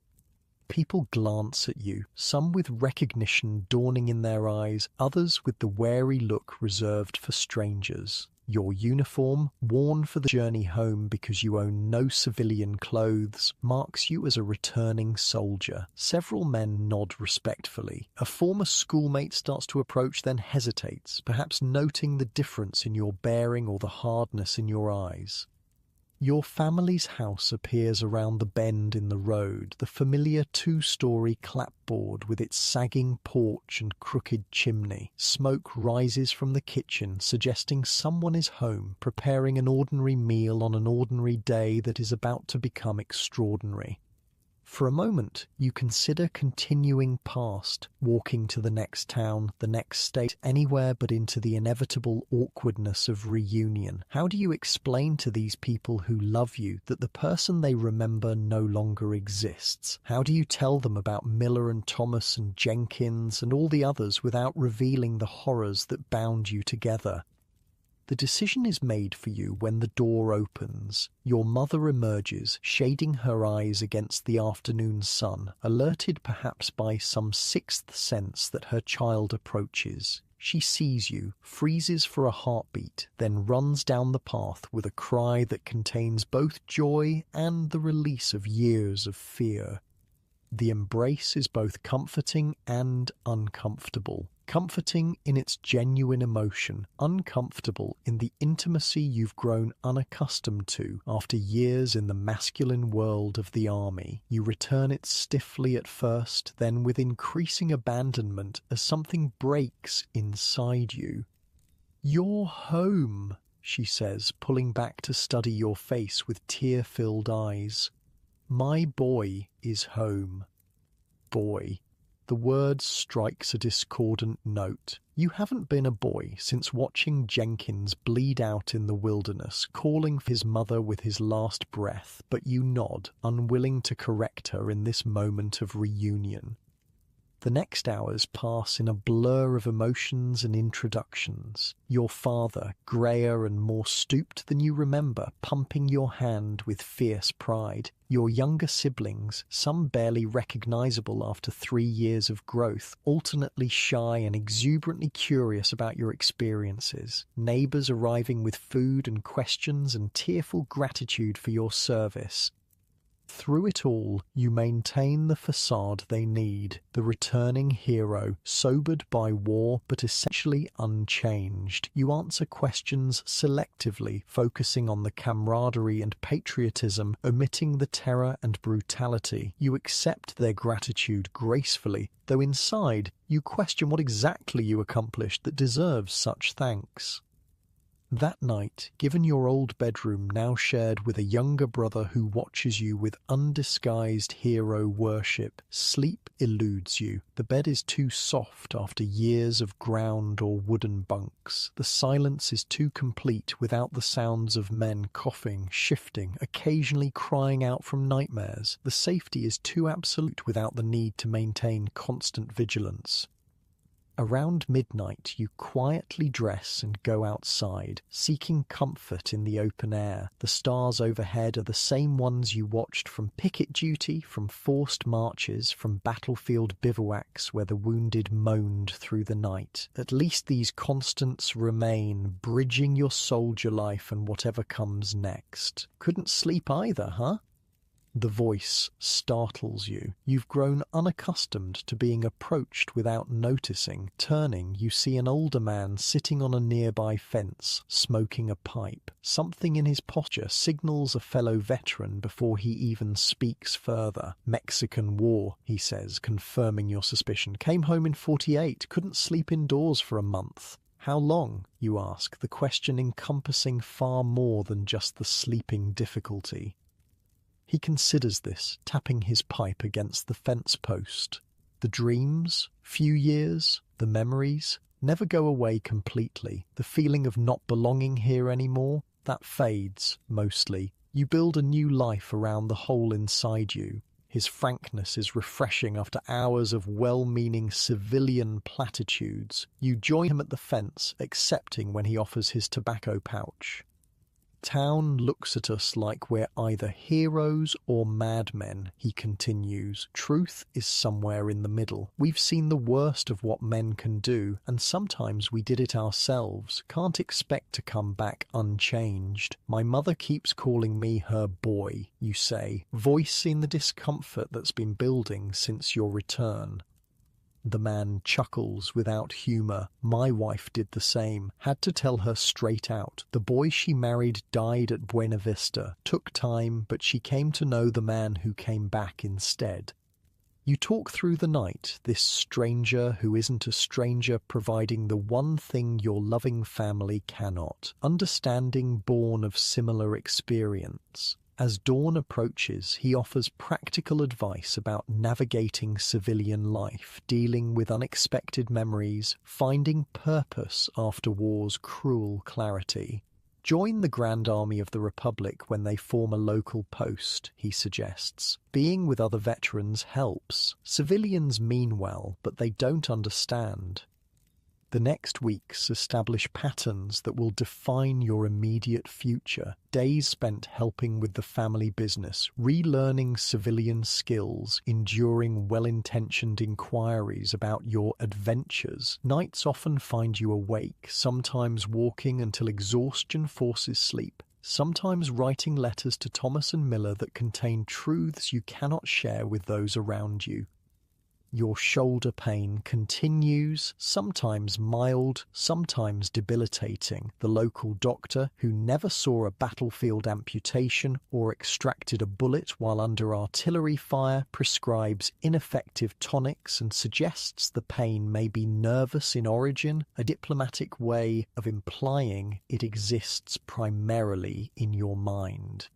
S1: People glance at you, some with recognition dawning in their eyes, others with the wary look reserved for strangers. Your uniform, worn for the journey home because you own no civilian clothes, marks you as a returning soldier. Several men nod respectfully. A former schoolmate starts to approach, then hesitates, perhaps noting the difference in your bearing or the hardness in your eyes. Your family's house appears around the bend in the road, the familiar 2-story clapboard with its sagging porch and crooked chimney. Smoke rises from the kitchen, suggesting someone is home, preparing an ordinary meal on an ordinary day that is about to become extraordinary. For a moment, you consider continuing past, walking to the next town, the next state, anywhere but into the inevitable awkwardness of reunion. How do you explain to these people who love you that the person they remember no longer exists? How do you tell them about Miller and Thomas and Jenkins and all the others without revealing the horrors that bound you together? The decision is made for you when the door opens. Your mother emerges, shading her eyes against the afternoon sun, alerted perhaps by some sixth sense that her child approaches. She sees you, freezes for a heartbeat, then runs down the path with a cry that contains both joy and the release of years of fear. The embrace is both comforting and uncomfortable. Comforting in its genuine emotion, uncomfortable in the intimacy you've grown unaccustomed to after years in the masculine world of the army. You return it stiffly at first, then with increasing abandonment as something breaks inside you. "You're home," she says, pulling back to study your face with tear-filled eyes. "My boy is home." Boy. The word strikes a discordant note. You haven't been a boy since watching Jenkins bleed out in the wilderness, calling for his mother with his last breath, but you nod, unwilling to correct her in this moment of reunion. The next hours pass in a blur of emotions and introductions. Your father, greyer and more stooped than you remember, pumping your hand with fierce pride. Your younger siblings, some barely recognizable after 3 years of growth, alternately shy and exuberantly curious about your experiences. Neighbors arriving with food and questions and tearful gratitude for your service. Through it all, you maintain the facade they need, the returning hero, sobered by war but essentially unchanged. You answer questions selectively, focusing on the camaraderie and patriotism, omitting the terror and brutality. You accept their gratitude gracefully, though inside you question what exactly you accomplished that deserves such thanks. That night, given your old bedroom now shared with a younger brother who watches you with undisguised hero worship, sleep eludes you. The bed is too soft after years of ground or wooden bunks. The silence is too complete without the sounds of men coughing, shifting, occasionally crying out from nightmares. The safety is too absolute without the need to maintain constant vigilance. Around midnight, you quietly dress and go outside, seeking comfort in the open air. The stars overhead are the same ones you watched from picket duty, from forced marches, from battlefield bivouacs where the wounded moaned through the night. At least these constants remain, bridging your soldier life and whatever comes next. Couldn't sleep either, huh? The voice startles you. You've grown unaccustomed to being approached without noticing. Turning, you see an older man sitting on a nearby fence, smoking a pipe. Something in his posture signals a fellow veteran before he even speaks further. Mexican War, he says, confirming your suspicion. Came home in 48, couldn't sleep indoors for a month. How long, you ask, the question encompassing far more than just the sleeping difficulty. He considers this, tapping his pipe against the fence post. The dreams, few years, the memories, never go away completely. The feeling of not belonging here anymore, that fades, mostly. You build a new life around the hole inside you. His frankness is refreshing after hours of well-meaning civilian platitudes. You join him at the fence, accepting when he offers his tobacco pouch. Town looks at us like we're either heroes or madmen, he continues. Truth is somewhere in the middle. We've seen the worst of what men can do, and sometimes we did it ourselves. Can't expect to come back unchanged. My mother keeps calling me her boy, you say, voicing the discomfort that's been building since your return. The man chuckles without humour. My wife did the same. Had to tell her straight out. The boy she married died at Buena Vista. Took time, but she came to know the man who came back instead. You talk through the night, this stranger who isn't a stranger providing the one thing your loving family cannot. Understanding born of similar experience. As dawn approaches, he offers practical advice about navigating civilian life, dealing with unexpected memories, finding purpose after war's cruel clarity. Join the Grand Army of the Republic when they form a local post, he suggests. Being with other veterans helps. Civilians mean well, but they don't understand. The next weeks establish patterns that will define your immediate future. Days spent helping with the family business, relearning civilian skills, enduring well-intentioned inquiries about your adventures. Nights often find you awake, sometimes walking until exhaustion forces sleep. Sometimes writing letters to Thomas and Miller that contain truths you cannot share with those around you. Your shoulder pain continues, sometimes mild, sometimes debilitating. The local doctor, who never saw a battlefield amputation or extracted a bullet while under artillery fire, prescribes ineffective tonics and suggests the pain may be nervous in origin, a diplomatic way of implying it exists primarily in your mind.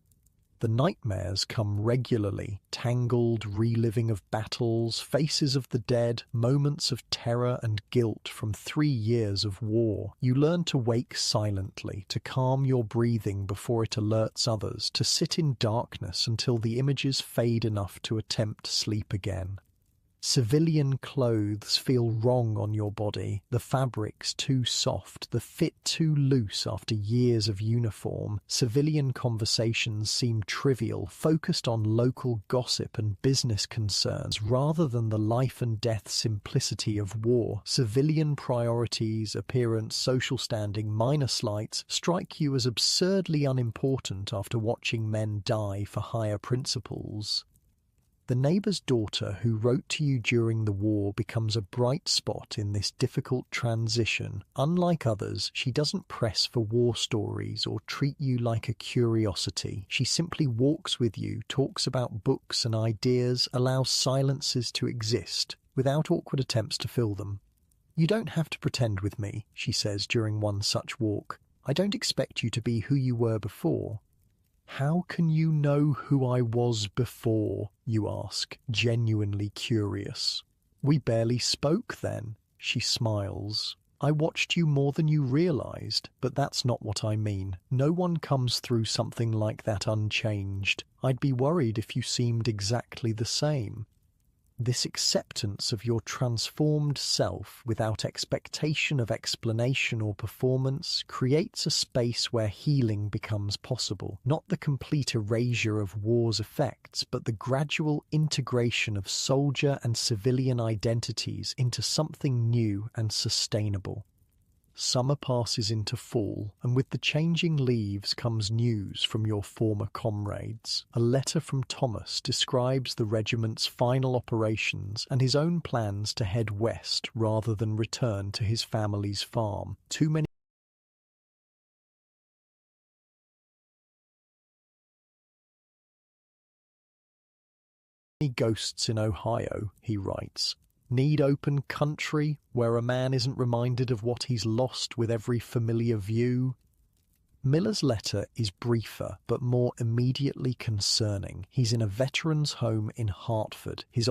S1: The nightmares come regularly, tangled reliving of battles, faces of the dead, moments of terror and guilt from 3 years of war. You learn to wake silently, to calm your breathing before it alerts others, to sit in darkness until the images fade enough to attempt sleep again. Civilian clothes feel wrong on your body, the fabric's too soft, the fit too loose after years of uniform. Civilian conversations seem trivial, focused on local gossip and business concerns rather than the life and death simplicity of war. Civilian priorities, appearance, social standing, minor slights strike you as absurdly unimportant after watching men die for higher principles. The neighbour's daughter who wrote to you during the war becomes a bright spot in this difficult transition. Unlike others, she doesn't press for war stories or treat you like a curiosity. She simply walks with you, talks about books and ideas, allows silences to exist, without awkward attempts to fill them. "You don't have to pretend with me," she says during one such walk. "I don't expect you to be who you were before." "How can you know who I was before?" you ask, genuinely curious. "We barely spoke then," she smiles. "I watched you more than you realized, but that's not what I mean. No one comes through something like that unchanged. I'd be worried if you seemed exactly the same." This acceptance of your transformed self without expectation of explanation or performance creates a space where healing becomes possible. Not the complete erasure of war's effects, but the gradual integration of soldier and civilian identities into something new and sustainable. Summer passes into fall, and with the changing leaves comes news from your former comrades. A letter from Thomas describes the regiment's final operations and his own plans to head west rather than return to his family's farm. Too many ghosts in Ohio, he writes. Need open country where a man isn't reminded of what he's lost with every familiar view? Miller's letter is briefer but more immediately concerning. He's in a veteran's home in Hartford. His